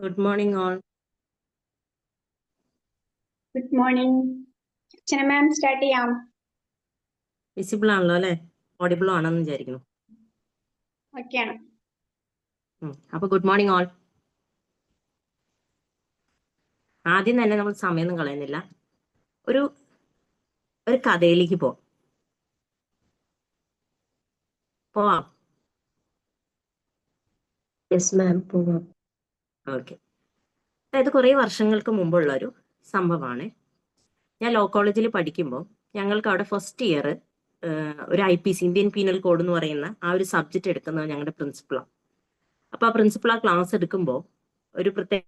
Good morning, all. Good morning Archana ma'am start ചെയ്യാം. Visible ആണല്ലോ അല്ലെ? ഓഡിബിൾ ആണെന്ന് വിചാരിക്കുന്നു. ഓക്കെയാണ്. അപ്പൊ ഗുഡ് മോർണിംഗ് ഓൾ. ആദ്യം തന്നെ നമ്മൾ സമയമൊന്നും കളയുന്നില്ല, ഒരു ഒരു കഥയിലേക്ക് പോവാം. യെസ് മാം, പോവാം. ഓക്കെ. അതായത് കുറേ വർഷങ്ങൾക്ക് മുമ്പുള്ള ഒരു സംഭവമാണ്. ഞാൻ ലോ കോളേജിൽ പഠിക്കുമ്പോൾ ഞങ്ങൾക്ക് അവിടെ ഫസ്റ്റ് ഇയർ ഒരു IPC, ഇന്ത്യൻ പീനൽ കോഡ് എന്ന് പറയുന്ന ആ ഒരു സബ്ജക്റ്റ് എടുക്കുന്നത് ഞങ്ങളുടെ പ്രിൻസിപ്പളാണ്. അപ്പൊ ആ പ്രിൻസിപ്പൾ ആ ക്ലാസ് എടുക്കുമ്പോൾ ഒരു പ്രത്യേക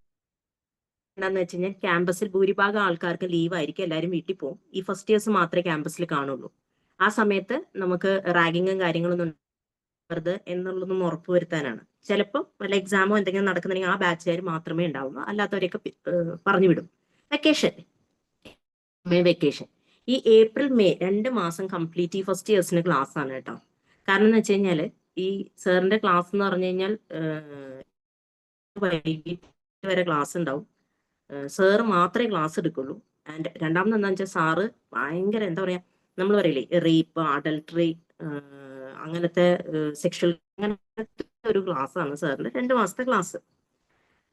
എന്താന്ന് വെച്ച് കഴിഞ്ഞാൽ ക്യാമ്പസിൽ ഭൂരിഭാഗം ആൾക്കാർക്ക് ലീവ് ആയിരിക്കും, എല്ലാവരും വീട്ടിൽ പോകും. ഈ ഫസ്റ്റ് ഇയേഴ്സ് മാത്രമേ ക്യാമ്പസിൽ കാണുള്ളൂ. ആ സമയത്ത് നമുക്ക് റാഗിങ്ങും കാര്യങ്ങളൊന്നും ഉണ്ടാവരുത് എന്നുള്ളതൊന്നും ഉറപ്പുവരുത്താനാണ്. ചിലപ്പോൾ വല്ല എക്സാമോ എന്തെങ്കിലും നടക്കുന്നുണ്ടെങ്കിൽ ആ ബാച്ചുകാർ മാത്രമേ ഉണ്ടാവുള്ളൂ, അല്ലാത്തവരെയൊക്കെ പറഞ്ഞു വിടും. മെയ് വെക്കേഷൻ ഈ ഏപ്രിൽ മെയ് 2 മാസം കംപ്ലീറ്റ് ഈ ഫസ്റ്റ് ഇയേഴ്സിന് ക്ലാസ് ആണ് കേട്ടോ. കാരണം എന്ന് വെച്ച് കഴിഞ്ഞാൽ ഈ സാറിന്റെ ക്ലാസ് എന്ന് പറഞ്ഞു കഴിഞ്ഞാൽ വൈകിട്ട് വരെ ക്ലാസ് ഉണ്ടാവും. സാറ് മാത്രമേ ക്ലാസ് എടുക്കുള്ളൂ. ആൻഡ് രണ്ടാമത് എന്താണെന്ന് വെച്ചാൽ സാറ് ഭയങ്കര എന്താ പറയാ, നമ്മൾ പറയില്ലേ റേപ്പ്, അഡൾട്ടറി, അങ്ങനത്തെ സെക്ഷൽ, അങ്ങനത്തെ ഒരു ക്ലാസ്സാണ് സാറിന്റെ 2 മാസത്തെ ക്ലാസ്.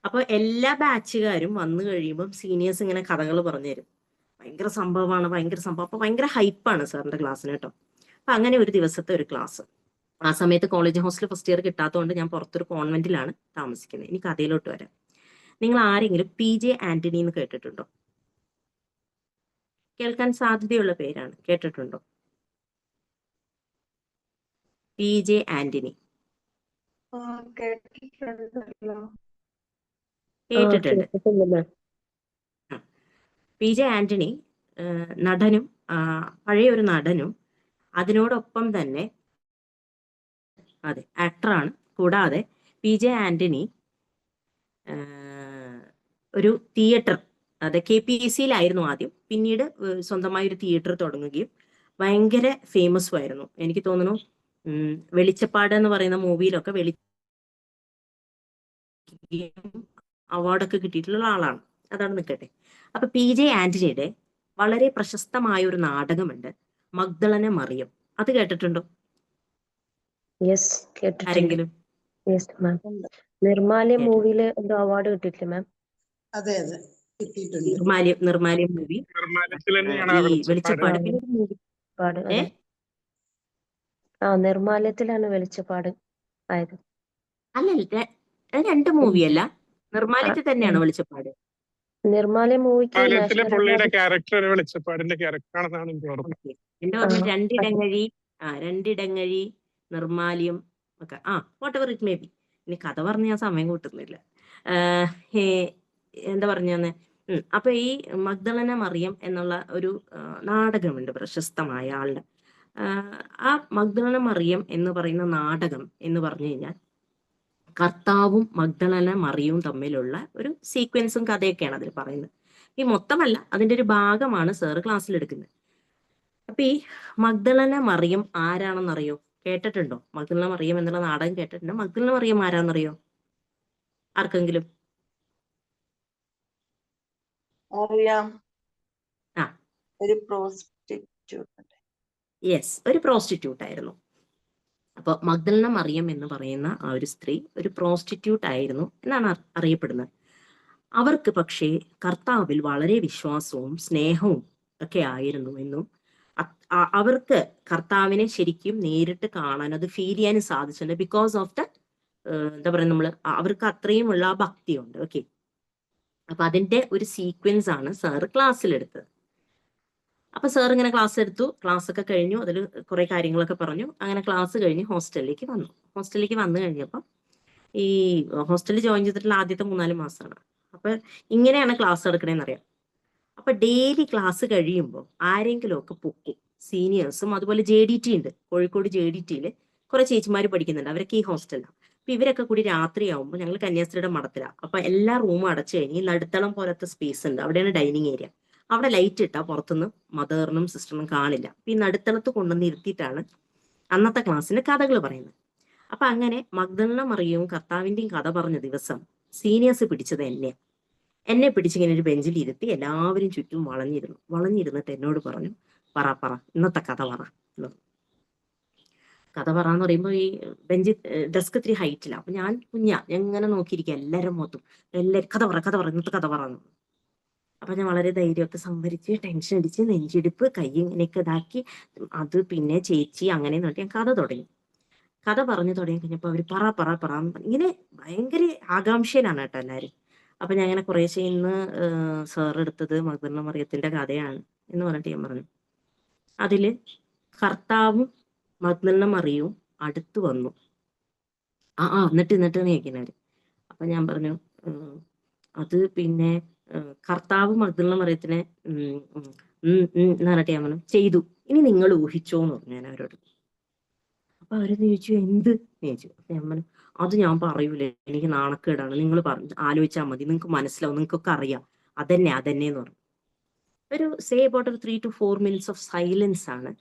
അപ്പൊ എല്ലാ ബാച്ചുകാരും വന്നു കഴിയുമ്പം സീനിയേഴ്സ് ഇങ്ങനെ കഥകൾ പറഞ്ഞു തരും. ഭയങ്കര സംഭവമാണ്, ഭയങ്കര സംഭവം. അപ്പൊ ഭയങ്കര ഹൈപ്പാണ് സാറിന്റെ ക്ലാസ്സിന് കേട്ടോ. അപ്പൊ അങ്ങനെ ഒരു ദിവസത്തെ ഒരു ക്ലാസ്. ആ സമയത്ത് കോളേജ് ഹോസ്റ്റൽ ഫസ്റ്റ് ഇയർ കിട്ടാത്തതുകൊണ്ട് ഞാൻ പുറത്തൊരു കോൺവെന്റിലാണ് താമസിക്കുന്നത്. ഇനി കഥയിലോട്ട് വരാം. നിങ്ങൾ ആരെങ്കിലും PJ ആന്റണി എന്ന് കേട്ടിട്ടുണ്ടോ? കേൾക്കാൻ സാധ്യതയുള്ള പേരാണ്, കേട്ടിട്ടുണ്ടോ? PJ ആന്റണി കേട്ടിട്ടുണ്ട്. PJ ആന്റണി നടനും, പഴയ ഒരു നടനും, അതിനോടൊപ്പം തന്നെ അതെ ആക്ടറാണ്. കൂടാതെ PJ ആന്റണി ഒരു തിയേറ്റർ, അതെ KPEC-യിലായിരുന്നു ആദ്യം, പിന്നീട് സ്വന്തമായി ഒരു തിയേറ്റർ തുടങ്ങുകയും ഭയങ്കര ഫേമസും ആയിരുന്നു. എനിക്ക് തോന്നുന്നു വെളിച്ചപ്പാട് എന്ന് പറയുന്ന മൂവിയിലൊക്കെ അവാർഡൊക്കെ കിട്ടിയിട്ടുള്ള ആളാണ്. അതാണ് നിൽക്കട്ടെ. അപ്പൊ PJ ആന്റണിയുടെ വളരെ പ്രശസ്തമായ ഒരു നാടകമുണ്ട്, മഗ്ദളന മറിയം. അത് കേട്ടിട്ടുണ്ടോ ആരെങ്കിലും? നിർമാല്യം മൂവിയില് എന്തോ അവാർഡ് കിട്ടിയിട്ടില്ലേ മാം? അതെ അതെ കിട്ടിയിട്ടുണ്ട്. നിർമാല്യം മൂവി, ഈ വെളിച്ചപ്പാട്, നിർമാല്യത്തിലാണ് വെളിച്ചപ്പാട് ആയത്. അല്ല, 2 മൂവിയല്ല, നിർമാല്യത്തിൽ തന്നെയാണ് വെളിച്ചപ്പാട്. നിർമാല്യം മൂവിക്ക് പുള്ളിയുടെ ക്യാരക്ടർ വെളിച്ചപ്പാടിന്റെ ക്യാരക്ടറാണെന്നാണ് എനിക്ക് ഓർമ്മ. എന്റെ ഓർമ്മ രണ്ടിടങ്ങഴി, നിർമാല്യം ഒക്കെ, what ever it may be. ഇനി കഥ പറഞ്ഞ് ഞാൻ സമയം കൂട്ടുന്നില്ല. എന്താ പറഞ്ഞെന്ന്. അപ്പൊ ഈ മഗ്ദളന മറിയം എന്നുള്ള ഒരു നാടകമുണ്ട് പ്രശസ്തമായ ആളുടെ. ആ മഗ്ദളന മറിയം എന്ന് പറയുന്ന നാടകം എന്ന് പറഞ്ഞു കഴിഞ്ഞാൽ കർത്താവും മഗ്ദളന മറിയവും തമ്മിലുള്ള ഒരു സീക്വൻസും കഥയൊക്കെയാണ് അതിൽ പറയുന്നത്. ഈ മൊത്തമല്ല, അതിന്റെ ഒരു ഭാഗമാണ് സാറ് ക്ലാസ്സിൽ എടുക്കുന്നത്. അപ്പൊ ഈ മഗ്ദളന മറിയം ആരാണെന്നറിയോ? കേട്ടിട്ടുണ്ടോ? മഗ്ദളന മറിയം എന്നുള്ള നാടകം കേട്ടിട്ടുണ്ടോ? മഗ്ദളന മറിയം ആരാന്നറിയോ ആർക്കെങ്കിലും? അറിയാം. ഒരു യെസ്, ഒരു പ്രോസ്റ്റിറ്റ്യൂട്ട് ആയിരുന്നു. അപ്പൊ മഗ്ദളന മറിയം എന്ന് പറയുന്ന ആ ഒരു സ്ത്രീ ഒരു പ്രോസ്റ്റിറ്റ്യൂട്ട് ആയിരുന്നു എന്നാണ് അറിയപ്പെടുന്നത്. അവർക്ക് പക്ഷേ കർത്താവിൽ വളരെ വിശ്വാസവും സ്നേഹവും ഒക്കെ ആയിരുന്നു എന്നും അവർക്ക് കർത്താവിനെ ശരിക്കും നേരിട്ട് കാണാൻ, അത് ഫീൽ ചെയ്യാനും സാധിച്ചിട്ടുണ്ട്. ബിക്കോസ് ഓഫ് ദ എന്താ പറയുക, അവർക്ക് അത്രയുമുള്ള ആ ഭക്തിയുണ്ട്. ഓക്കെ. അപ്പൊ അതിന്റെ ഒരു സീക്വൻസ് ആണ് സാറ് ക്ലാസ്സിലെടുത്തത്. അപ്പൊ സാർ ഇങ്ങനെ ക്ലാസ് എടുത്തു, ക്ലാസ് ഒക്കെ കഴിഞ്ഞു, അതിൽ കുറെ കാര്യങ്ങളൊക്കെ പറഞ്ഞു. അങ്ങനെ ക്ലാസ് കഴിഞ്ഞ് ഹോസ്റ്റലിലേക്ക് വന്നു കഴിഞ്ഞപ്പോൾ ഈ ഹോസ്റ്റലിൽ ജോയിൻ ചെയ്തിട്ടുള്ള ആദ്യത്തെ 3-4 മാസമാണ്. അപ്പൊ ഇങ്ങനെയാണ് ക്ലാസ് എടുക്കണേന്നറിയാം. അപ്പൊ ഡെയിലി ക്ലാസ് കഴിയുമ്പോൾ ആരെങ്കിലും ഒക്കെ പൊക്കും, സീനിയേഴ്സും. അതുപോലെ JDT ഉണ്ട്, കോഴിക്കോട് JDT-യിൽ കുറെ ചേച്ചിമാർ പഠിക്കുന്നുണ്ട്, അവരൊക്കെ ഈ ഹോസ്റ്റലാണ്. അപ്പൊ ഇവരൊക്കെ കൂടി രാത്രിയാവുമ്പോൾ, ഞങ്ങൾ കന്യാസ്ത്രീയുടെ മഠത്തിലാണ്, അപ്പൊ എല്ലാ റൂമും അടച്ചു കഴിഞ്ഞ് നടുത്തളം പോലത്തെ സ്പേസ് ഉണ്ട്, അവിടെയാണ് ഡൈനിങ് ഏരിയ. അവിടെ ലൈറ്റ് ഇട്ടാൽ പുറത്തുനിന്ന് മദറിനും സിസ്റ്ററിനും കാണില്ല. അപ്പൊ ഈ നടുത്തളത്ത് കൊണ്ടുവന്ന് ഇരുത്തിയിട്ടാണ് അന്നത്തെ ക്ലാസ്സിന് കഥകൾ പറയുന്നത്. അപ്പൊ അങ്ങനെ മഗ്ദളന മറിയവും കർത്താവിന്റെയും കഥ പറഞ്ഞ ദിവസം സീനിയേഴ്സ് പിടിച്ചത് എന്നെ പിടിച്ചിങ്ങനെ ഒരു ബെഞ്ചിൽ ഇരുത്തി എല്ലാവരും ചുറ്റും വളഞ്ഞിരുന്നിട്ട് എന്നോട് പറഞ്ഞു, പറ ഇന്നത്തെ കഥ പറ എന്ന്. കഥ പറയാന്ന് പറയുമ്പോൾ ഈ ബെഞ്ച് ഡെസ്ക് ഇത്തിരി ഹൈറ്റില്ല. അപ്പൊ ഞാൻ എങ്ങനെ നോക്കിയിരിക്കുക എല്ലാവരും മൊത്തം എല്ലാവരും കഥ പറ ഇന്നത്തെ കഥ പറയാന്ന്. അപ്പൊ ഞാൻ വളരെ ധൈര്യമൊക്കെ സംഭരിച്ച് ടെൻഷൻ അടിച്ച് നെഞ്ചിടിപ്പ് കൈ ഇങ്ങനെയൊക്കെ ഇതാക്കി അത് പിന്നെ ചേച്ചി അങ്ങനെ നോക്കി ഞാൻ കഥ തുടങ്ങി. കഥ പറഞ്ഞു തുടങ്ങി കഴിഞ്ഞപ്പോൾ അവര് പറ ഇങ്ങനെ ഭയങ്കര ആകാംക്ഷയിലാണ് കേട്ടോ എല്ലാവരും. അപ്പൊ ഞാൻ ഇങ്ങനെ കുറേശ്ശെ ഇന്ന് സാർ എടുത്തത് മഗ്ദലന മറിയത്തിന്റെ കഥയാണ് എന്ന് പറഞ്ഞിട്ട് ഞാൻ പറഞ്ഞു. അതില് കർത്താവും മഗ്ദലന മറിയവും അടുത്ത് വന്നു. എന്നിട്ട് ചോദിക്കുന്നവര്. അപ്പൊ ഞാൻ പറഞ്ഞു, അത് പിന്നെ കർത്താവ് മഗ്ദലന മറിയത്തിനെ എന്ന് പറഞ്ഞിട്ട് ഞാൻ പറഞ്ഞു ചെയ്തു, ഇനി നിങ്ങൾ ഊഹിച്ചോന്ന് പറഞ്ഞു ഞാൻ അവരോട്. അപ്പൊ അവര് ചോദിച്ചു എന്ത് ചോദിച്ചു. ഞാൻ പറഞ്ഞു അത് ഞാൻ പറയൂലേ, എനിക്ക് നാണക്കേടാണ്, നിങ്ങൾ ആലോചിച്ചാൽ മതി, നിങ്ങൾക്ക് മനസ്സിലാവും, നിങ്ങൾക്കൊക്കെ അറിയാം, അതന്നെ എന്ന് പറഞ്ഞു. ഒരു സേ അബൌട്ട് ഒരു 3 to 4 minutes ഓഫ് സൈലൻസ് ആണ്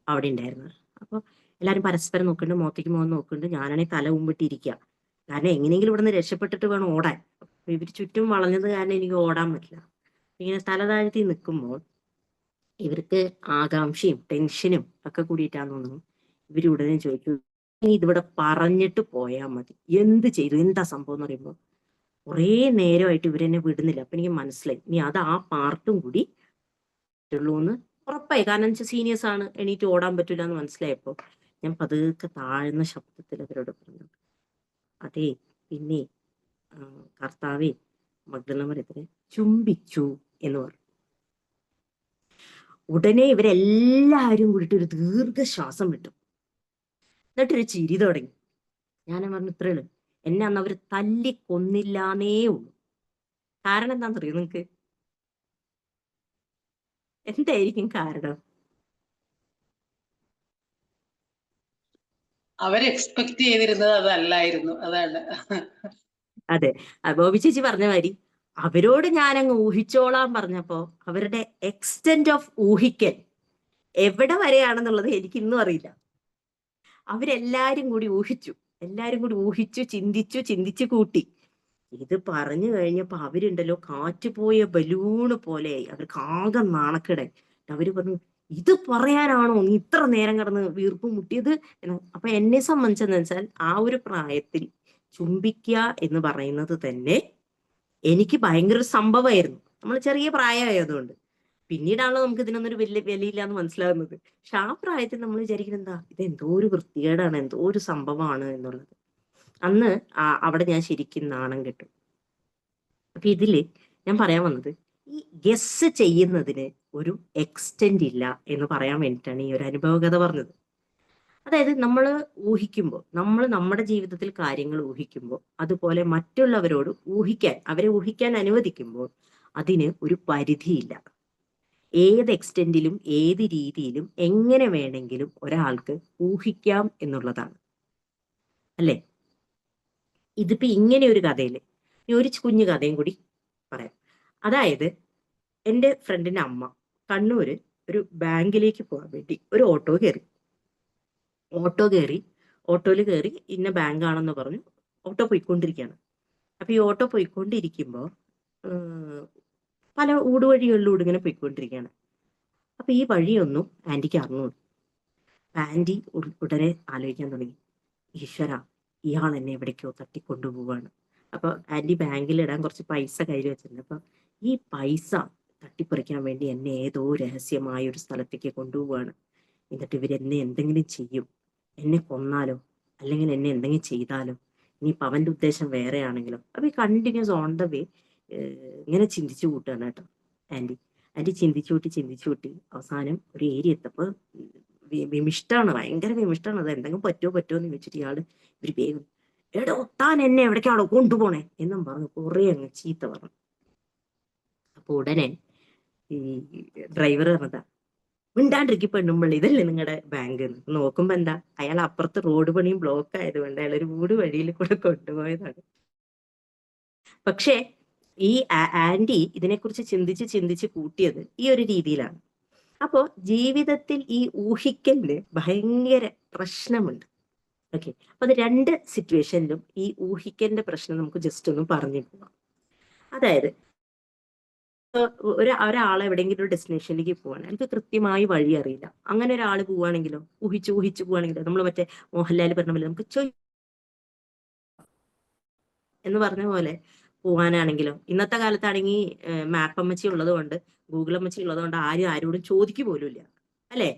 അവിടെ ഉണ്ടായിരുന്നത്. അപ്പൊ എല്ലാരും പരസ്പരം നോക്കുന്നുണ്ട്, മുഖത്തേക്ക് മുഖം നോക്കുന്നുണ്ട്. ഞാനാണെങ്കിൽ തല മുമ്പിട്ടിരിക്കുക, കാരണം എങ്ങനെയെങ്കിലും ഇവിടെ നിന്ന് രക്ഷപ്പെട്ടിട്ട് വേണം ഓടാൻ. അപ്പൊ ഇവര് ചുറ്റും വളഞ്ഞത് കാരണം എനിക്ക് ഓടാൻ പറ്റില്ല. ഇങ്ങനെ തല താഴ്ത്തി നിൽക്കുമ്പോൾ ഇവർക്ക് ആകാംക്ഷയും ടെൻഷനും ഒക്കെ കൂടിയിട്ടാന്ന് തോന്നുന്നു. ഇവര് ഉടനെ ചോദിക്കും, നീ ഇതിവിടെ പറഞ്ഞിട്ട് പോയാൽ മതി, എന്ത് ചെയ്തു, എന്താ സംഭവം എന്ന് പറയുമ്പോൾ കുറേ നേരമായിട്ട് ഇവരെന്നെ വിടുന്നില്ല. അപ്പൊ എനിക്ക് മനസ്സിലായി ഇനി അത് ആ പാർട്ടും കൂടി ഉള്ളൂ എന്ന് ഉറപ്പായി. കാരണം വെച്ചാൽ സീനിയേഴ്സ് ആണ്, എണീറ്റ് ഓടാൻ പറ്റൂല എന്ന് മനസ്സിലായപ്പോ ഞാൻ പതുക്കെ താഴ്ന്ന ശബ്ദത്തിൽ അവരോട് പറഞ്ഞു, അതെ പിന്നെ കർത്താവെ മഗ്ദലന മറിയത്തിനെ ചുംബിച്ചു എന്ന് പറഞ്ഞു. ഉടനെ ഇവരെല്ലാവരും കൂടിയിട്ട് ഒരു ദീർഘശ്വാസം വിട്ടു. എന്നിട്ടൊരു ചിരി തുടങ്ങി. ഞാൻ പറഞ്ഞു ഇത്രയുള്ളൂ, എന്നെ അന്ന് അവര് തല്ലി കൊന്നില്ലാന്നേ ഉള്ളൂ. കാരണം എന്താണെന്നറിയോ നിങ്ങക്ക്? എന്തായിരിക്കും കാരണം? അവർ എക്സ്പെക്ട് ചെയ്തിരുന്നത് അതല്ലായിരുന്നു, അതാണ്. അതെ, ബോബി ചേച്ചി പറഞ്ഞ മാതിരി അവരോട് ഞാനങ്ങ് ഊഹിച്ചോളാൻ പറഞ്ഞപ്പോ അവരുടെ എക്സ്റ്റെന്റ് ഓഫ് ഊഹിക്കൽ എവിടെ വരെയാണെന്നുള്ളത് എനിക്ക് ഇന്നും അറിയില്ല. അവരെല്ലാരും കൂടി ഊഹിച്ചു ചിന്തിച്ചു കൂട്ടി. ഇത് പറഞ്ഞു കഴിഞ്ഞപ്പോ അവരുണ്ടല്ലോ കാറ്റുപോയ ബലൂണ് പോലെയായി. അവർക്ക് ആകെ നാണക്കേടായി. അവര് പറഞ്ഞു, ഇത് പറയാനാണോ നീ ഇത്ര നേരം കിടന്ന് വീർപ്പ് മുട്ടിയത്? അപ്പൊ എന്നെ സംബന്ധിച്ചെന്ന് വെച്ചാൽ ആ ഒരു പ്രായത്തിൽ ചുംബിക്കുക എന്ന് പറയുന്നത് തന്നെ എനിക്ക് ഭയങ്കര ഒരു സംഭവമായിരുന്നു. നമ്മൾ ചെറിയ പ്രായമായതുകൊണ്ട്. പിന്നീടാണല്ലോ നമുക്ക് ഇതിനൊന്നൊരു വലിയ വിലയില്ല എന്ന് മനസ്സിലാകുന്നത്. പക്ഷെ ആ പ്രായത്തിൽ നമ്മൾ വിചാരിക്കുന്നത് എന്താ, ഇത് എന്തോ ഒരു വൃത്തികേടാണ്, എന്തോ ഒരു സംഭവമാണ് എന്നുള്ളത്. അന്ന് അവിടെ ഞാൻ ശരിക്കും നാണം കെട്ടു. അപ്പൊ ഇതില് ഞാൻ പറയാൻ വന്നത്, ഈ ഗസ് ചെയ്യുന്നതിന് ഒരു എക്സ്റ്റെന്റ് ഇല്ല എന്ന് പറയാൻ വേണ്ടിയിട്ടാണ് ഈ ഒരു അനുഭവകഥ പറഞ്ഞത്. അതായത് നമ്മൾ ഊഹിക്കുമ്പോൾ, നമ്മൾ നമ്മുടെ ജീവിതത്തിൽ കാര്യങ്ങൾ ഊഹിക്കുമ്പോൾ, അതുപോലെ മറ്റുള്ളവരോട് അവരെ ഊഹിക്കാൻ അനുവദിക്കുമ്പോൾ അതിന് ഒരു പരിധിയില്ല. ഏത് എക്സ്റ്റെന്റിലും ഏത് രീതിയിലും എങ്ങനെ വേണമെങ്കിലും ഒരാൾക്ക് ഊഹിക്കാം എന്നുള്ളതാണ്, അല്ലേ? ഇതിപ്പോ ഇങ്ങനെ ഒരു കഥയില് ഒരു കുഞ്ഞു കഥയും കൂടി പറയാം. അതായത് എൻ്റെ ഫ്രണ്ടിന്റെ അമ്മ കണ്ണൂര് ഒരു ബാങ്കിലേക്ക് പോകാൻ വേണ്ടി ഒരു ഓട്ടോയിൽ കയറി ഇന്ന ബാങ്കാണെന്ന് പറഞ്ഞു ഓട്ടോ പോയിക്കൊണ്ടിരിക്കുകയാണ്. അപ്പൊ ഈ ഓട്ടോ പോയിക്കൊണ്ടിരിക്കുമ്പോൾ പല ഊടുവഴികളിലൂടെ ഇങ്ങനെ പോയിക്കൊണ്ടിരിക്കുകയാണ്. അപ്പൊ ഈ വഴിയൊന്നും ആന്റിക്ക് അറിഞ്ഞു. ആന്റി ഉടനെ ആലോചിക്കാൻ തുടങ്ങി, ഈശ്വര, ഇയാൾ എന്നെ എവിടേക്കോ തട്ടിക്കൊണ്ടുപോവാണ്. അപ്പൊ ആന്റി ബാങ്കിലിടാൻ കുറച്ച് പൈസ കയ്യിൽ വെച്ചിട്ടുണ്ട്. അപ്പൊ ഈ പൈസ തട്ടിപ്പറിക്കാൻ വേണ്ടി എന്നെ ഏതോ രഹസ്യമായ ഒരു സ്ഥലത്തേക്ക് കൊണ്ടുപോവാണ്. എന്നിട്ട് ഇവരെന്നെ എന്തെങ്കിലും ചെയ്യും, എന്നെ കൊന്നാലോ, അല്ലെങ്കിൽ എന്നെ എന്തെങ്കിലും ചെയ്താലോ, ഇനിയിപ്പൊ അവന്റെ ഉദ്ദേശം വേറെ ആണെങ്കിലോ. അപ്പൊ ഈ കണ്ടിന്യൂസ് ഓൺ ദ വേ ഇങ്ങനെ ചിന്തിച്ചു കൂട്ടുകയാണ് കേട്ടോ ആന്റി ചിന്തിച്ചു കൂട്ടി അവസാനം ഒരു ഏരിയ എത്തപ്പോ വിമിഷ്ടാണ്, ഭയങ്കര വിമിഷ്ടാണ്. അത് എന്തെങ്കിലും പറ്റുമോ എന്ന് ചോദിച്ചിട്ട് ഇവര് വേഗം, എടോ താൻ എന്നെ എവിടേക്കാണോ കൊണ്ടുപോണേ എന്നും പറഞ്ഞു കുറെ അങ്ങ് ചീത്ത പറഞ്ഞു. അപ്പൊ ഉടനെ ഈ ഡ്രൈവർ പറഞ്ഞതാ, മിണ്ടാണ്ടിരിക്കി പെണ്ണുമ്പള്ളി, ഇതല്ലേ നിങ്ങളുടെ ബാങ്ക്? നോക്കുമ്പോ എന്താ, അയാൾ അപ്പുറത്ത് റോഡ് പണിയും ബ്ലോക്ക് ആയതുകൊണ്ട് അയാൾ ഒരു ഊട് വഴിയിൽ കൂടെ കൊണ്ടുപോയതാണ്. പക്ഷെ ഈ ആന്റി ഇതിനെക്കുറിച്ച് ചിന്തിച്ച് കൂട്ടിയത് ഈ ഒരു രീതിയിലാണ്. അപ്പോ ജീവിതത്തിൽ ഈ ഊഹിക്കലിന് ഭയങ്കര പ്രശ്നമുണ്ട്. ഓക്കെ, അപ്പൊ അത് രണ്ട് സിറ്റുവേഷനിലും ഈ ഊഹിക്കേണ്ട പ്രശ്നം നമുക്ക് ജസ്റ്റ് ഒന്ന് പറഞ്ഞു പോവാം. അതായത് ഒരാളെ എവിടെയെങ്കിലും ഒരു ഡെസ്റ്റിനേഷനിലേക്ക് പോവാണ്, എനിക്ക് കൃത്യമായി വഴി അറിയില്ല. അങ്ങനെ ഒരാൾ പോവുകയാണെങ്കിലോ, ഊഹിച്ചു പോവുകയാണെങ്കിലോ, നമ്മൾ മറ്റേ മോഹൻലാൽ പറഞ്ഞ പോലെ നമുക്ക് എന്ന് പറഞ്ഞ പോലെ പോവാനാണെങ്കിലോ, ഇന്നത്തെ കാലത്താണെങ്കിൽ മാപ്പ് അമ്മച്ചി ഉള്ളത് കൊണ്ട്, ഗൂഗിൾ അമ്മച്ചി ഉള്ളത് കൊണ്ട് ആരും ആരോടും ചോദിക്കു പോലും ഇല്ല, അല്ലേ?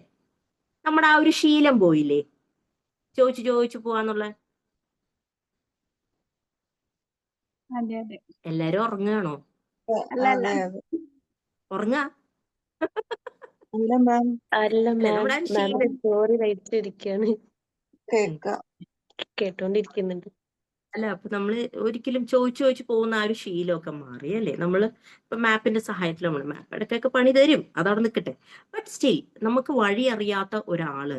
നമ്മുടെ ആ ഒരു ശീലം പോയില്ലേ, ചോദിച്ചു പോവാന്നുള്ള. അതെ അതെ. എല്ലാരും ഉറങ്ങുകയാണോ? അല്ല അല്ല. അതെ അതെ. ഉറങ്ങാ? അല്ല മാം, അല്ല അല്ലെ, മാം, നമ്മുടെ ആ ഒരു മാമിന്റെ ശീലം. സ്റ്റോറി വായിച്ചിരിക്കാണ്, കേക്കാം. കേട്ടോണ്ടിരിക്കുന്നുണ്ട്. അല്ല, അപ്പൊ നമ്മള് ഒരിക്കലും ചോദിച്ചു പോകുന്ന ആ ഒരു ശീലമൊക്കെ മാറി, അല്ലേ? നമ്മള് ഇപ്പൊ മാപ്പിന്റെ സഹായത്തിൽ നമ്മൾ മാപ്പ് ഇടയ്ക്കൊക്കെ പണി തരും, അതവിടെ നിൽക്കട്ടെ. ബട്ട് സ്റ്റിൽ നമുക്ക് വഴി അറിയാത്ത ഒരാള്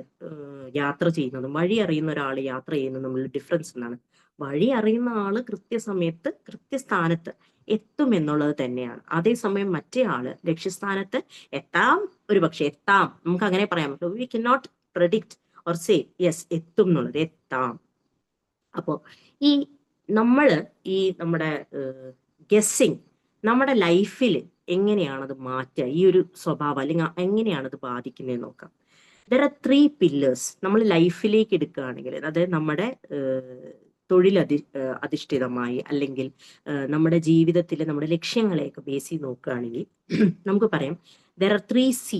യാത്ര ചെയ്യുന്നതും വഴി അറിയുന്ന ഒരാൾ യാത്ര ചെയ്യുന്നതും തമ്മിൽ ഡിഫറൻസ് എന്താണ്? വഴി അറിയുന്ന ആള് കൃത്യസമയത്ത് കൃത്യസ്ഥാനത്ത് എത്തും എന്നുള്ളത് തന്നെയാണ്. അതേസമയം മറ്റേ ആള് ലക്ഷ്യസ്ഥാനത്ത് എത്താം, ഒരുപക്ഷെ എത്താം, നമുക്ക് അങ്ങനെ പറയാൻ പറ്റും. We can not predict or say yes എത്തും എന്നുള്ളത്, എത്താം. അപ്പോ ഈ നമ്മുടെ ഗസ്സിങ് നമ്മുടെ ലൈഫിൽ എങ്ങനെയാണത് മാറ്റുക, ഈ ഒരു സ്വഭാവം, അല്ലെങ്കിൽ എങ്ങനെയാണത് ബാധിക്കുന്നതെന്ന് നോക്കാം. ദർ ആർ 3 പില്ലേഴ്സ് നമ്മൾ ലൈഫിലേക്ക് എടുക്കുകയാണെങ്കിൽ, അതായത് നമ്മുടെ അധിഷ്ഠിതമായി, അല്ലെങ്കിൽ നമ്മുടെ ജീവിതത്തിൽ നമ്മുടെ ലക്ഷ്യങ്ങളെയൊക്കെ ബേസ് ചെയ്ത് നോക്കുകയാണെങ്കിൽ നമുക്ക് പറയാം there are 3 C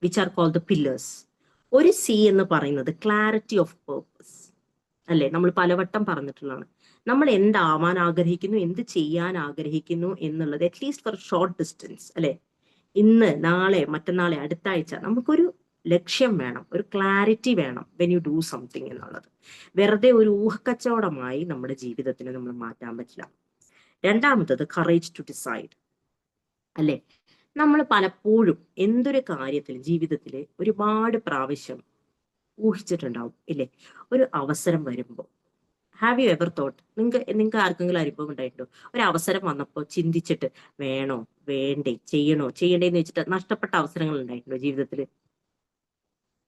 which are called the pillars. ഒരു C എന്ന് പറയുന്നത് ക്ലാരിറ്റി ഓഫ് പേർപ്പസ്, അല്ലെ? നമ്മൾ പലവട്ടം പറഞ്ഞിട്ടുള്ളതാണ്. നമ്മൾ എന്താവാൻ ആഗ്രഹിക്കുന്നു, എന്ത് ചെയ്യാൻ ആഗ്രഹിക്കുന്നു എന്നുള്ളത് അറ്റ്ലീസ്റ്റ് ഫോർ ഷോർട്ട് ഡിസ്റ്റൻസ്, അല്ലെ? ഇന്ന്, നാളെ, മറ്റന്നാളെ, അടുത്ത ആഴ്ച നമുക്കൊരു ലക്ഷ്യം വേണം, ഒരു ക്ലാരിറ്റി വേണം വെൻ യു ഡൂ സംതിങ് എന്നുള്ളത്. വെറുതെ ഒരു ഊഹക്കച്ചവടമായി നമ്മുടെ ജീവിതത്തിന് നമ്മൾ മാറ്റാൻ പറ്റില്ല. രണ്ടാമത്തത് കറേജ് ടു ഡിസൈഡ്, അല്ലെ? നമ്മൾ പലപ്പോഴും എന്തൊരു കാര്യത്തിലും ജീവിതത്തിൽ ഒരുപാട് പ്രാവശ്യം ഊഹിച്ചിട്ടുണ്ടാവും, ഇല്ലേ? ഒരു അവസരം വരുമ്പോൾ, ഹാവ് യു എവർ തോട്ട്, നിങ്ങൾക്ക് ആർക്കെങ്കിലും അനുഭവം ഉണ്ടായിട്ടുണ്ടോ? ഒരു അവസരം വന്നപ്പോൾ ചിന്തിച്ചിട്ട് വേണോ വേണ്ടേ, ചെയ്യണ്ടേന്ന് വെച്ചിട്ട് നഷ്ടപ്പെട്ട അവസരങ്ങൾ ഉണ്ടായിട്ടുണ്ടോ ജീവിതത്തിൽ?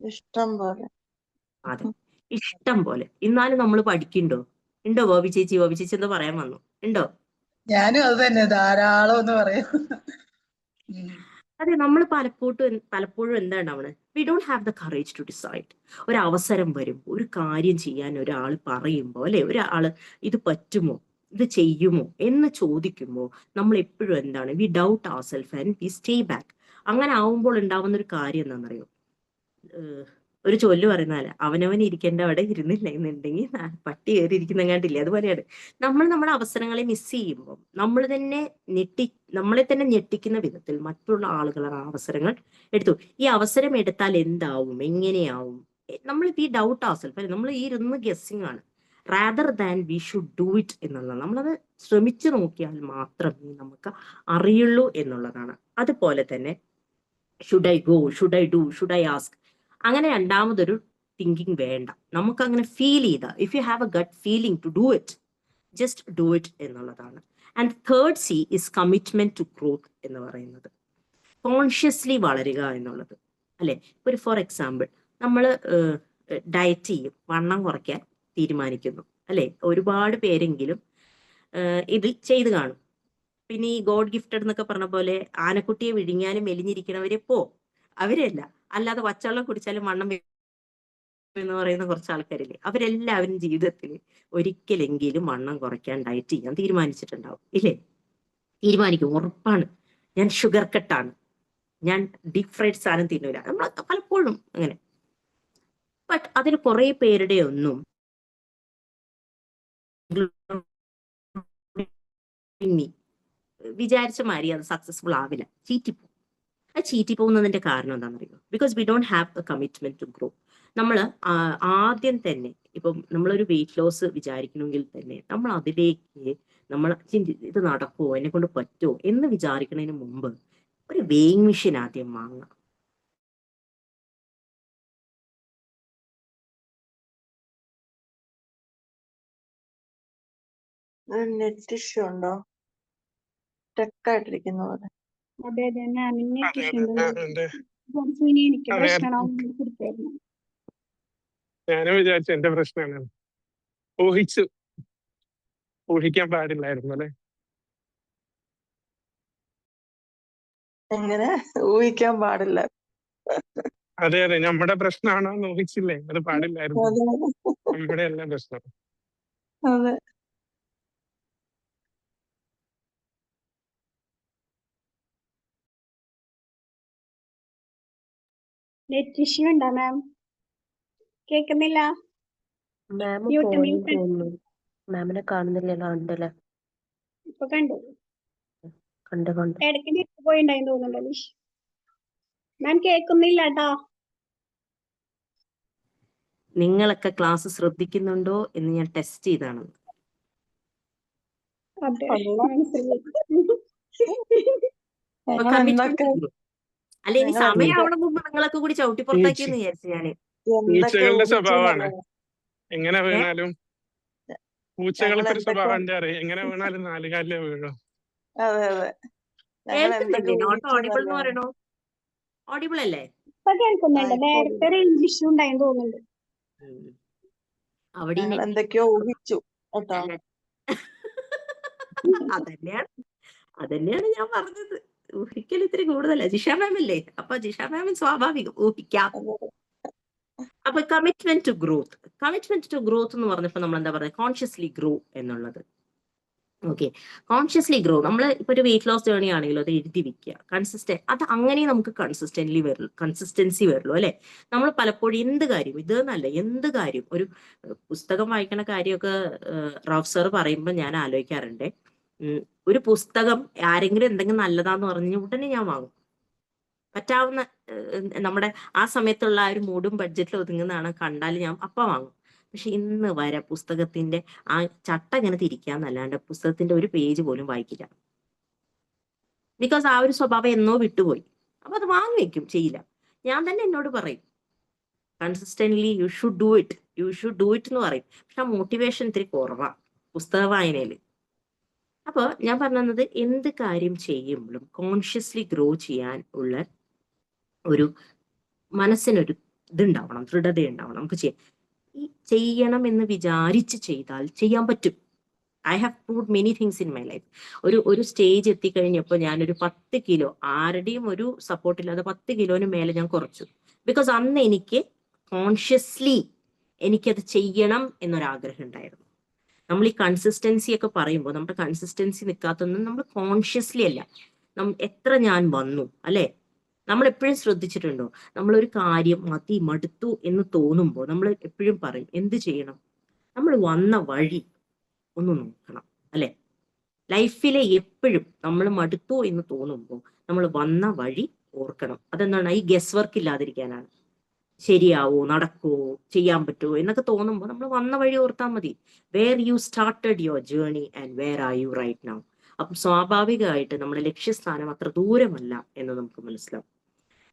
ഇഷ്ടം പോലെ. അതെ, ഇഷ്ടം പോലെ. എന്നാലും നമ്മൾ പഠിക്കണ്ടോ? ഉണ്ടോ ബോബി ചേച്ചി എന്താ പറയാൻ വന്നു, ഉണ്ടോ? ഞാനും അത് തന്നെ, ധാരാളം എന്ന് പറയും. അതെ, നമ്മൾ പലപ്പോഴും എന്താ ഉണ്ടാവണേ, we don't have the courage to decide. ഒരു അവസരം വരും, ഒരു കാര്യം ചെയ്യാൻ ഒരാൾ പറയുമ്പോൾ, അല്ലെ, ഒരാള് ഇത് പറ്റുമോ, ഇത് ചെയ്യുമോ എന്ന് ചോദിക്കുമ്പോൾ നമ്മൾ എപ്പോഴും എന്താണ്, we doubt our self and we stay back. അങ്ങനെ ആവുമ്പോൾ ഉണ്ടാവുന്ന ഒരു കാര്യം എന്താണെന്നറിയോ? ഒരു ചൊല്ല് പറയുന്നതല്ല, അവനവൻ ഇരിക്കേണ്ട അവിടെ ഇരുന്നില്ല എന്നുണ്ടെങ്കിൽ പട്ടി കയറി ഇരിക്കുന്നെങ്ങാണ്ടില്ലേ, അതുപോലെയാണ്. നമ്മൾ നമ്മുടെ അവസരങ്ങളെ മിസ് ചെയ്യുമ്പോൾ നമ്മളെ തന്നെ ഞെട്ടിക്കുന്ന വിധത്തിൽ മറ്റുള്ള ആളുകൾ ആ അവസരങ്ങൾ എടുത്തു. ഈ അവസരം എടുത്താൽ എന്താവും, എങ്ങനെയാവും, നമ്മൾ വി ഡൗട്ട് അവർ സെൽഫ്, അല്ലെ? നമ്മൾ ഈ ഇരുന്ന് ഗസ്സിങ് ആണ്, rather than we should do it എന്നുള്ളത്. നമ്മളത് ശ്രമിച്ചു നോക്കിയാൽ മാത്രമേ നമുക്ക് അറിയുള്ളൂ എന്നുള്ളതാണ്. അതുപോലെ തന്നെ should I go, should I do, should I ask, അങ്ങനെ രണ്ടാമതൊരു തിങ്കിങ് വേണ്ട. നമുക്ക് അങ്ങനെ ഫീൽ ചെയ്ത, if you have a gut feeling to do it, just do it എന്നുള്ളതാണ്. And third C is commitment to growth എന്ന് പറയുന്നത്, കോൺഷ്യസ്ലി വളരുക എന്നുള്ളത്, അല്ലെ? ഒരു ഫോർ എക്സാമ്പിൾ, നമ്മൾ ഡയറ്റ് ചെയ്യും, വണ്ണം കുറയ്ക്കാൻ തീരുമാനിക്കുന്നു, അല്ലെ? ഒരുപാട് പേരെങ്കിലും ഇത് ചെയ്ത് കാണും. പിന്നെ ഈ ഗോഡ് ഗിഫ്റ്റഡ് എന്നൊക്കെ പറഞ്ഞ പോലെ ആനക്കുട്ടിയെ വിഴുങ്ങിയാലും മെലിഞ്ഞിരിക്കണവരെ അവരല്ല, അല്ലാതെ പച്ചവെള്ളം കുടിച്ചാലും വണ്ണം എന്ന് പറയുന്ന കുറച്ച് ആൾക്കാരില്ലേ, അവരെല്ലാവരും ജീവിതത്തിൽ ഒരിക്കലെങ്കിലും വണ്ണം കുറയ്ക്കാൻ ഡയറ്റ് ചെയ്യാൻ തീരുമാനിച്ചിട്ടുണ്ടാവും, ഇല്ലേ? തീരുമാനിക്കും, ഉറപ്പാണ്. ഞാൻ ഷുഗർ കട്ടാണ്, ഞാൻ ഡീപ് ഫ്രൈഡ് സാധനം തിന്നൂല, നമ്മൾ പലപ്പോഴും അങ്ങനെ. ബട്ട് അതിൽ കുറെ പേരുടെ ഒന്നും വിചാരിച്ച മാതിരി അത് സക്സസ്ഫുൾ ആവില്ല, ചീറ്റിപ്പോവും. ആ ചീറ്റി പോകുന്നതിന്റെ കാരണം എന്താണെന്നറിയോ? Because we don't have a commitment to grow. നമ്മൾ ആദ്യം തന്നെ, ഇപ്പം നമ്മളൊരു വെയിറ്റ് ലോസ് വിചാരിക്കണമെങ്കിൽ തന്നെ നമ്മൾ അതിലേക്ക് നമ്മൾ ഇത് നടക്കുമോ, എന്നെ കൊണ്ട് പറ്റുമോ എന്ന് വിചാരിക്കുന്നതിന് മുമ്പ് ഒരു വെയിങ് മെഷീൻ ആദ്യം വാങ്ങാം. നെറ്റ് ഇഷ്യൂ ഉണ്ടോ? ടെക്കായിട്ടിരിക്കുന്ന പോലെ. അതെ അതെ മാമിന് അതെ എനിക്ക് അതെ, പ്രശ്നമാണെന്ന് കൊടുത്തായിരുന്നു. ഞാനും വിചാരിച്ചു എന്റെ പ്രശ്നമാണ്. ഊഹിക്കാൻ പാടില്ലായിരുന്നു അല്ലെ? എങ്ങനെ ഊഹിക്കാൻ പാടില്ല. അതെ അതെ, നമ്മുടെ പ്രശ്നമാണോ എന്ന് ഊഹിച്ചില്ലേ? അത് പാടില്ലായിരുന്നു. അതെ നമ്മുടെ എല്ലാം പ്രശ്നം. അതെ. നെറ്റ് ഇഷ്യൂ ഉണ്ടോ മാം? കേൾക്കുന്നില്ല. മാം Mute, പോയി mute. തോന്നുന്നു. മാമിനെ കാണുന്നില്ലല്ലോ. ഉണ്ടല്ലേ? ഇപ്പൊ കണ്ടു. കണ്ട്. ഇടയ്ക്ക് നെറ്റ് പോയിണ്ടായെന്ന് തോന്നുന്നുണ്ടല്ലോ. മാം കേൾക്കുന്നില്ല കേട്ടോ. നിങ്ങളൊക്കെ ക്ലാസ് ശ്രദ്ധിക്കുന്നുണ്ടോ എന്ന് ഞാൻ ടെസ്റ്റ് ചെയ്താണ്. അതെ, അല്ല. മനസ്സിലായി. അപ്പൊ ഞങ്ങൾ കമ്മിറ്റ്മെന്റ് എന്തൊക്കെ അല്ല, ഇനി ഞങ്ങൾ സമയം എന്തൊക്കെ ആവണ മുമ്പ് നിങ്ങളൊക്കെ കൂടി ചവിട്ടി പുറത്താക്കിയെന്ന് വിചാരിച്ചു ഞാന്. എന്തൊക്കെ പൂച്ചകളുടെ ഊഹിച്ചു സ്വഭാവമാണ്. എന്നറിയാമോ? എങ്ങനെ വീണാലും ഞങ്ങൾ പൂച്ചകൾക്കൊരു എന്തൊക്കെ സ്വഭാവം ഉണ്ട് അറിയാം. എങ്ങനെ വീണാലും 4 കാലിലേ വീഴും. അതെ അതെ ഞങ്ങൾ എന്തൊക്കെ കേൾക്കുന്നില്ലേ? നോട്ട് ഊഹിച്ചു ഓഡിബിൾ എന്ന് എന്നറിയാമോ? പറയണോ? ഓഡിബിൾ അല്ലേ? ഇപ്പൊ കേൾക്കുന്നുണ്ട്. ഇപ്പൊ നേരത്തെ റേഞ്ച് ഇഷ്യൂ ഉണ്ടായെന്ന് തോന്നുന്നുണ്ട്. അവിടെ ഞങ്ങൾ എന്തൊക്കെയോ ഊഹിച്ചു കേട്ടോ. അതന്നെയാണ് ഞാൻ പറഞ്ഞത്. ഊഹിക്കൽ ഇത്തിരി കൂടുതലല്ല. ജിഷ മാം അല്ലേ? അപ്പൊ ജിഷ മാമിന് സ്വാഭാവികം ഊഹിക്കാം. അപ്പൊ കമ്മിറ്റ്മെന്റ് ടു ഗ്രോത്ത് എന്ന് പറഞ്ഞപ്പോ നമ്മൾ എന്താ പറയുക? കോൺഷ്യസ്ലി ഗ്രോ എന്നുള്ളത്. Okay, consciously grow. നമ്മൾ ഇപ്പൊ ഒരു വെയിറ്റ് ലോസ് ജേർണി ആണെങ്കിലും അത് എഴുതി വെക്കുക. അത് അങ്ങനെ നമുക്ക് കൺസിസ്റ്റൻസി വരുള്ളൂ അല്ലെ? നമ്മൾ പലപ്പോഴും എന്ത് കാര്യം, ഇതെന്നല്ല എന്ത് കാര്യം, ഒരു പുസ്തകം വായിക്കണ കാര്യമൊക്കെ റാഫ് സർ പറയുമ്പോൾ ഞാൻ ആലോചിക്കാറുണ്ട്. ഒരു പുസ്തകം ആരെങ്കിലും എന്തെങ്കിലും നല്ലതാന്ന് പറഞ്ഞു ഉടനെ ഞാൻ വാങ്ങും. പറ്റാവുന്ന നമ്മുടെ ആ സമയത്തുള്ള ആ ഒരു മൂഡും ബഡ്ജറ്റിൽ ഒതുങ്ങുന്നതാണ് കണ്ടാൽ ഞാൻ അപ്പം വാങ്ങും. പക്ഷെ ഇന്ന് വരെ പുസ്തകത്തിന്റെ ആ ചട്ട ഇങ്ങനെ തിരിക്കാന്നല്ലാണ്ട് പുസ്തകത്തിന്റെ ഒരു പേജ് പോലും വായിക്കില്ല. ബിക്കോസ് ആ ഒരു സ്വഭാവം എന്നോ വിട്ടുപോയി. അപ്പൊ അത് വാങ്ങി വെക്കും, ചെയ്യില്ല. ഞാൻ തന്നെ എന്നോട് പറയും consistently you should do it എന്ന് പറയും. പക്ഷെ ആ മോട്ടിവേഷൻ ഇത്തിരി കുറവാ പുസ്തക വായനയിൽ. അപ്പോൾ ഞാൻ പറഞ്ഞത് എന്ത് കാര്യം ചെയ്യുമ്പോഴും കോൺഷ്യസ്ലി ഗ്രോ ചെയ്യാൻ ഉള്ള ഒരു മനസ്സിനൊരു ഇതുണ്ടാവണം, ദൃഢതയുണ്ടാവണം. നമുക്ക് ചെയ്യണം എന്ന് വിചാരിച്ച് ചെയ്താൽ ചെയ്യാൻ പറ്റും. I have proved many things in my life. ഒരു സ്റ്റേജ് എത്തിക്കഴിഞ്ഞപ്പോൾ ഞാനൊരു 10 കിലോ ആരുടെയും ഒരു സപ്പോർട്ട് ഇല്ലാതെ 10 കിലോന് മേലെ ഞാൻ കുറച്ചു. ബിക്കോസ് അന്ന് എനിക്ക് കോൺഷ്യസ്ലി എനിക്കത് ചെയ്യണം എന്നൊരാഗ്രഹം ഉണ്ടായിരുന്നു. നമ്മൾ ഈ കൺസിസ്റ്റൻസി ഒക്കെ പറയുമ്പോൾ നമ്മുടെ കൺസിസ്റ്റൻസി നിൽക്കാത്തൊന്നും നമ്മൾ കോൺഷ്യസ്ലി അല്ല. എത്ര ഞാൻ വന്നു അല്ലെ? നമ്മൾ എപ്പോഴും ശ്രദ്ധിച്ചിട്ടുണ്ടോ? നമ്മളൊരു കാര്യം മടുത്തു എന്ന് തോന്നുമ്പോൾ നമ്മൾ എപ്പോഴും പറയും എന്ത് ചെയ്യണം? നമ്മൾ വന്ന വഴി ഒന്ന് നോക്കണം അല്ലെ? ലൈഫിലെ എപ്പോഴും നമ്മൾ മടുത്തു എന്ന് തോന്നുമ്പോൾ നമ്മൾ വന്ന വഴി ഓർക്കണം. അതെന്താണ്? ഈ ഗസ് വർക്ക് ഇല്ലാതിരിക്കാനാണ്. ശരിയാവോ, നടക്കുവോ, ചെയ്യാൻ പറ്റുമോ എന്നൊക്കെ തോന്നുമ്പോൾ നമ്മൾ വന്ന വഴി ഓർത്താൽ മതി. Where you started your journey and where are you right now. അപ്പം സ്വാഭാവികമായിട്ട് നമ്മുടെ ലക്ഷ്യസ്ഥാനം അത്ര ദൂരമല്ല എന്ന് നമുക്ക് മനസ്സിലാവും.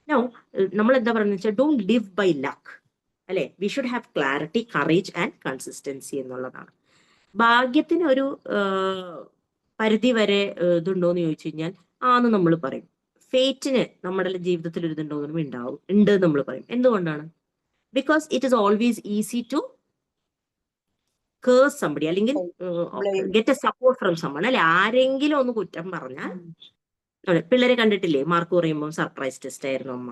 നൗ നമ്മൾ എന്താ പറയുന്നത് വെച്ചാൽ ഡോണ്ട് ലിവ് ബൈ ലക്ക് അല്ലെ? We should have clarity, courage and consistency എന്നുള്ളതാണ്. ഭാഗ്യത്തിന് ഒരു പരിധി വരെ ഇതുണ്ടോന്ന് ചോദിച്ചു കഴിഞ്ഞാൽ ആന്ന് നമ്മൾ പറയും. ഫേറ്റിന് നമ്മുടെ ജീവിതത്തിൽ ഒരു ഇതുണ്ടോന്നും ഉണ്ട് നമ്മൾ പറയും. എന്തുകൊണ്ടാണ്? Because it is always easy to curse somebody അല്ലെങ്കിൽ get a support from someone അല്ലെ? ആരെങ്കിലും ഒന്ന് കുറ്റം പറഞ്ഞാൽ പിള്ളേരെ കണ്ടിട്ടില്ലേ? മാർക്ക് പറയുമ്പോൾ സർപ്രൈസ് ടെസ്റ്റ് ആയിരുന്നു അമ്മ,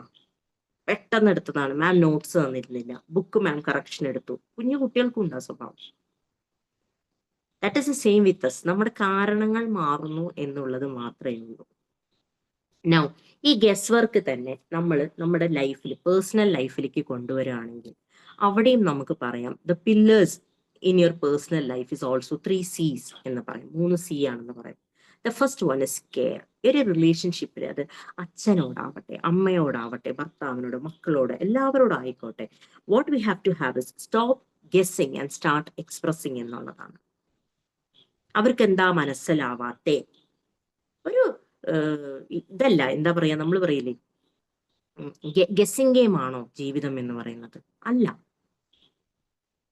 പെട്ടെന്ന് എടുത്തതാണ്, മാം നോട്ട്സ് തന്നിരുന്നില്ല, ബുക്ക് മാം കറക്ഷൻ എടുത്തു. കുഞ്ഞു കുട്ടികൾക്കും ഉണ്ട് ആ സ്വഭാവം. That is the same with us. നമ്മുടെ കാരണങ്ങൾ മാറുന്നു എന്നുള്ളത് മാത്രമേ ഉള്ളൂ. നൗ ഈ ഗസ് വർക്ക് തന്നെ നമ്മൾ നമ്മുടെ ലൈഫിൽ, പേഴ്സണൽ ലൈഫിലേക്ക് കൊണ്ടുവരികയാണെങ്കിൽ അവിടെയും നമുക്ക് പറയാം the pillars in your personal life is also 3 C's എന്ന് പറയും. 3 C ആണെന്ന് പറയും. The first one is care. ഒരു റിലേഷൻഷിപ്പിൽ അത് അച്ഛനോടാവട്ടെ, അമ്മയോടാവട്ടെ, ഭർത്താവിനോട്, മക്കളോട്, എല്ലാവരോടും ആയിക്കോട്ടെ, what we have to have is stop guessing and start expressing എന്നുള്ളതാണ്. അവർക്ക് എന്താ മനസ്സിലാവാത്തേ? ഒരു ഇതല്ല, എന്താ പറയാ, നമ്മൾ പറയില്ലേ ഗെസ്സിങ് ഗെയിം ആണോ ജീവിതം എന്ന് പറയുന്നത്? അല്ല.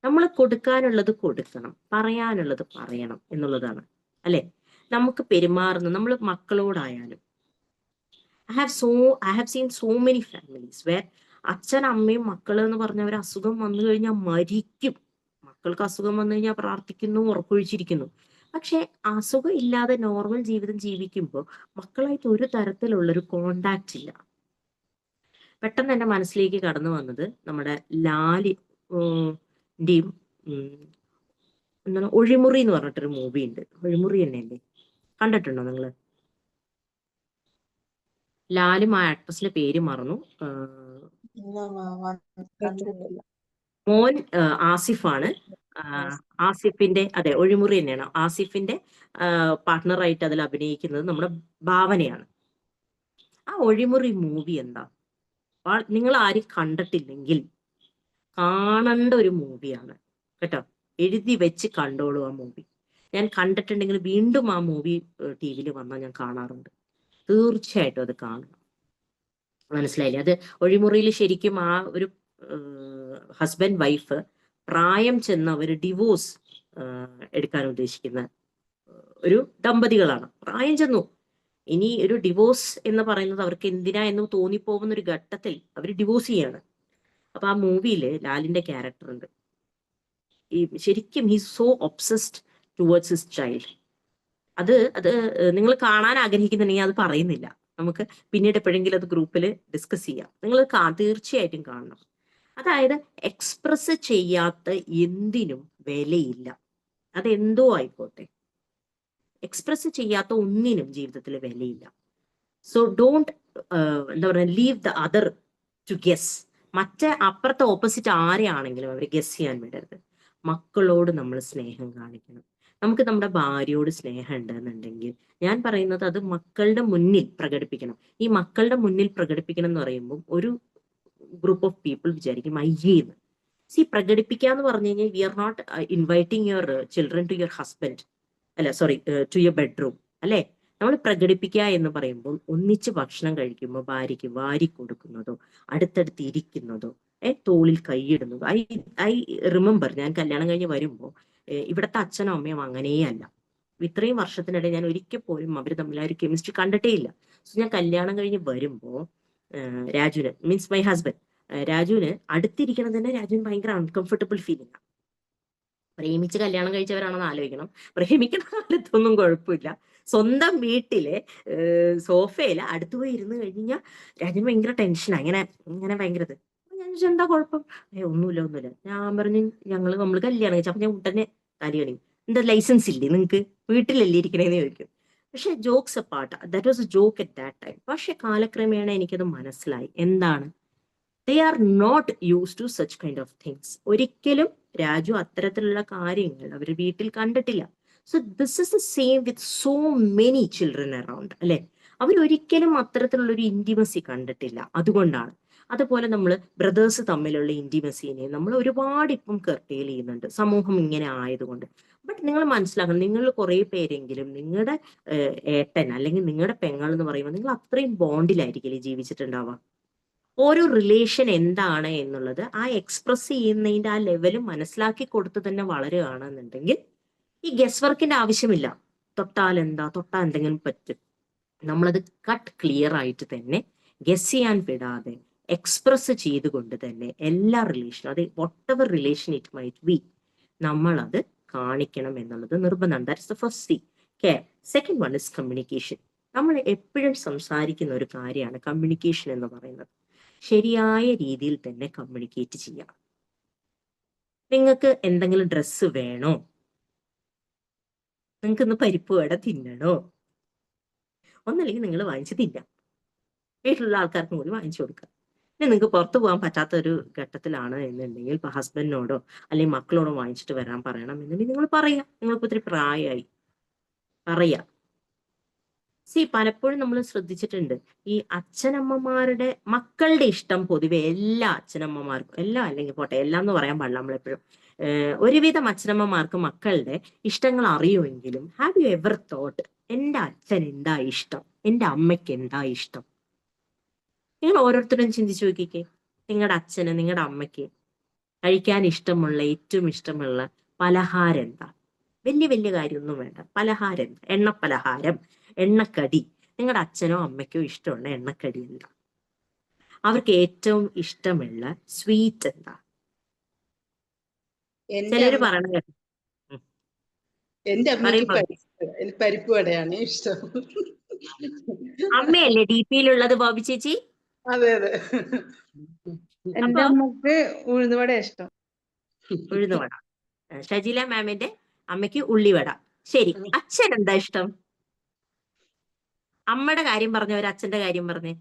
നമ്മൾ കൊടുക്കാനുള്ളത് കൊടുക്കണം, പറയാനുള്ളത് പറയണം എന്നുള്ളതാണ് അല്ലെ? നമുക്ക് പെരുമാറുന്ന നമ്മൾ മക്കളോടായാലും I have seen so many families where അച്ഛൻ, അമ്മയും, മക്കള് എന്ന് പറഞ്ഞ ഒരു അസുഖം വന്നു കഴിഞ്ഞാൽ മരിക്കും മക്കൾക്ക് അസുഖം വന്നു കഴിഞ്ഞാൽ പ്രാർത്ഥിക്കുന്നു, ഉറക്കൊഴിച്ചിരിക്കുന്നു. പക്ഷെ അസുഖം ഇല്ലാതെ നോർമൽ ജീവിതം ജീവിക്കുമ്പോൾ മക്കളായിട്ട് ഒരു തരത്തിലുള്ളൊരു കോണ്ടാക്ട് ഇല്ല. പെട്ടെന്ന് എന്റെ മനസ്സിലേക്ക് കടന്നു വന്നത് നമ്മുടെ ലാലിന്റെയും എന്താണ് ഒഴിമുറി എന്ന് പറഞ്ഞിട്ടൊരു മൂവി ഉണ്ട്. ഒഴിമുറി തന്നെയല്ലേ, കണ്ടിട്ടുണ്ടോ നിങ്ങള്? ലാലും ആ ആക്ട്രസിന്റെ പേര് മറന്നു. ഇല്ല കണ്ടിട്ടില്ല. മോൻ ആസിഫാണ്. ആസിഫിന്റെ, അതെ, ഒഴിമുറി തന്നെയാണ്. ആസിഫിന്റെ പാർട്ട്ണറായിട്ട് അതിൽ അഭിനയിക്കുന്നത് നമ്മുടെ ഭാവനയാണ്. ആ ഒഴിമുറി മൂവി എന്താ, നിങ്ങൾ ആരും കണ്ടിട്ടില്ലെങ്കിൽ കാണേണ്ട ഒരു മൂവിയാണ് കേട്ടോ. എഴുതി വെച്ച് കണ്ടോളൂ ആ മൂവി. ഞാൻ കണ്ടിട്ടുണ്ടെങ്കിൽ വീണ്ടും ആ മൂവി ടി.വിയിൽ വന്നാൽ ഞാൻ കാണാറുണ്ട്. തീർച്ചയായിട്ടും അത് കാണണം. മനസ്സിലായില്ലേ? അത് ഒഴിമുറിയിൽ ശരിക്കും ആ ഒരു ഹസ്ബൻഡ് വൈഫ് പ്രായം ചെന്ന ഒരു ഡിവോഴ്സ് എടുക്കാൻ ഉദ്ദേശിക്കുന്ന ഒരു ദമ്പതികളാണ്. പ്രായം ചെന്നു, ഇനി ഒരു ഡിവോഴ്സ് എന്ന് പറയുന്നത് അവർക്ക് എന്തിനാ എന്ന് തോന്നിപ്പോകുന്ന ഒരു ഘട്ടത്തിൽ അവർ ഡിവോഴ്സ് ചെയ്യാണ്. അപ്പൊ ആ മൂവിയിൽ ലാലിന്റെ ക്യാരക്ടർ ഉണ്ട്. ഈ ശരിക്കും he so obsessed towards his child. അത് നിങ്ങൾ കാണാൻ ആഗ്രഹിക്കുന്നുണ്ടെങ്കിൽ അത് പറയുന്നില്ല, നമുക്ക് പിന്നീട് എപ്പോഴെങ്കിലും അത് ഗ്രൂപ്പിൽ ഡിസ്കസ് ചെയ്യാം. നിങ്ങൾ തീർച്ചയായിട്ടും കാണണം. അതായത് എക്സ്പ്രസ് ചെയ്യാത്ത എന്തിനും വിലയില്ല. അതെന്തോ ആയിക്കോട്ടെ, എക്സ്പ്രസ് ചെയ്യാത്ത ഒന്നിനും ജീവിതത്തിൽ വിലയില്ല. സോ ഡോണ്ട് എന്താ പറയുക, leave the other to guess. മറ്റേ അപ്പുറത്തെ ഓപ്പോസിറ്റ് ആരെയാണെങ്കിലും അവർ ഗെസ് ചെയ്യാൻ വിടരുത്. മക്കളോട് നമ്മൾ സ്നേഹം കാണിക്കണം. നമുക്ക് നമ്മുടെ ഭാര്യയോട് സ്നേഹം ഉണ്ടെന്നുണ്ടെങ്കിൽ ഞാൻ പറയുന്നത് അത് മക്കളുടെ മുന്നിൽ പ്രകടിപ്പിക്കണം. ഈ മക്കളുടെ മുന്നിൽ പ്രകടിപ്പിക്കണം എന്ന് പറയുമ്പോൾ ഒരു ഗ്രൂപ്പ് ഓഫ് പീപ്പിൾ വിചാരിക്കും അയ്യേന്ന്. പ്രകടിപ്പിക്കാന്ന് പറഞ്ഞു കഴിഞ്ഞാൽ we are not inviting your children to your husband, അല്ല സോറി, ടു യുവർ ബെഡ്റൂം അല്ലെ. നമ്മൾ പ്രകടിപ്പിക്കുക എന്ന് പറയുമ്പോൾ ഒന്നിച്ച് ഭക്ഷണം കഴിക്കുമ്പോൾ ഭാര്യയ്ക്ക് വാരി കൊടുക്കുന്നതോ, അടുത്തടുത്ത് ഇരിക്കുന്നതോ, തോളിൽ കൈയിടുന്നതോ. ഐ റിമെമ്പർ, ഞാൻ കല്യാണം കഴിഞ്ഞ് വരുമ്പോൾ ഇവിടുത്തെ അച്ഛനും അമ്മയും അങ്ങനെയല്ല. ഇത്രയും വർഷത്തിനിടെ ഞാൻ ഒരിക്കൽ പോലും അവർ തമ്മിൽ ആ ഒരു കെമിസ്ട്രി കണ്ടിട്ടേ ഇല്ല. സോ ഞാൻ കല്യാണം കഴിഞ്ഞ് വരുമ്പോൾ രാജുവിന്, മീൻസ് മൈ ഹസ്ബൻഡ്, രാജുവിന് അടുത്തിരിക്കണം തന്നെ രാജുവിന് ഭയങ്കര അൺകംഫർട്ടബിൾ ഫീലിംഗ്. പ്രേമിച്ച് കല്യാണം കഴിച്ചവരാണെന്ന് ആലോചിക്കണം. പ്രേമിക്കുന്ന കാലത്തൊന്നും കുഴപ്പമില്ല. സ്വന്തം വീട്ടിലെ സോഫയില് അടുത്ത് പോയി ഇരുന്ന് കഴിഞ്ഞാൽ രാജുവിന് ഭയങ്കര ടെൻഷനാ. ഇങ്ങനെ ഭയങ്കര ഇത്. ഞാൻ ചോദിച്ചു എന്താ കുഴപ്പം? ഒന്നുമില്ല. ഞാൻ പറഞ്ഞു നമ്മൾ കല്യാണം കഴിച്ചു. അപ്പൊ ഞാൻ ഉടനെ കാര്യമാണ്, എന്താ ലൈസൻസ് ഇല്ലേ നിങ്ങൾക്ക്, വീട്ടിലല്ലേ ഇരിക്കണേന്ന് ചോദിക്കും. പക്ഷെ jokes apart, that was A joke at that time. പക്ഷെ കാലക്രമേണ എനിക്കത് മനസ്സിലായി. എന്താണ്, they are not used to such kind of things. ഒരിക്കലും രാജു അത്തരത്തിലുള്ള കാര്യങ്ങൾ അവർ വീട്ടിൽ കണ്ടിട്ടില്ല. So this is the same with so many children around അല്ലെ. അവരൊരിക്കലും അത്തരത്തിലുള്ള ഒരു ഇന്റിമസി കണ്ടിട്ടില്ല. അതുകൊണ്ടാണ്. അതുപോലെ നമ്മൾ ബ്രദേഴ്സ് തമ്മിലുള്ള ഇന്റിമസിനെ നമ്മൾ ഒരുപാട് ഇപ്പം കർട്ടേൽ ചെയ്യുന്നുണ്ട്, സമൂഹം ഇങ്ങനെ ആയതുകൊണ്ട്. ബട്ട് നിങ്ങൾ മനസ്സിലാക്കണം, നിങ്ങൾ കുറെ പേരെങ്കിലും നിങ്ങളുടെ ഏട്ടൻ അല്ലെങ്കിൽ നിങ്ങളുടെ പെങ്ങൾ എന്ന് പറയുമ്പോൾ നിങ്ങൾ അത്രയും ബോണ്ടിലായിരിക്കില്ലേ ജീവിച്ചിട്ടുണ്ടാവുക. ഓരോ റിലേഷൻ എന്താണ് എന്നുള്ളത് ആ എക്സ്പ്രസ് ചെയ്യുന്നതിന്റെ ആ ലെവല് മനസ്സിലാക്കി കൊടുത്ത് തന്നെ വളരുകയാണെന്നുണ്ടെങ്കിൽ ഈ ഗസ് വർക്കിന്റെ ആവശ്യമില്ല. തൊട്ടാൽ എന്തെങ്കിലും പറ്റും. നമ്മളത് കട്ട് ക്ലിയർ ആയിട്ട് തന്നെ ഗസ് ചെയ്യാൻ വിടാതെ എക്സ്പ്രസ് ചെയ്തുകൊണ്ട് തന്നെ എല്ലാ റിലേഷനും, അത് whatever relation it might be, നമ്മളത് കാണിക്കണം എന്നുള്ളത് നിർബന്ധമാണ്. That's the first thing. Care. Second one is communication. നമ്മൾ എപ്പോഴും സംസാരിക്കുന്ന ഒരു കാര്യമാണ് കമ്മ്യൂണിക്കേഷൻ എന്ന് പറയുന്നത്. ശരിയായ രീതിയിൽ തന്നെ കമ്മ്യൂണിക്കേറ്റ് ചെയ്യാം. നിങ്ങൾക്ക് എന്തെങ്കിലും ഡ്രസ്സ് വേണോ, നിങ്ങൾക്ക് ഇന്ന് പരിപ്പ് വട തിന്നണോ, ഒന്നല്ലെങ്കിൽ നിങ്ങൾ വാങ്ങിച്ച് തിന്നാം. വീട്ടിലുള്ള ആൾക്കാർക്കും കൂടി വാങ്ങിച്ചു കൊടുക്കുക. ഇനി നിങ്ങൾക്ക് പുറത്തു പോകാൻ പറ്റാത്ത ഒരു ഘട്ടത്തിലാണ് എന്നുണ്ടെങ്കിൽ ഇപ്പൊ ഹസ്ബൻഡിനോടോ അല്ലെങ്കിൽ മക്കളോടോ വാങ്ങിച്ചിട്ട് വരാൻ പറയണം എന്നുണ്ടെങ്കിൽ നിങ്ങൾ പറയാം. നിങ്ങൾക്ക് ഒത്തിരി പ്രായമായി, പറയാം. പലപ്പോഴും നമ്മൾ ശ്രദ്ധിച്ചിട്ടുണ്ട്, ഈ അച്ഛനമ്മമാരുടെ മക്കളുടെ ഇഷ്ടം പൊതുവെ എല്ലാ അച്ഛനമ്മമാർക്കും, എല്ലാം അല്ലെങ്കിൽ പോട്ടെ, എല്ലാം എന്ന് പറയാൻ പാടില്ല, നമ്മളെപ്പോഴും ഒരുവിധം അച്ഛനമ്മമാർക്ക് മക്കളുടെ ഇഷ്ടങ്ങൾ അറിയുമെങ്കിലും ഹാവ് യു എവർ തോട്ട് എൻ്റെ അച്ഛൻ എന്താ ഇഷ്ടം, എൻ്റെ അമ്മയ്ക്ക് എന്താ ഇഷ്ടം? നിങ്ങൾ ഓരോരുത്തരും ചിന്തിച്ചു നോക്കിക്കേ. നിങ്ങളുടെ അച്ഛന് നിങ്ങളുടെ അമ്മയ്ക്ക് കഴിക്കാൻ ഇഷ്ടമുള്ള, ഏറ്റവും ഇഷ്ടമുള്ള പലഹാരം എന്താ? വലിയ കാര്യമൊന്നും വേണ്ട, പലഹാരം എന്താ? എണ്ണപ്പലഹാരം, എണ്ണക്കടി. നിങ്ങളുടെ അച്ഛനോ അമ്മയ്ക്കോ ഇഷ്ടമുള്ള എണ്ണക്കടി എന്താ? അവർക്ക് ഏറ്റവും ഇഷ്ടമുള്ള സ്വീറ്റ് എന്താ? എന്റെ ചിലര് അമ്മ പറയണ കേട്ടോ. ഉം. എന്റെ അമ്മയ്ക്ക് പറയും. പരിപ്പ് വടയാണ് ഇഷ്ടം. അമ്മയല്ലേ ഡി പിയിലുള്ളത് ബോബി ചേച്ചി? അതെ അതെ. എന്റെ അപ്പൊ അമ്മക്ക് ഉഴുന്നുവട ഇഷ്ടം. ഉഴുന്നുവട. ഷജില മാമിന്റെ അമ്മയ്ക്ക് ഉള്ളിവട. ശരി, അച്ഛൻ എന്താ ഇഷ്ടം? അമ്മയുടെ കാര്യം പറഞ്ഞ ഒരു അച്ഛന്റെ കാര്യം പറഞ്ഞേ.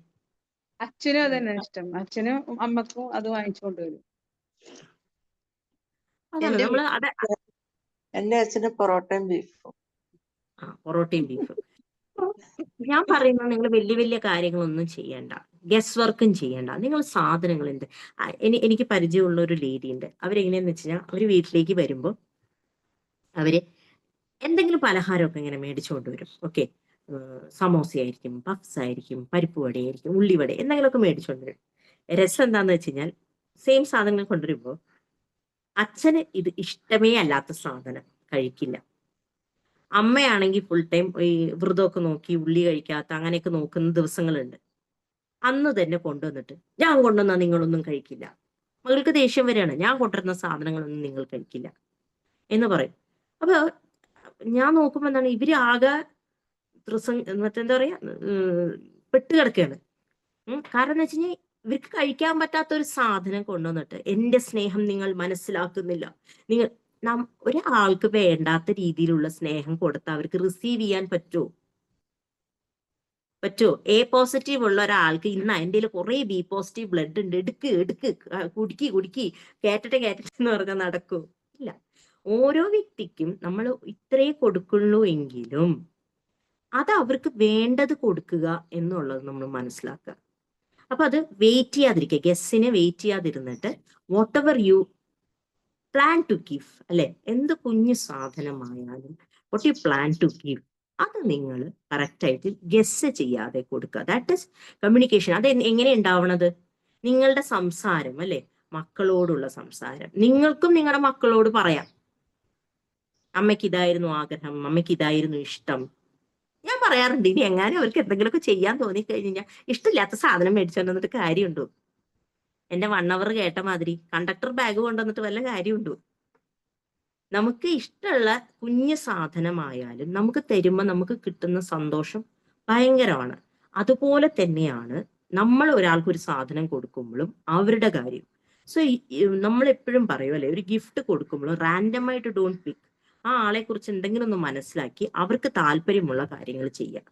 അച്ഛനും അതന്നെ ഇഷ്ടം. അച്ഛനും അമ്മക്കും അത് വാങ്ങിച്ചുകൊണ്ട് വരും. അതാണ് എന്റെ നമ്മള് അത് എന്റെ അച്ഛന് പൊറോട്ടയും ബീഫും. പൊറോട്ടയും ബീഫും. ഞാൻ പറയുന്നത് നിങ്ങൾ വലിയ വലിയ കാര്യങ്ങളൊന്നും ചെയ്യണ്ട, ഗസ് വർക്കും ചെയ്യണ്ട. നിങ്ങൾ സാധനങ്ങൾ എന്ത് എനിക്ക് പരിചയമുള്ള ഒരു ലേഡി ഉണ്ട്. അവരെങ്ങനെയാന്ന് വെച്ച് കഴിഞ്ഞാൽ അവര് വീട്ടിലേക്ക് വരുമ്പോൾ അവര് എന്തെങ്കിലും പലഹാരമൊക്കെ ഇങ്ങനെ മേടിച്ചുകൊണ്ട് വരും. ഓക്കെ, സമോസ ആയിരിക്കും, പഫ്സ് ആയിരിക്കും, പരിപ്പ് വടയായിരിക്കും, ഉള്ളിവട, എന്തെങ്കിലുമൊക്കെ മേടിച്ചുകൊണ്ട് വരും. രസം എന്താന്ന് വെച്ച് കഴിഞ്ഞാൽ സെയിം സാധനങ്ങൾ കൊണ്ടുവരുമ്പോൾ അച്ഛന് ഇത് ഇഷ്ടമേ അല്ലാത്ത സാധനം കഴിക്കില്ല. അമ്മയാണെങ്കിൽ ഫുൾ ടൈം ഈ വ്രതമൊക്കെ നോക്കി ഉള്ളി കഴിക്കാത്ത അങ്ങനെയൊക്കെ നോക്കുന്ന ദിവസങ്ങളുണ്ട്. അന്ന് തന്നെ കൊണ്ടുവന്നിട്ട് ഞാൻ കൊണ്ടുവന്നാ നിങ്ങളൊന്നും കഴിക്കില്ല, മകൾക്ക് ദേഷ്യം വരികയാണ്, ഞാൻ കൊണ്ടുവരുന്ന സാധനങ്ങളൊന്നും നിങ്ങൾ കഴിക്കില്ല എന്ന് പറയും. അപ്പൊ ഞാൻ നോക്കുമ്പോ എന്താണ്, ഇവര് ആകെ മറ്റെന്താ പറയാ, പെട്ട് കിടക്കുകയാണ്. കാരണം എന്ന് വെച്ച് കഴിഞ്ഞാൽ ഇവർക്ക് കഴിക്കാൻ പറ്റാത്ത ഒരു സാധനം കൊണ്ടുവന്നിട്ട് എന്റെ സ്നേഹം നിങ്ങൾ മനസ്സിലാക്കുന്നില്ല. നിങ്ങൾ ഒരാൾക്ക് വേണ്ടാത്ത രീതിയിലുള്ള സ്നേഹം കൊടുത്താൽ അവർക്ക് റിസീവ് ചെയ്യാൻ പറ്റുമോ? എ പോസിറ്റീവ് ഉള്ള ഒരാൾക്ക് ഇന്ന് എൻ്റെ കുറെ ബി പോസിറ്റീവ് ബ്ലഡ് ഉണ്ട്, എടുക്ക് കുടുക്കി കേറ്റട്ടെ എന്ന് പറഞ്ഞാൽ നടക്കൂ? ഇല്ല. ഓരോ വ്യക്തിക്കും നമ്മൾ ഇത്രേ കൊടുക്കുള്ളൂ എങ്കിലും അത് അവർക്ക് വേണ്ടത് കൊടുക്കുക എന്നുള്ളത് നമ്മൾ മനസ്സിലാക്കുക. അപ്പൊ അത് വെയിറ്റ് ചെയ്യാതിരിക്കുക, ഗസ്സിനെ വെയിറ്റ് ചെയ്യാതിരുന്നിട്ട് whatever you plan to give, അല്ലെ, എന്ത് കുഞ്ഞു സാധനമായാലും what you plan to give അത് നിങ്ങൾ കറക്റ്റായിട്ട് ഗസ് ചെയ്യാതെ കൊടുക്കുക. That is communication. അത് എങ്ങനെ ഉണ്ടാവണത്? നിങ്ങളുടെ സംസാരം, അല്ലെ, മക്കളോടുള്ള സംസാരം നിങ്ങൾക്കും നിങ്ങളുടെ മക്കളോട് പറയാം. അമ്മയ്ക്ക് ഇതായിരുന്നു ആഗ്രഹം, അമ്മയ്ക്ക് ഇതായിരുന്നു ഇഷ്ടം. ഞാൻ പറയാറുണ്ട്, ഇനി എങ്ങാനും അവർക്ക് എന്തെങ്കിലുമൊക്കെ ചെയ്യാൻ തോന്നിക്കഴിഞ്ഞാൽ ഇഷ്ടമില്ലാത്ത സാധനം മേടിച്ചോണ്ട് വന്നിട്ട് കാര്യമുണ്ടോ? എന്റെ 1 hour കേട്ട മാതിരി കണ്ടക്ടർ ബാഗ് കൊണ്ടുവന്നിട്ട് വല്ല കാര്യമുണ്ടോ? നമുക്ക് ഇഷ്ടമുള്ള കുഞ്ഞു സാധനമായാലും നമുക്ക് തരുമ്പോൾ നമുക്ക് കിട്ടുന്ന സന്തോഷം ഭയങ്കരമാണ്. അതുപോലെ തന്നെയാണ് നമ്മൾ ഒരാൾക്ക് ഒരു സാധനം കൊടുക്കുമ്പോഴും അവരുടെ കാര്യം. സോ നമ്മൾ എപ്പോഴും പറയും, അല്ലെ, ഒരു ഗിഫ്റ്റ് കൊടുക്കുമ്പോൾ റാൻഡമായിട്ട് ഡോണ്ട് പിക്ക്. ആ ആളെ കുറിച്ച് എന്തെങ്കിലും ഒന്ന് മനസ്സിലാക്കി അവർക്ക് താല്പര്യമുള്ള കാര്യങ്ങൾ ചെയ്യാം.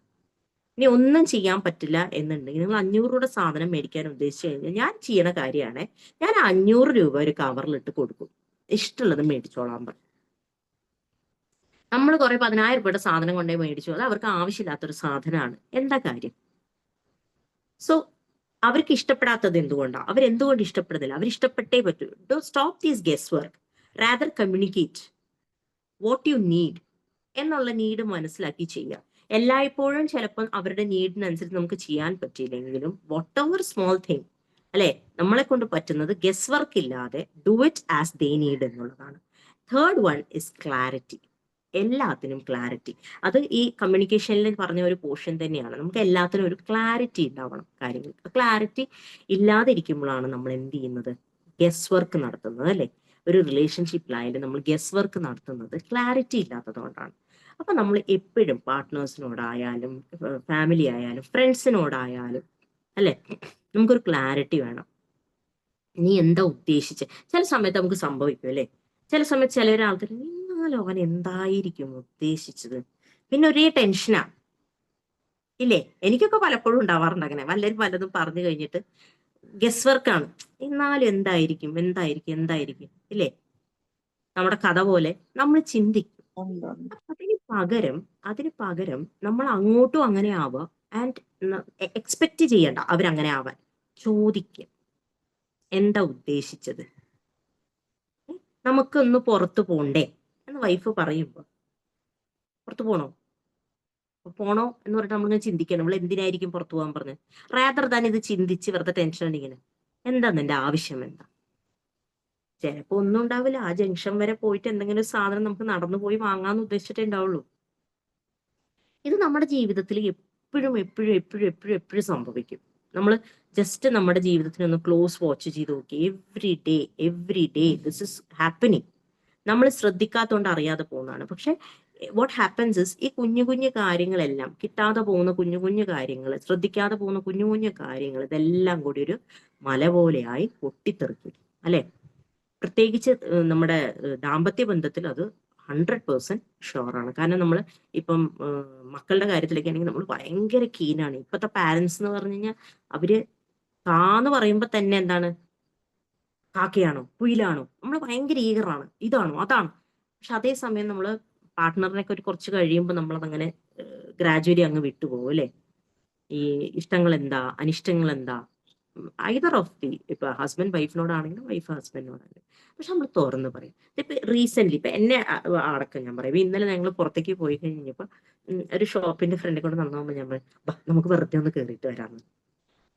ഇനി ഒന്നും ചെയ്യാൻ പറ്റില്ല എന്നുണ്ടെങ്കിൽ നിങ്ങൾ 500 രൂപയുടെ സാധനം മേടിക്കാൻ ഉദ്ദേശിച്ചു കഴിഞ്ഞാൽ ഞാൻ ചെയ്യണ കാര്യമാണ്, ഞാൻ 500 രൂപ ഒരു കവറിലിട്ട് കൊടുക്കും, ഇഷ്ടമുള്ളത് മേടിച്ചോളാൻ പറയും. നമ്മൾ കുറെ 10,000 രൂപയുടെ സാധനം കൊണ്ടേ മേടിച്ചു, അത് അവർക്ക് ആവശ്യമില്ലാത്തൊരു സാധനമാണ്. എന്താ കാര്യം? സോ അവർക്ക് ഇഷ്ടപ്പെടാത്തത് എന്തുകൊണ്ടാണ്? അവരെന്തുകൊണ്ട് ഇഷ്ടപ്പെടുന്നില്ല? അവർ ഇഷ്ടപ്പെട്ടേ പറ്റൂ. Do stop these guesswork, rather communicate what you need എന്നുള്ള നീഡ് മനസ്സിലാക്കി ചെയ്യാം. എല്ലായ്പ്പോഴും ചിലപ്പോൾ അവരുടെ നീഡിനനുസരിച്ച് നമുക്ക് ചെയ്യാൻ പറ്റിയില്ലെങ്കിലും വാട്ട് എവർ സ്മോൾ തിങ്, അല്ലെ, നമ്മളെ കൊണ്ട് പറ്റുന്നത് ഗസ് വർക്ക് ഇല്ലാതെ do it as they need എന്നുള്ളതാണ്. Third one is clarity. എല്ലാത്തിനും ക്ലാരിറ്റി. അത് ഈ കമ്മ്യൂണിക്കേഷനിൽ പറഞ്ഞ ഒരു പോർഷൻ തന്നെയാണ്. നമുക്ക് എല്ലാത്തിനും ഒരു ക്ലാരിറ്റി ഉണ്ടാവണം കാര്യങ്ങൾ. ക്ലാരിറ്റി ഇല്ലാതിരിക്കുമ്പോഴാണ് നമ്മൾ എന്ത് ചെയ്യുന്നത്? ഗസ് വർക്ക് നടത്തുന്നത്, അല്ലെ. ഒരു റിലേഷൻഷിപ്പിലായാലും നമ്മൾ ഗസ് വർക്ക് നടത്തുന്നത് ക്ലാരിറ്റി ഇല്ലാത്തത് കൊണ്ടാണ്. അപ്പൊ നമ്മൾ എപ്പോഴും പാർട്ട്നേഴ്സിനോടായാലും ഫാമിലി ആയാലും ഫ്രണ്ട്സിനോടായാലും, അല്ലെ, നമുക്കൊരു ക്ലാരിറ്റി വേണം. നീ എന്താ ഉദ്ദേശിച്ച്? ചില സമയത്ത് നമുക്ക് സംഭവിക്കും, അല്ലെ, ചില സമയത്ത് ചിലരാൾക്കാർ എന്നാലും അവൻ എന്തായിരിക്കും ഉദ്ദേശിച്ചത്, പിന്നെ ഒരേ ടെൻഷനാ, ഇല്ലേ? എനിക്കൊക്കെ പലപ്പോഴും ഉണ്ടാവാറുണ്ട് അങ്ങനെ. വല്ലരും പലതും പറഞ്ഞു കഴിഞ്ഞിട്ട് ഗസ് വർക്കാണ്, എന്നാലും എന്തായിരിക്കും ഇല്ലേ? നമ്മുടെ കഥ പോലെ നമ്മൾ ചിന്തിക്കും. അതിന് പകരം നമ്മൾ അങ്ങോട്ടും അങ്ങനെ ആവുക, ആൻഡ് എക്സ്പെക്ട് ചെയ്യണ്ട അവരങ്ങനെ ആവാൻ. ചോദിക്കുക, എന്താ ഉദ്ദേശിച്ചത്? നമുക്കൊന്ന് പുറത്തു പോണ്ടേ എന്ന് വൈഫ് പറയുമ്പോ പുറത്തു പോണോ എന്ന് പറഞ്ഞിട്ട് നമ്മളിങ്ങനെ ചിന്തിക്കണം, നമ്മൾ എന്തിനായിരിക്കും പുറത്തു പോകാൻ പറഞ്ഞ്. റാദർ താൻ ഇത് ചിന്തിച്ച് വെറുതെ ടെൻഷൻ അടിങ്ങനെ, എന്താ നിന്റെ ആവശ്യം എന്താ? ചിലപ്പോ ഒന്നും ഉണ്ടാവില്ല, ആ ജംഗ്ഷൻ വരെ പോയിട്ട് എന്തെങ്കിലും ഒരു സാധനം നമുക്ക് നടന്നു പോയി വാങ്ങാന്ന് ഉദ്ദേശിച്ചിട്ടേ ഉണ്ടാവുള്ളൂ. ഇത് നമ്മുടെ ജീവിതത്തിൽ എപ്പോഴും സംഭവിക്കും. നമ്മൾ ജസ്റ്റ് നമ്മുടെ ജീവിതത്തിനൊന്ന് ക്ലോസ് വാച്ച് ചെയ്ത് നോക്കി. Every day this is happening. നമ്മൾ ശ്രദ്ധിക്കാത്തതുകൊണ്ട് അറിയാതെ പോകുന്നതാണ്. പക്ഷെ വാട്ട് ഹാപ്പൻസ് ഇസ് ഈ കുഞ്ഞു കുഞ്ഞു കാര്യങ്ങളെല്ലാം, കിട്ടാതെ പോകുന്ന കുഞ്ഞു കുഞ്ഞു കാര്യങ്ങൾ, ശ്രദ്ധിക്കാതെ പോകുന്ന കുഞ്ഞു കുഞ്ഞു കാര്യങ്ങൾ, ഇതെല്ലാം കൂടി ഒരു മല പോലെയായി പൊട്ടിത്തെറിക്കും അല്ലെ. പ്രത്യേകിച്ച് നമ്മുടെ ദാമ്പത്യ ബന്ധത്തിൽ അത് 100% ഷുവറാണ്. കാരണം നമ്മൾ ഇപ്പം മക്കളുടെ കാര്യത്തിലേക്ക് ആണെങ്കിൽ നമ്മൾ ഭയങ്കര കീനാണ്. ഇപ്പോഴത്തെ പാരന്റ്സ് എന്ന് പറഞ്ഞു കഴിഞ്ഞാൽ അവര് കാന്ന് പറയുമ്പോ തന്നെ എന്താണ്, കാക്കയാണോ കുയിലാണോ, നമ്മൾ ഭയങ്കര ഈഗറാണ്, ഇതാണോ അതാണോ. പക്ഷെ അതേസമയം നമ്മൾ പാർട്ട്ണറിനൊക്കെ ഒരു കുറച്ച് കഴിയുമ്പോൾ നമ്മളതങ്ങനെ ഗ്രാജുവലി അങ്ങ് വിട്ടുപോകും അല്ലെ. ഈ ഇഷ്ടങ്ങൾ എന്താ അനിഷ്ടങ്ങൾ എന്താ, ഐദർ ഓഫ് ദി, ഇപ്പൊ ഹസ്ബൻഡ് വൈഫിനോടാണെങ്കിലും വൈഫ് ഹസ്ബൻഡിനോടാണെങ്കിലും. പക്ഷെ നമ്മൾ തുറന്ന് പറയും. ഇപ്പൊ റീസെന്റ് ഇപ്പൊ എന്നെ അടക്കം ഞാൻ പറയും. ഇന്നലെ ഞങ്ങൾ പുറത്തേക്ക് പോയി കഴിഞ്ഞപ്പോ ഒരു ഷോപ്പിന്റെ ഫ്രണ്ടിൽ കൊണ്ട് നന്നാകുമ്പോൾ ഞാൻ പറയും, "ബാ, നമുക്ക് വെറുതെ ഒന്ന് കയറിയിട്ട് വരാമെന്ന്."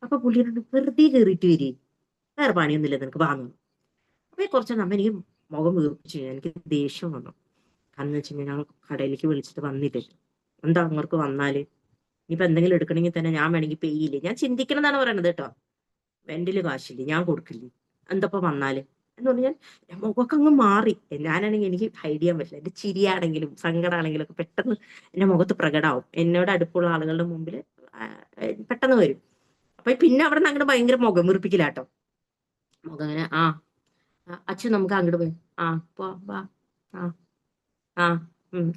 അപ്പൊ പുള്ളിയോട് വെറുതെ കയറിയിട്ട് വരി, വേറെ പണിയൊന്നുമില്ല നിനക്ക് വാങ്ങും. അപ്പൊ കുറച്ച് നമ്മ എനിക്ക് മുഖം വീർപ്പിച്ചു, എനിക്ക് ദേഷ്യം വന്നു. കാരണം എന്ന് വെച്ച് കഴിഞ്ഞാൽ ഞങ്ങൾ കടയിലേക്ക് വിളിച്ചിട്ട് വന്നില്ലല്ലോ, എന്താ അങ്ങോട്ട് വന്നാല് ഇനിയിപ്പൊ എന്തെങ്കിലും എടുക്കണമെങ്കിൽ തന്നെ ഞാൻ വേണമെങ്കിൽ പേ ചെയ്യില്ലേ, ഞാൻ ചിന്തിക്കണമെന്നാണ് പറയണത് കേട്ടോ. എന്റെ കാശില്ലേ, ഞാൻ കൊടുക്കില്ലേ, എന്തപ്പോ വന്നാല് എന്ന് പറഞ്ഞാൽ മുഖമൊക്കെ അങ്ങ് മാറി. ഞാനാണെങ്കിൽ എനിക്ക് ഹൈഡ് ചെയ്യാൻ പറ്റില്ല. എന്റെ ചിരിയാണെങ്കിലും സങ്കടമാണെങ്കിലും ഒക്കെ പെട്ടെന്ന് എന്റെ മുഖത്ത് പ്രകടമാവും. എന്നോട് അടുപ്പുള്ള ആളുകളുടെ മുമ്പിൽ പെട്ടെന്ന് വരും. അപ്പൊ പിന്നെ അവിടെ നിന്ന് അങ്ങോട്ട് ഭയങ്കര മുഖം വീർപ്പിക്കില്ലാട്ടോ. മുഖം അങ്ങനെ അച്ഛൻ നമുക്ക് അങ്ങോട്ട് പോയി, പോ വാ,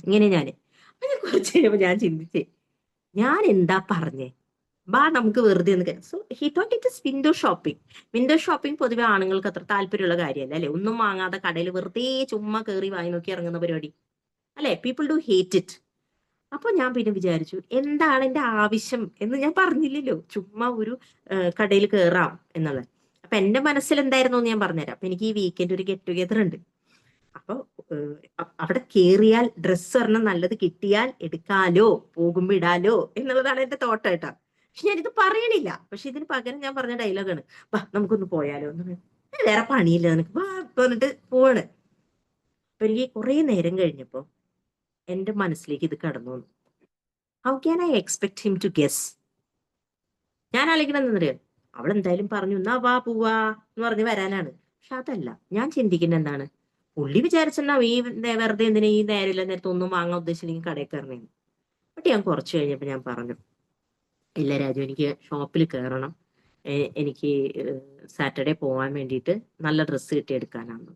ഇങ്ങനെ ഞാന്. അപ്പൊ ഞാൻ കുറച്ച് കഴിയുമ്പോ ഞാൻ ചിന്തിച്ചേ, ഞാൻ എന്താ പറഞ്ഞേ, ബാ നമുക്ക് വെറുതെ ഒന്ന്. So he thought it is window shopping. Window shopping പൊതുവെ ആണുങ്ങൾക്ക് അത്ര താല്പര്യമുള്ള കാര്യമല്ല അല്ലെ. ഒന്നും വാങ്ങാതെ കടയിൽ വെറുതെ ചുമ്മാ കയറി വായി നോക്കി ഇറങ്ങുന്ന പരിപാടി അല്ലെ. People do hate it. അപ്പൊ ഞാൻ പിന്നെ വിചാരിച്ചു, എന്താണ് എന്റെ ആവശ്യം എന്ന് ഞാൻ പറഞ്ഞില്ലല്ലോ, ചുമ്മാ ഒരു കടയിൽ കയറാം എന്നുള്ളത്. അപ്പൊ എന്റെ മനസ്സിൽ എന്തായിരുന്നു എന്ന് ഞാൻ പറഞ്ഞുതരാം. അപ്പൊ എനിക്ക് ഈ വീക്കെൻഡ് ഒരു ഗെറ്റ് ടുഗെദർ ഉണ്ട്. അപ്പൊ അവിടെ കേറിയാൽ ഡ്രസ്സ് ഒരെണ്ണം നല്ലത് കിട്ടിയാൽ എടുക്കാലോ, പോകുമ്പോ ഇടാലോ എന്നുള്ളതാണ് എന്റെ തോട്ടം കേട്ടോ. പക്ഷെ ഞാനിത് പറയണില്ല. പക്ഷെ ഇതിന് പകരം ഞാൻ പറഞ്ഞ ഡയലോഗാണ്, വാ നമുക്കൊന്ന് പോയാലോ എന്ന്. വേറെ പണിയില്ല നിനക്ക്, വാ പറഞ്ഞിട്ട് പോവാണ്. അപ്പൊ എനിക്ക് കുറെ നേരം കഴിഞ്ഞപ്പോ എന്റെ മനസ്സിലേക്ക് ഇത് കടന്നു വന്നു. How can I expect him to guess? ഞാൻ ആലോചിക്കണെന്നറിയാം, അവൾ എന്തായാലും പറഞ്ഞു എന്നാ വാ പോവാ എന്ന് പറഞ്ഞ് വരാനാണ്. പക്ഷെ അതല്ല, ഞാൻ ചിന്തിക്കുന്നത് എന്താണ്, പുള്ളി വിചാരിച്ചെന്നാ ഈ വെറുതെ എന്തിനാ ഈ നേരമില്ല നേരത്തെ ഒന്നും വാങ്ങാൻ ഉദ്ദേശിച്ചില്ലെങ്കിൽ കടയിൽ കയറണേന്ന്. ബട്ട് ഞാൻ കുറച്ച് കഴിഞ്ഞപ്പോ ഞാൻ പറഞ്ഞു, ഇല്ല രാജു, എനിക്ക് ഷോപ്പിൽ കയറണം, എനിക്ക് സാറ്റർഡേ പോകാൻ വേണ്ടിയിട്ട് നല്ല ഡ്രസ്സ് കിട്ടിയെടുക്കാനാണ്.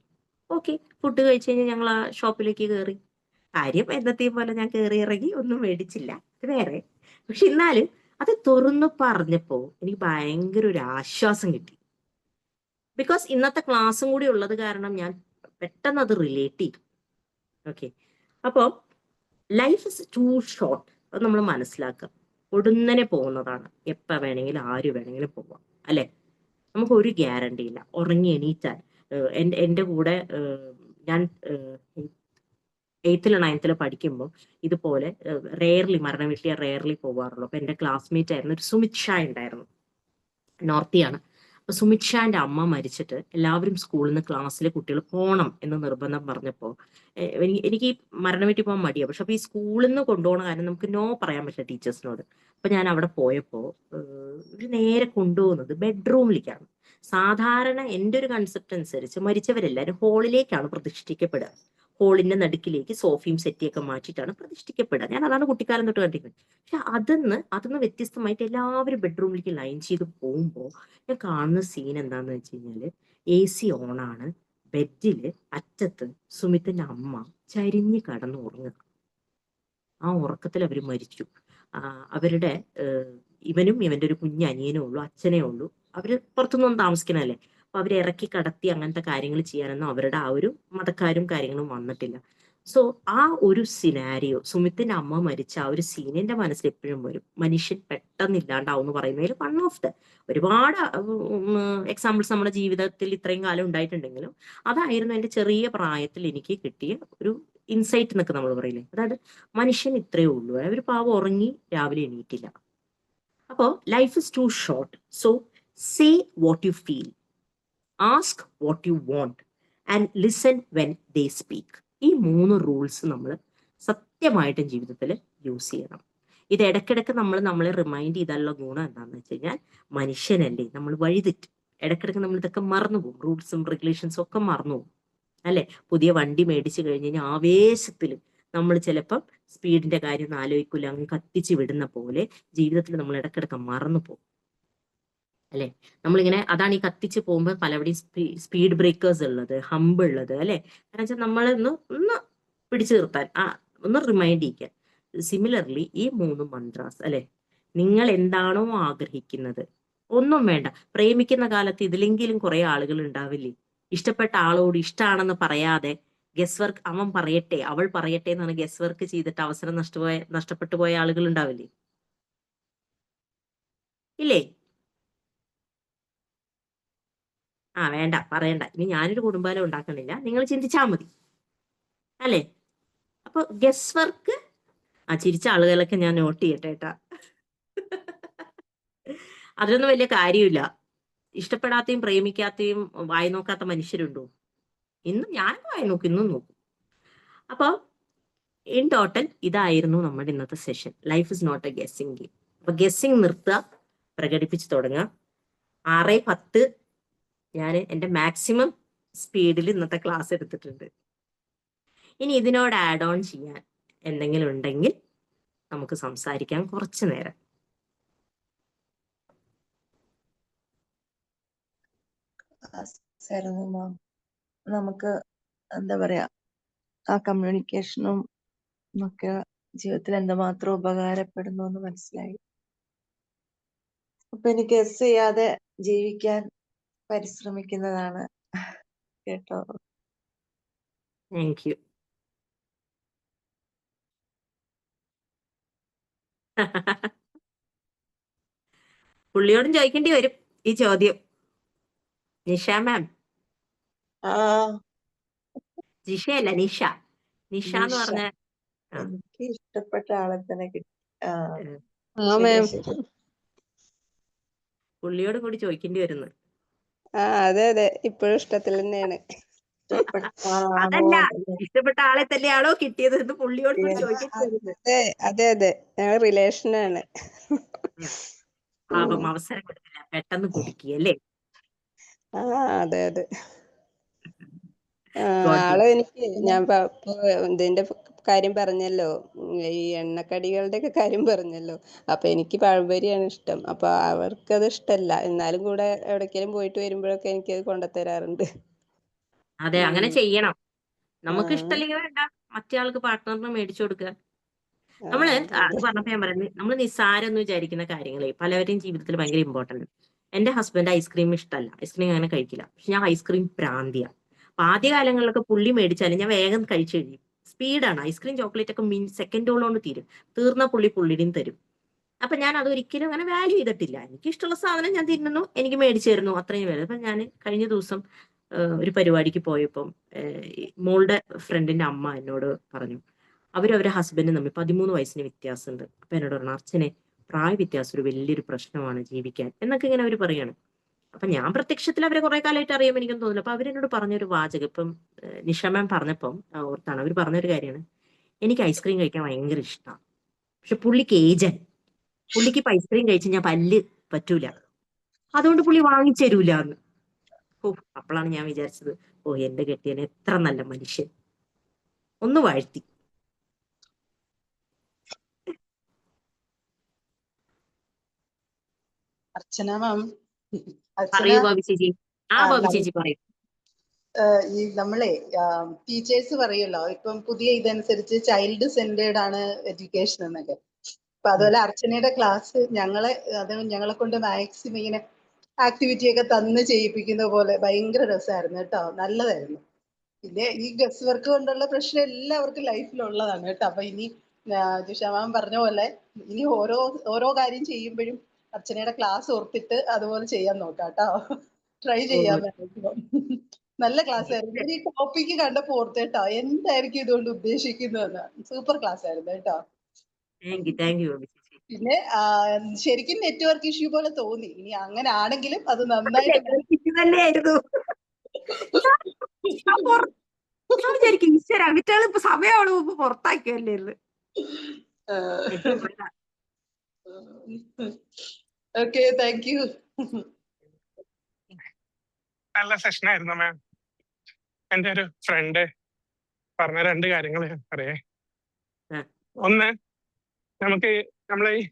ഓക്കെ, ഫുഡ് കഴിച്ച് കഴിഞ്ഞാൽ ഞങ്ങൾ ആ ഷോപ്പിലേക്ക് കയറി. കാര്യം എന്നത്തെയും പോലെ ഞാൻ കയറി ഇറങ്ങി ഒന്നും മേടിച്ചില്ല, അത് വേറെ. പക്ഷെ എന്നാലും അത് തുറന്നു പറഞ്ഞപ്പോ എനിക്ക് ഭയങ്കര ഒരു ആശ്വാസം കിട്ടി. ബിക്കോസ് ഇന്നത്തെ ക്ലാസ്സും കൂടി ഉള്ളത് കാരണം ഞാൻ പെട്ടെന്ന് അത് റിലേറ്റ് ചെയ്തു. ഓക്കെ, അപ്പോ ലൈഫ് ഇസ് ടു ഷോർട്ട്, അത് നമ്മൾ മനസ്സിലാക്കുക. ഒടുന്നനെ പോകുന്നതാണ്. എപ്പ വേണമെങ്കിലും ആര് വേണമെങ്കിലും പോവാം അല്ലെ. നമുക്ക് ഒരു ഗ്യാരണ്ടി ഇല്ല. ഉറങ്ങി എണീറ്റാൽ എന്റെ കൂടെ ഞാൻ 8th 9th പഠിക്കുമ്പോൾ ഇതുപോലെ റെയർലി, മരണ വീട്ടിൽ റെയർലി പോവാറുള്ളൂ. അപ്പൊ എന്റെ ക്ലാസ്മേറ്റ് ആയിരുന്നു ഒരു സുമിത് ഷാ ഉണ്ടായിരുന്നു, നോർത്തിയാണ്. അപ്പൊ സുമിത് ഷാന്റെ അമ്മ മരിച്ചിട്ട് എല്ലാവരും സ്കൂളിൽ നിന്ന് ക്ലാസ്സിലെ കുട്ടികൾ പോകണം എന്ന് നിർബന്ധം പറഞ്ഞപ്പോ എനിക്ക് ഈ മരണ വീട്ടിൽ പോകാൻ മടിയാണ്. പക്ഷെ അപ്പൊ ഈ സ്കൂളിൽ നിന്ന് കൊണ്ടുപോകണ കാര്യം നമുക്ക് നോ പറയാൻ പറ്റില്ല ടീച്ചേഴ്സിനോട്. അപ്പൊ ഞാൻ അവിടെ പോയപ്പോ ഒരു നേരെ കൊണ്ടുപോകുന്നത് ബെഡ്റൂമിലേക്കാണ്. സാധാരണ എന്റെ ഒരു കൺസെപ്റ്റ് അനുസരിച്ച് മരിച്ചവരെല്ലാവരും ഹോളിലേക്കാണ് പ്രതിഷ്ഠിക്കപ്പെടുക. ഹോളിന്റെ നടുക്കിലേക്ക് സോഫയും സെറ്റിയൊക്കെ മാറ്റിയിട്ടാണ് പ്രതിഷ്ഠിക്കപ്പെടുക. ഞാൻ അതാണ് കുട്ടിക്കാലം തൊട്ട് കണ്ടിരിക്കുന്നത്. പക്ഷെ അതിന്ന് വ്യത്യസ്തമായിട്ട് എല്ലാവരും ബെഡ്റൂമിലേക്ക് ലൈൻ ചെയ്ത് പോകുമ്പോൾ ഞാൻ കാണുന്ന സീൻ എന്താന്ന് വെച്ച് കഴിഞ്ഞാല്, AC ഓണാണ്, ബെഡില് അറ്റത്ത് സുമിത്തിന്റെ അമ്മ ചരിഞ്ഞ് കടന്ന് ഉറങ്ങുക. ആ ഉറക്കത്തിൽ അവര് മരിച്ചു. അവരുടെ ഇവനും ഇവന്റെ ഒരു കുഞ്ഞനിയനേ ഉള്ളൂ, അച്ഛനേ ഉള്ളൂ. അവര് പുറത്തുനിന്നൊന്നും താമസിക്കണല്ലേ. അപ്പൊ അവരെ ഇറക്കി കടത്തി അങ്ങനത്തെ കാര്യങ്ങൾ ചെയ്യാനൊന്നും അവരുടെ ആ ഒരു മതക്കാരും കാര്യങ്ങളും വന്നിട്ടില്ല. സോ ആ ഒരു സിനാരിയോ, സുമിത്തിന്റെ അമ്മ മരിച്ച ആ ഒരു സീൻ എന്റെ മനസ്സിൽ എപ്പോഴും വരും. മനുഷ്യൻ പെട്ടെന്ന് ഇല്ലാണ്ടാവും എന്ന് പറയുന്നതിൽ വൺ ഓഫ് ദ ഒരുപാട് എക്സാമ്പിൾസ് നമ്മുടെ ജീവിതത്തിൽ ഇത്രയും കാലം ഉണ്ടായിട്ടുണ്ടെങ്കിലും അതായിരുന്നു എന്റെ ചെറിയ പ്രായത്തിൽ എനിക്ക് കിട്ടിയ ഒരു ഇൻസൈറ്റ് എന്നൊക്കെ നമ്മൾ പറയില്ലേ. അതായത് മനുഷ്യൻ ഇത്രയേ ഉള്ളൂ, അവർ പാവം ഉറങ്ങി രാവിലെ എണീറ്റില്ല. അപ്പോ life is too short. So say what you feel, ask what you want and listen when they speak. ഈ 3 റൂൾസ് നമ്മൾ സത്യമായിട്ടും ജീവിതത്തിൽ യൂസ് ചെയ്യണം. ഇത് ഇടയ്ക്കിടയ്ക്ക് നമ്മൾ നമ്മളെ റിമൈൻഡ് ചെയ്താലുള്ള ഗുണം എന്താണെന്ന് വെച്ച് കഴിഞ്ഞാൽ, മനുഷ്യനല്ലേ, നമ്മൾ വഴിതെറ്റും. ഇടയ്ക്കിടയ്ക്ക് നമ്മൾ ഇതൊക്കെ മറന്നുപോകും, റൂൾസും റെഗുലേഷൻസും ഒക്കെ മറന്നുപോകും. അല്ലെ? പുതിയ വണ്ടി മേടിച്ചു കഴിഞ്ഞ് കഴിഞ്ഞാൽ ആവേശത്തിൽ നമ്മൾ ചിലപ്പം സ്പീഡിന്റെ കാര്യം ഒന്നും ആലോചിക്കൂല, അങ്ങ് കത്തിച്ച് വിടുന്ന പോലെ ജീവിതത്തിൽ നമ്മൾ ഇടക്കിടക്ക് മറന്നു പോകും. അല്ലെ? നമ്മളിങ്ങനെ അതാണ് ഈ കത്തിച്ച് പോകുമ്പോൾ പലവിടെയും സ്പീഡ് ബ്രേക്കേഴ്സ് ഉള്ളത്, ഹമ്പ് ഉള്ളത്, അല്ലെ? കാരണം വെച്ചാൽ ഒന്ന് പിടിച്ചു നിർത്താൻ, ഒന്ന് റിമൈൻഡ് ചെയ്യിക്കാൻ. സിമിലർലി ഈ 3 മന്ത്രാസ്, അല്ലെ? നിങ്ങൾ എന്താണോ ആഗ്രഹിക്കുന്നത്, ഒന്നും വേണ്ട. പ്രേമിക്കുന്ന കാലത്ത് ഇതിലെങ്കിലും കുറെ ആളുകൾ ഉണ്ടാവില്ലേ? ഇഷ്ടപ്പെട്ട ആളോട് ഇഷ്ടമാണെന്ന് പറയാതെ ഗസ് വർക്ക്, അവൻ പറയട്ടെ അവൾ പറയട്ടെ എന്നാണ് ഗസ് വർക്ക് ചെയ്തിട്ട് അവസരം നഷ്ടപ്പെട്ടു പോയ ആളുകൾ ഉണ്ടാവില്ലേ? ഇല്ലേ? വേണ്ട, പറയണ്ട. ഇനി ഞാനൊരു കുടുംബാലം ഉണ്ടാക്കണില്ല, നിങ്ങൾ ചിന്തിച്ചാൽ മതി, അല്ലേ? അപ്പൊ ഗസ് വർക്ക്, ചിരിച്ച ആളുകളൊക്കെ ഞാൻ നോട്ട് ചെയ്യട്ടെ കേട്ടാ. അതിലൊന്നും വലിയ കാര്യമില്ല. ഇഷ്ടപ്പെടാത്തയും പ്രേമിക്കാത്തയും വായി നോക്കാത്ത മനുഷ്യരുണ്ടോ? ഇന്നും ഞാനൊക്കെ വായി നോക്കും, ഇന്നും നോക്കും. അപ്പൊ ഇൻ ടോട്ടൽ ഇതായിരുന്നു നമ്മുടെ ഇന്നത്തെ session. Life is not a guessing game. അപ്പൊ ഗെസ്സിങ് നിർത്തുക, പ്രകടിപ്പിച്ച് തുടങ്ങുക. 6:10 ഞാൻ എൻ്റെ മാക്സിമം സ്പീഡിൽ ഇന്നത്തെ ക്ലാസ് എടുത്തിട്ടുണ്ട്. ഇനി ഇതിനോട് ആഡ് ഓൺ ചെയ്യാൻ എന്തെങ്കിലും ഉണ്ടെങ്കിൽ നമുക്ക് സംസാരിക്കാം കുറച്ചു നേരം. നമുക്ക് എന്താ പറയാ, ആ കമ്മ്യൂണിക്കേഷനും ഒക്കെ ജീവിതത്തിൽ എന്തുമാത്രം ഉപകാരപ്പെടുന്നു എന്ന് മനസ്സിലായി. അപ്പൊ എനിക്ക് ഗസ് ചെയ്യാതെ ജീവിക്കാൻ പരിശ്രമിക്കുന്നതാണ് കേട്ടോ. Thank you. പുള്ളിയോടും ചോദിക്കേണ്ടി വരും ഈ ചോദ്യം. നിഷ മാം, ആ ജിഷയല്ല, നിഷ. നിഷ എന്ന് നിഷ. പറഞ്ഞ എനിക്ക് ഇഷ്ടപ്പെട്ട ആളെ തന്നെ കിട്ടി. ആ ശരി മാം. ശരി. പുള്ളിയോടും കൂടി ചോദിക്കേണ്ടി വരുന്നു. അതെ അതെ, ഇപ്പോഴും ഇഷ്ടത്തിൽ തന്നെയാണ്. ഇഷ്ടപ്പെട്ട ആളാണോ അതല്ല, ഇഷ്ടപ്പെട്ട ആളെ തന്നെയാണോ കിട്ടിയത് എന്ന് പുള്ളിയോട് കൂടി ചോദിക്കേണ്ടി വരുന്നത്. അതെ അതെ അതെ, ഞങ്ങൾ റിലേഷനാണ്. പാപം, അവസരം കൊടുത്തില്ല, പെട്ടെന്ന് കുടുക്കി അല്ലേ? അതെ അതെ. God ആള് bless. എനിക്ക് ഞാൻ ഇതിന്റെ കാര്യം പറഞ്ഞല്ലോ, ഈ എണ്ണക്കടികളുടെ ഒക്കെ കാര്യം പറഞ്ഞല്ലോ. അപ്പൊ എനിക്ക് പഴംപൊരിയാണ് ഇഷ്ടം. അപ്പൊ അവർക്കത് ഇഷ്ടല്ല, എന്നാലും കൂടെ എവിടേക്കെങ്കിലും പോയിട്ട് വരുമ്പോഴൊക്കെ എനിക്കത് കൊണ്ടുത്തരാറുണ്ട്. അതെ, അങ്ങനെ ചെയ്യണം. നമുക്ക് ആ, ഇഷ്ടമല്ലെങ്കിൽ വേണ്ട, മറ്റേ ആൾക്ക് പാർട്ട്ണറിന് മേടിച്ചു കൊടുക്കുക. ആ, നമ്മള് അത് അതെ. പറഞ്ഞപ്പോ ഞാൻ പറയുന്നത്, നമ്മൾ നിസ്സാരം എന്ന് വിചാരിക്കുന്ന കാര്യങ്ങളെ പലവരെയും ജീവിതത്തിൽ ഭയങ്കര ഇമ്പോർട്ടന്റ്. എന്റെ ഹസ്ബൻഡ് ഐസ്ക്രീം ഇഷ്ടമല്ല, ഐസ്ക്രീം അങ്ങനെ കഴിക്കില്ല. പക്ഷെ ഞാൻ ഐസ്ക്രീം പ്രാന്തിയ. അപ്പൊ ആദ്യകാലങ്ങളിലൊക്കെ പുള്ളി മേടിച്ചാലും ഞാൻ വേഗം കഴിച്ചു കഴിയും. സ്പീഡാണ്. ഐസ്ക്രീം ചോക്ലേറ്റ് ഒക്കെ സെക്കൻഡുകളോണ്ട് തീരും. തീർന്ന പുള്ളിയും തരും. അപ്പൊ ഞാൻ അതൊരിക്കലും അങ്ങനെ വാല്യൂ ചെയ്തിട്ടില്ല. എനിക്ക് ഇഷ്ടമുള്ള സാധനം ഞാൻ തിന്നുന്നു, എനിക്ക് മേടിച്ചു തരുന്നു, അത്രയും വരെ. അപ്പൊ ഞാൻ കഴിഞ്ഞ ദിവസം ഒരു പരിപാടിക്ക് പോയപ്പം മോളുടെ ഫ്രണ്ടിന്റെ അമ്മ എന്നോട് പറഞ്ഞു, അവരവരെ ഹസ്ബൻഡും തമ്മിൽ 13 വയസ്സിന് വ്യത്യാസമുണ്ട്. അപ്പൊ എന്നോട് പറഞ്ഞു, അർച്ചനെ, പ്രായ വ്യത്യാസം ഒരു വലിയൊരു പ്രശ്നമാണ് ജീവിക്കാൻ എന്നൊക്കെ ഇങ്ങനെ അവർ പറയാണ്. അപ്പൊ ഞാൻ പ്രത്യക്ഷത്തിൽ അവരെ കുറെ കാലമായിട്ട് അറിയാൻ എനിക്കും തോന്നില്ല. അപ്പൊ അവരെന്നോട് പറഞ്ഞൊരു വാചകം ഇപ്പം നിഷ മാം പറഞ്ഞപ്പം ഓർത്താണ്. അവർ പറഞ്ഞൊരു കാര്യമാണ്, എനിക്ക് ഐസ്ക്രീം കഴിക്കാൻ ഭയങ്കര ഇഷ്ടമാണ്, പക്ഷെ പുള്ളിക്ക് പുള്ളിക്ക് ഇപ്പൊ ഐസ്ക്രീം കഴിച്ച് ഞാൻ പല്ല് പറ്റൂല, അതുകൊണ്ട് പുള്ളി വാങ്ങിച്ചു തരൂല എന്ന്. അപ്പോഴാണ് ഞാൻ വിചാരിച്ചത്, എന്റെ കെട്ടിയനെ എത്ര നല്ല മനുഷ്യൻ. ഒന്ന് വാഴ്ത്തി. അർച്ചന മാം, അർച്ചന പറയൂ ബോബി ചേച്ചി. ബോബി നം- ചേച്ചി പറയൂ. ഈ നമ്മളെ ടീച്ചേഴ്സ് പറയല്ലോ, ഇപ്പം പുതിയ ഇതനുസരിച്ച് ചൈൽഡ് സെന്റേർഡ് ആണ് എഡ്യൂക്കേഷൻ എന്നൊക്കെ. അപ്പൊ അതുപോലെ അർച്ചനയുടെ ക്ലാസ് ഞങ്ങളെ കൊണ്ട് മാക്സിമം ഇങ്ങനെ ആക്ടിവിറ്റി ഒക്കെ തന്ന് ചെയ്യിപ്പിക്കുന്ന പോലെ ഭയങ്കര രസമായിരുന്നു കേട്ടോ, നല്ലതായിരുന്നു. പിന്നെ ഈ ഗസ് വർക്ക് കൊണ്ടുള്ള പ്രശ്നം എല്ലാവർക്കും ലൈഫിലുള്ളതാണ് കേട്ടോ. അപ്പൊ ഇനി ജിഷാമാൻ പറഞ്ഞ പോലെ ഇനി ഓരോ കാര്യം ചെയ്യുമ്പോഴും അർച്ചനയുടെ ക്ലാസ് ഓർത്തിട്ട് അതുപോലെ ചെയ്യാൻ നോക്കാം കേട്ടോ. ട്രൈ ചെയ്യാൻ പറ്റും. നല്ല ക്ലാസ് ആയിരുന്നു. ഞാൻ ഈ ടോപ്പിക്ക് കണ്ടപ്പോ ഓർത്ത് കേട്ടോ, എന്തായിരിക്കും ഇതുകൊണ്ട് ഉദ്ദേശിക്കുന്നതെന്ന്. സൂപ്പർ ക്ലാസ് ആയിരുന്നു കേട്ടോ. താങ്ക് യു ബോബി ചേച്ചി. പിന്നെ ശരിക്കും നെറ്റ്വർക്ക് ഇഷ്യൂ പോലെ തോന്നി. ഇനി അങ്ങനെ ആണെങ്കിലും അത് നന്നായിട്ട് തന്നെയായിരുന്നു. ഞാൻ വിചാരിക്കും, ഈശ്വര വിറ്റാൾ ഇപ്പൊ സമയമാണ് മുമ്പ് പുറത്താക്കിയല്ലേ എന്ന്. Okay, thank you. നല്ല സെഷൻ ആയിരുന്നു മാം. എൻ്റെ ഒരു ഫ്രണ്ട് പറഞ്ഞ 2 കാര്യങ്ങൾ ഞാൻ പറയേ. ആ. ഒന്ന്, നമുക്ക് നമ്മളെ ഈ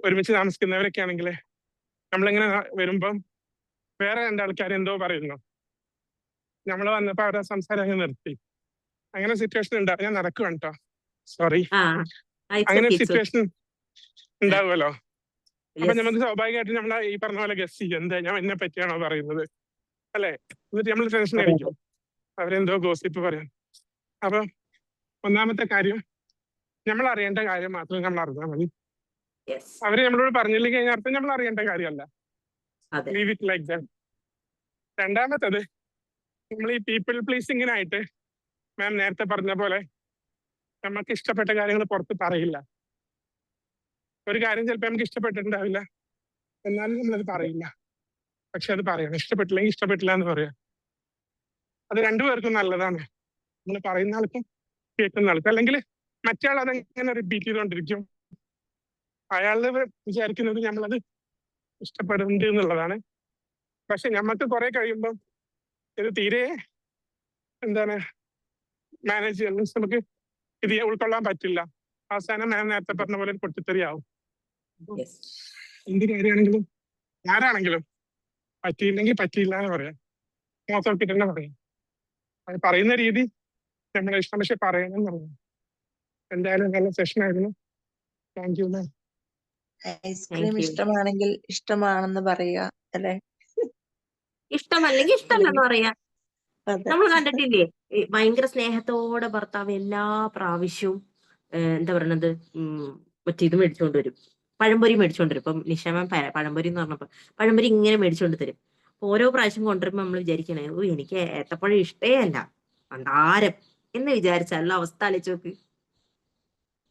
ഒരുമിച്ച് താമസിക്കുന്നവരൊക്കെ ആണെങ്കിൽ നമ്മളിങ്ങനെ വരുമ്പം വേറെ 2 ആൾക്കാർ എന്തോ പറയുന്നു. നമ്മൾ വന്നപ്പോ അവരുടെ സംസാരം അങ്ങ് നിർത്തി. അങ്ങനെ സിറ്റുവേഷൻ ഉണ്ടാവും. ഞാൻ നടക്കുവാണ് കേട്ടോ, സോറി. ആ അങ്ങനെ ഇറ്റ്സ് സിറ്റുവേഷൻ ഉണ്ടാവുമല്ലോ. അപ്പൊ യെസ് നമുക്ക് സ്വാഭാവികമായിട്ട് നമ്മൾ ഈ പറഞ്ഞ പോലെ ഗസ് ചെയ്യും, എന്താ ഞാൻ എന്നെ പറ്റിയാണോ പറയുന്നത് അല്ലെ. എന്നിട്ട് നമ്മൾ ടെൻഷൻ അടിക്കും, അവരെന്തോ ഗോസിപ്പ് പറയാം. അപ്പൊ ഒന്നാമത്തെ കാര്യം, നമ്മൾ അറിയേണ്ട കാര്യം മാത്രം നമ്മൾ അറിഞ്ഞാൽ മതി. യെസ് അവര് നമ്മളോട് പറഞ്ഞില്ലെങ്കിൽ അതിന് അർത്ഥം നമ്മൾ അറിയേണ്ട കാര്യമല്ല. അതെ ലീവ് ഇറ്റ് ലൈക്ക് ദാറ്റ്. രണ്ടാമത്തത്, നമ്മൾ ഈ പീപ്പിൾ പ്ലീസിങ്ങിനായിട്ട് മാം നേരത്തെ പറഞ്ഞ പോലെ നമുക്ക് ഇഷ്ടപ്പെട്ട കാര്യങ്ങൾ പുറത്ത് പറയില്ല. ഒരു കാര്യം ചിലപ്പോൾ നമുക്ക് ഇഷ്ടപ്പെട്ടിട്ടുണ്ടാവില്ല, എന്നാലും നമ്മളത് പറയില്ല. പക്ഷെ അത് പറയണം. ഇഷ്ടപ്പെട്ടില്ലെങ്കിൽ ഇഷ്ടപ്പെട്ടില്ല എന്ന് പറയാം. അത് 2 പേർക്കും നല്ലതാണ്. നമ്മൾ പറയുന്ന ആൾക്കും കേൾക്കുന്ന ആൾക്കും. അല്ലെങ്കിൽ മറ്റേ ആൾ അതെങ്ങനെ റിപ്പീറ്റ് ചെയ്തുകൊണ്ടിരിക്കും. അയാളുടെ വിചാരിക്കുന്നത് നമ്മളത് ഇഷ്ടപ്പെടുന്നുണ്ട് എന്നുള്ളതാണ്. പക്ഷെ നമുക്ക് കുറെ കഴിയുമ്പോൾ ഇത് തീരെ എന്താണ് മാനേജ് ചെയ്യാൻ, മീൻസ് നമുക്ക് ഇത് ഉൾക്കൊള്ളാൻ പറ്റില്ല. അവസാനം മാം നേരത്തെ പറഞ്ഞ പോലെ ഒരു പൊട്ടിത്തെറിയാവും. യെസ് എന്ത് കാര്യമാണെങ്കിലും ആരാണെങ്കിലും പറ്റിയില്ലെങ്കിൽ പറ്റിയില്ല എന്ന് പറയാം. മോശമാക്കിട്ട് തന്നെ പറയാം. അത് പറയുന്ന രീതി നമ്മളെ ഇഷ്ടം, പക്ഷെ പറയണം എന്ന് പറഞ്ഞു. എന്തായാലും നല്ല സെഷൻ ആയിരുന്നു. Thank you ma'am. Ice cream thank you. ഇഷ്ടമാണെങ്കിൽ ഇഷ്ടമാണെന്ന് പറയുക അല്ലെ? ഇഷ്ടമല്ലെങ്കിൽ ഇഷ്ടമല്ലെന്ന് പറയാ. അതെ. നമ്മൾ കണ്ടിട്ടില്ലേ ഈ ഭയങ്കര സ്നേഹത്തോടെ ഭർത്താവ് എല്ലാ പ്രാവശ്യവും എന്താ പറയണത്, മറ്റേ ഇത് മേടിച്ചുകൊണ്ട് വരും, പഴംപൊരി മേടിച്ചുകൊണ്ട് വരും. ഇപ്പം നിഷാമൻ പഴംപൊരി എന്ന് പറഞ്ഞപ്പോ പഴംപൊരി ഇങ്ങനെ മേടിച്ചുകൊണ്ട് തരും. അപ്പൊ ഓരോ പ്രാവശ്യം കൊണ്ടുവരുമ്പോ നമ്മൾ വിചാരിക്കണേ, ഓ എനിക്ക് ഏത്തപ്പഴം ഇഷ്ടേ അല്ല, മന്ദാരം എന്ന് വിചാരിച്ചാലുള്ള അവസ്ഥ ആലോചിച്ച് നോക്ക്.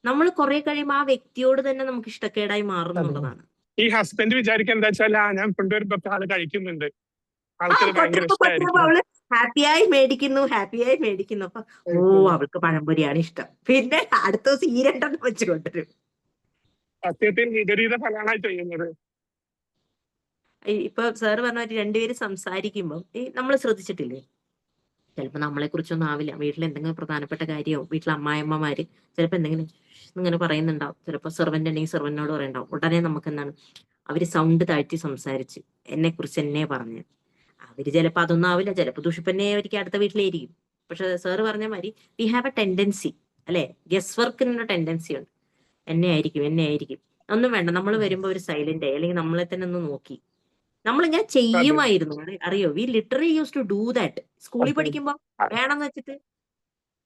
നമ്മൾ കുറെ കഴിയുമ്പോൾ ആ വ്യക്തിയോട് തന്നെ നമുക്ക് ഇഷ്ടക്കേടായി മാറുന്നുള്ളതാണ്. ഈ ഹസ്ബൻഡ് വിചാരിക്കുക എന്താ വെച്ചാൽ, ഞാൻ കൊണ്ടുവരുമ്പോ ആള് കഴിക്കുന്നുണ്ട്, ആ ആൾക്കത് ഭയങ്കര കൊണ്ടുവരുമ്പോ ഇഷ്ടമായിരിക്കും. അവള് ഹാപ്പിയായി മേടിക്കുന്നു. അപ്പൊ ഓ അവൾക്ക് പഴംപൊരിയാണ് ഇഷ്ടം. പിന്നെ അടുത്ത ദിവസം ഈ 2 വെച്ച് കൊണ്ടുവരും. സത്യത്തിൽ വിപരീത ഫലമാണ് ചെയ്യുന്നത്. ഇപ്പൊ സാറ് പറഞ്ഞ 2 പേര് സംസാരിക്കുമ്പോൾ നമ്മൾ ശ്രദ്ധിച്ചിട്ടില്ലേ, ചിലപ്പോ നമ്മളെ കുറിച്ചൊന്നും ആവില്ല, വീട്ടിൽ എന്തെങ്കിലും പ്രധാനപ്പെട്ട കാര്യമോ വീട്ടിലെ അമ്മായിമ്മമാര് ചിലപ്പോ എന്തെങ്കിലും ഇങ്ങനെ പറയുന്നുണ്ടാവും. ചിലപ്പോ സെർവന്റ് ഉണ്ടെങ്കിൽ സെർവന്റിനോട് പറയണ്ടാവും. ഉടനെ നമുക്ക് എന്താണ്, അവര് സൗണ്ട് താഴ്ത്തി സംസാരിച്ച് എന്നെ കുറിച്ച് എന്നെ പറഞ്ഞു. അവര് ചിലപ്പോ അതൊന്നും ആവില്ല, ചിലപ്പോ ദുഷിപ്പന്നെ ആയിരിക്കും, അടുത്ത വീട്ടിലായിരിക്കും. പക്ഷെ സാറ് പറഞ്ഞ മാതിരി വി ഹാവ് എ ടെൻഡൻസി അല്ലെ, ഗസ് വർക്കിനുള്ള ടെൻഡൻസി ഉണ്ട്. എന്നെ ആയിരിക്കും ഒന്നും വേണ്ട. നമ്മൾ വരുമ്പോ ഒരു സൈലന്റ് ആയി, അല്ലെങ്കിൽ നമ്മളെ തന്നെ ഒന്ന് നോക്കി നമ്മളിങ്ങനെ ചെയ്യുമായിരുന്നു. അറിയോ, we literally use to do that. സ്കൂളിൽ പഠിക്കുമ്പോ വേണമെന്ന് വെച്ചിട്ട്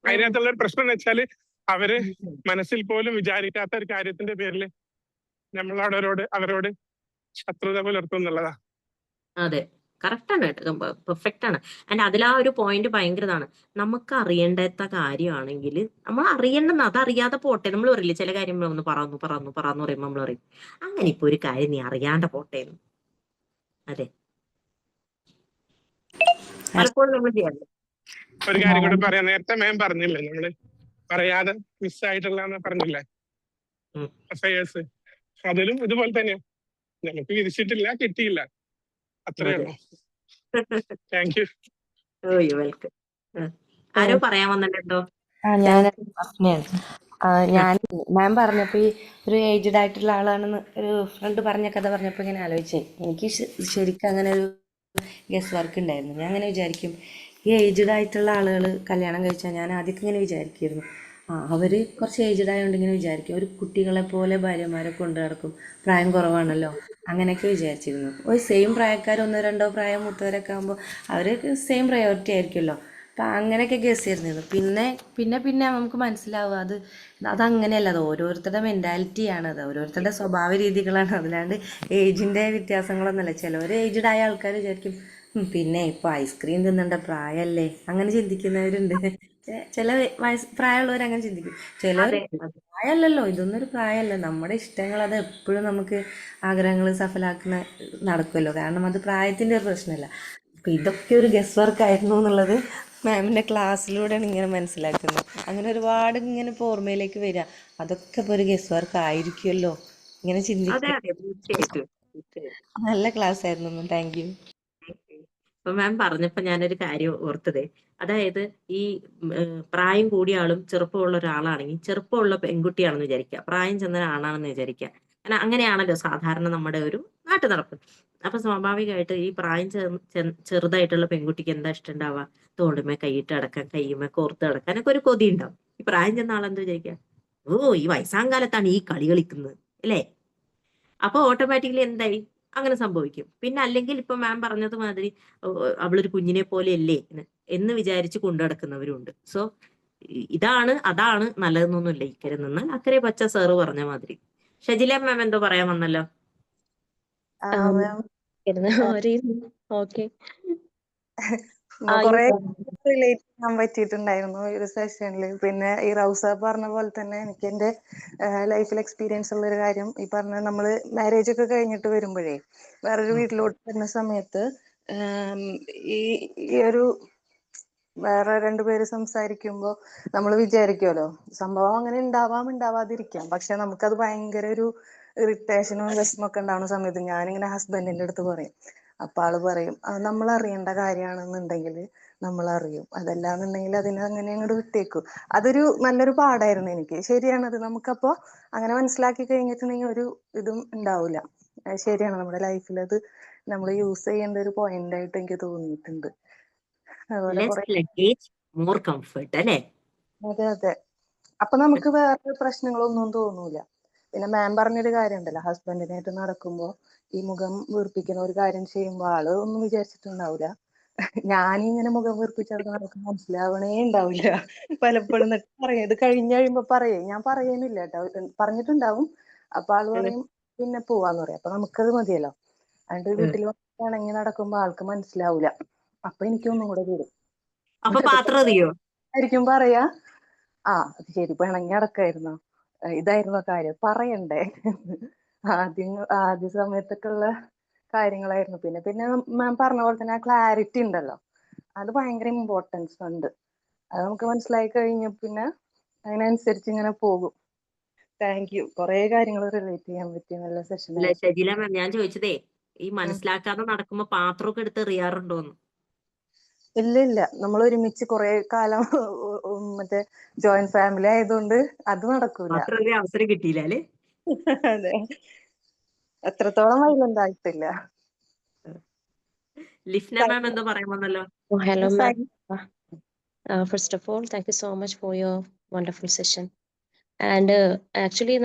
അതിനകത്തുള്ള ഒരു പ്രശ്നം എന്ന് വെച്ചാല്, അവര് മനസ്സിൽ പോലും വിചാരിക്കാത്ത ഒരു കാര്യത്തിന്റെ പേരിൽ നമ്മൾ അവരോട് ശത്രുത പുലർത്തും എന്നുള്ളതാ. അതെ കറക്റ്റാണ്, പെർഫെക്റ്റ് ആണ്. ആൻഡ് അതിലാ ഒരു പോയിന്റ് ഭയങ്കരതാണ്. നമുക്ക് അറിയേണ്ടാത്ത കാര്യമാണെങ്കിൽ നമ്മൾ അറിയേണ്ടെന്ന്, അതറിയാതെ പോട്ടെ. നമ്മൾ പറയില്ലേ ചില കാര്യം ഒന്ന് പറന്നു പറയുമ്പോ നമ്മൾ പറയും, അങ്ങനെ ഇപ്പൊ ഒരു കാര്യം നീ അറിയാണ്ട പോട്ടെ എന്ന്. അതെ, പലപ്പോഴും നമ്മൾ ചെയ്യാറില്ല. ഒരു കാര്യം കൂടെ പറയാം. നേരത്തെ മാം പറഞ്ഞില്ലേ, നമ്മള് പറയാതെ മിസ്സായിട്ടുള്ള പറഞ്ഞില്ലേ അഫയേഴ്സ്, അതിലും ഇതുപോലെ തന്നെയാ. നമുക്ക് വിധിച്ചിട്ടില്ല, കിട്ടിയില്ല, അത്രേ അതെ. ഉള്ളൂ. Thank you. Oh you welcome. ആരോ പറയാൻ വന്നിട്ടുണ്ടോ? ഞാൻ ഞാൻ മാം പറഞ്ഞപ്പോ ഈ ഒരു ഏജ്ഡ് ആയിട്ടുള്ള ആളാണെന്ന് ഒരു ഫ്രണ്ട് പറഞ്ഞ കഥ പറഞ്ഞപ്പോ ഇങ്ങനെ ആലോചിച്ചേ, എനിക്ക് ശരിക്കും അങ്ങനെ ഒരു ഗസ് വർക്ക് ഉണ്ടായിരുന്നു. ഞാൻ അങ്ങനെ വിചാരിക്കും, ഈ ഏജ്ഡ് ആയിട്ടുള്ള ആളുകൾ കല്യാണം കഴിച്ചാൽ, ഞാൻ ആദ്യമൊക്കെ ഇങ്ങനെ വിചാരിക്കുമായിരുന്നു, അവർ കുറച്ച് ഏജ്ഡ് ആയതുകൊണ്ട് ഇങ്ങനെ വിചാരിക്കും, ഒരു കുട്ടികളെ പോലെ ഭാര്യമാരെ കൊണ്ടു നടക്കും, പ്രായം കുറവാണല്ലോ, അങ്ങനെയൊക്കെ വിചാരിച്ചിരുന്നു. ഒരു സെയിം പ്രായക്കാർ 1-2 പ്രായം മൂത്തവരൊക്കെ ആകുമ്പോൾ അവർക്ക് സെയിം പ്രയോറിറ്റി ആയിരിക്കുമല്ലോ. അപ്പം അങ്ങനെയൊക്കെ ഗസ് ചെയ്തിരുന്നു. പിന്നെ നമുക്ക് മനസ്സിലാവുക അതങ്ങനെയല്ല, അത് ഓരോരുത്തരുടെ മെൻറ്റാലിറ്റിയാണ്, അത് ഓരോരുത്തരുടെ സ്വഭാവ രീതികളാണ്. അതിലാണ്ട് ഏജിൻ്റെ വ്യത്യാസങ്ങളൊന്നുമല്ല. ചിലവർ ഏജ്ഡ് ആയ ആൾക്കാർ വിചാരിക്കും, പിന്നെ ഇപ്പോൾ ഐസ്ക്രീം തിന്നേണ്ട പ്രായമല്ലേ, അങ്ങനെ ചിന്തിക്കുന്നവരുണ്ട്. ചില പ്രായമുള്ളവർ അങ്ങനെ ചിന്തിക്കും. ചിലവർ പ്രായമല്ലല്ലോ, ഇതൊന്നും ഒരു പ്രായമല്ല, നമ്മുടെ ഇഷ്ടങ്ങൾ അത് എപ്പോഴും നമുക്ക് ആഗ്രഹങ്ങൾ സഫലാക്കുന്ന നടക്കുമല്ലോ, കാരണം അത് പ്രായത്തിൻ്റെ ഒരു പ്രശ്നമല്ല. അപ്പം ഇതൊക്കെ ഒരു ഗസ് വർക്ക് ആയിരുന്നു എന്നുള്ളത് മാമിൻ്റെ ക്ലാസ്സിലൂടെയാണ് ഇങ്ങനെ മനസ്സിലാക്കുന്നത്. അങ്ങനെ ഒരുപാട് ഇങ്ങനെ ഇപ്പോൾ ഓർമ്മയിലേക്ക് വരിക, അതൊക്കെ ഇപ്പോൾ ഒരു ഗസ് വർക്ക് ആയിരിക്കുമല്ലോ, ഇങ്ങനെ ചിന്തിക്കും. നല്ല ക്ലാസ് ആയിരുന്നു. Thank you. അപ്പൊ മാം പറഞ്ഞപ്പോ ഞാനൊരു കാര്യം ഓർത്തതേ, അതായത് ഈ പ്രായം കൂടിയ ആളും ചെറുപ്പമുള്ള ഒരാളാണെങ്കിൽ, ചെറുപ്പമുള്ള പെൺകുട്ടിയാണെന്ന് വിചാരിക്കുക, പ്രായം ചെന്ന ആണാണെന്ന് വിചാരിക്കുക. കാരണം അങ്ങനെയാണല്ലോ സാധാരണ നമ്മുടെ ഒരു നാട്ടു നടപ്പ്. അപ്പൊ സ്വാഭാവികമായിട്ട് ഈ പ്രായം ചെറുതായിട്ടുള്ള പെൺകുട്ടിക്ക് എന്താ ഇഷ്ടം ഉണ്ടാവുക? തോണ്ടുമേ കൈയിട്ട് അടക്കാൻ, കയ്യുമേ കോർത്ത് അടക്കാനൊക്കെ ഒരു കൊതി ഉണ്ടാവും. ഈ പ്രായം ചെന്ന ആളെന്താ വിചാരിക്കുക? ഓ, ഈ വയസ്സാം കാലത്താണ് ഈ കളി കളിക്കുന്നത് അല്ലേ? അപ്പൊ ഓട്ടോമാറ്റിക്കലി എന്തായി? അങ്ങനെ സംഭവിക്കും. പിന്നെ അല്ലെങ്കിൽ ഇപ്പൊ മാം പറഞ്ഞത് മാതിരി അവളൊരു കുഞ്ഞിനെ പോലെ അല്ലേ എന്ന് വിചാരിച്ച് കൊണ്ടു നടക്കുന്നവരുണ്ട്. സോ അതാണ് നല്ലതെന്നൊന്നുമില്ല. ഇക്കരെ നിന്നാൽ അക്കരെ പച്ച സാറ് പറഞ്ഞ മാതിരി. ഷജില മാം എന്തോ പറയാൻ വന്നല്ലോ. Ma'am okay. കുറെ റിലേറ്റ് ചെയ്യാൻ പറ്റിയിട്ടുണ്ടായിരുന്നു ഈ ഒരു സെഷനിൽ. പിന്നെ ഈ റൗസ പറഞ്ഞ പോലെ തന്നെ എനിക്ക് എന്റെ ലൈഫിൽ എക്സ്പീരിയൻസ് ഉള്ള ഒരു കാര്യം, ഈ പറഞ്ഞ നമ്മള് മാരേജ് ഒക്കെ കഴിഞ്ഞിട്ട് വരുമ്പോഴേ വേറൊരു വീട്ടിലോട്ട് വരുന്ന സമയത്ത് ഈ ഒരു വേറെ രണ്ടുപേര് സംസാരിക്കുമ്പോ നമ്മൾ വിചാരിക്കുമല്ലോ സംഭവം അങ്ങനെ ഉണ്ടാവാതിരിക്കാം, പക്ഷെ നമുക്കത് ഭയങ്കര ഒരു ഇറിറ്റേഷനും വിഷമൊക്കെ ഉണ്ടാവുന്ന സമയത്ത് ഞാനിങ്ങനെ ഹസ്ബൻഡിന്റെ അടുത്ത് പറയും. അപ്പൊ ആള് പറയും നമ്മൾ അറിയേണ്ട കാര്യമാണെന്നുണ്ടെങ്കിൽ നമ്മൾ അറിയും, അതല്ലാന്നുണ്ടെങ്കിൽ അതിനെ അങ്ങനെ അങ്ങോട്ട് വിട്ടേക്കും. അതൊരു നല്ലൊരു പാഠായിരുന്നു എനിക്ക്. ശരിയാണത്. നമുക്കപ്പോ അങ്ങനെ മനസ്സിലാക്കി കഴിഞ്ഞിട്ടുണ്ടെങ്കിൽ ഒരു ഇതും ഉണ്ടാവില്ല. ശരിയാണ്, നമ്മുടെ ലൈഫിൽ അത് നമ്മൾ യൂസ് ചെയ്യേണ്ട ഒരു പോയിന്റ് ആയിട്ട് എനിക്ക് തോന്നിയിട്ടുണ്ട്. അതുപോലെ ലെസ് ലഗേജ് മോർ കംഫർട്ട് അല്ലേ? അതെ അതെ. അപ്പൊ നമുക്ക് വേറെ പ്രശ്നങ്ങളൊന്നും തോന്നൂല. പിന്നെ മാം പറഞ്ഞൊരു കാര്യം ഉണ്ടല്ലോ, ഹസ്ബൻഡിനായിട്ട് നടക്കുമ്പോ ഈ മുഖം വീർപ്പിക്കുന്ന ഒരു കാര്യം ചെയ്യുമ്പോ ആള് ഒന്നും വിചാരിച്ചിട്ടുണ്ടാവില്ല. ഞാനിങ്ങനെ മുഖം വീർപ്പിച്ചെടുത്ത് നമുക്ക് മനസ്സിലാവണേ ഉണ്ടാവില്ല പലപ്പോഴും. എന്നിട്ട് പറയും, ഇത് കഴിഞ്ഞ് കഴിയുമ്പോ പറയും, ഞാൻ പറയുന്നില്ല കേട്ടോ, പറഞ്ഞിട്ടുണ്ടാവും. അപ്പൊ ആള് പറയും പിന്നെ പോവാന്ന് പറയും. അപ്പൊ നമുക്കത് മതിയല്ലോ. അതുകൊണ്ട് വീട്ടിൽ ഇണങ്ങി നടക്കുമ്പോ ആൾക്ക് മനസ്സിലാവൂല. അപ്പൊ എനിക്കൊന്നും കൂടെ വരും. അപ്പൊ പാത്രം അറിയോ? ആയിരിക്കും പറയാ, ആ അത് ശരി, പിണങ്ങി നടക്കായിരുന്നോ, ഇതായിരുന്നോ കാര്യം, പറയണ്ടേ. ആദ്യ സമയത്തൊക്കെ ഉള്ള കാര്യങ്ങളായിരുന്നു. പിന്നെ മാം പറഞ്ഞ പോലെ തന്നെ ആ ക്ലാരിറ്റി ഉണ്ടല്ലോ, അത് ഭയങ്കര ഇമ്പോർട്ടൻസ് ഉണ്ട്. അത് നമുക്ക് മനസ്സിലായി കഴിഞ്ഞ പിന്നെ അതിനനുസരിച്ച് ഇങ്ങനെ പോകും. Thank you. കുറെ കാര്യങ്ങൾ റിലേറ്റ് ചെയ്യാൻ പറ്റിയ നല്ല സെഷൻ അല്ല ആയിരുന്നു. ഷജില മാം, ഞാൻ ചോദിച്ചതേ ഈ മനസ്സിലാക്കാതെ നടക്കുമ്പോ പാത്രമൊക്കെ എടുത്ത് എറിയാറുണ്ടോന്ന്. ഇല്ല, നമ്മൾ ഒരുമിച്ച് കുറെ കാലം മറ്റേ ജോയിന്റ് ഫാമിലി ആയതുകൊണ്ട് അത് നടക്കൂല. പാത്രം എറിയാൻ അവസരം കിട്ടിയില്ല അല്ലേ? അതെ, എത്രത്തോളം വൈലന്റ് ആയിട്ടില്ല. ലിഫ്ന മാം എന്തോ പറയാൻ വന്നല്ലോ. Oh, hello, ma'am. First of all, thank you so much for your wonderful session. And actually,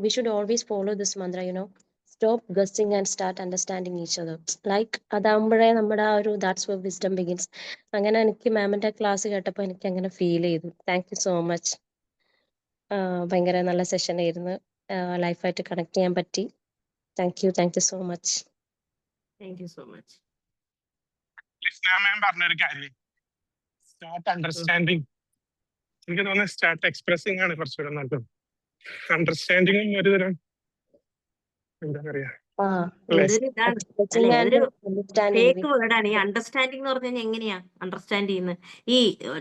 we should always follow this mantra, stop guessing and start understanding each other. Like, അതാകുമ്പോഴേ നമ്മുടെ ആ ഒരു that's where wisdom begins. അങ്ങനെ എനിക്ക് മാമിന്റെ class കേട്ടപ്പോൾ എനിക്ക് അങ്ങനെ feel ചെയ്തു. Thank you so much. ഭയങ്കര നല്ല സെഷൻ ആയിരുന്നു. ലൈഫായിട്ട് കണക്ട് ചെയ്യാൻ പറ്റി. Thank you so much. Thank you so much. Lisna ma'am പറഞ്ഞൊരു കാര്യം, സ്റ്റാർട്ട് അണ്ടർസ്റ്റാൻഡിങ്. എനിക്ക് തോന്നുന്നത് സ്റ്റാർട്ട് എക്സ്പ്രസിംഗ് ആണ് കുറച്ചുകൂടെ നല്ലത്. അണ്ടർസ്റ്റാൻഡിങ്ങും ഒരു തരം എന്താ പറയാ, എന്തൊരു ഇതാണ് അല്ലെ, അതൊരു ഫേക്ക് വേർഡാണ്. ഈ അണ്ടർസ്റ്റാൻഡിങ് എന്ന് പറഞ്ഞു കഴിഞ്ഞാൽ എങ്ങനെയാ അണ്ടർസ്റ്റാൻഡ് ചെയ്യുന്നത്? ഈ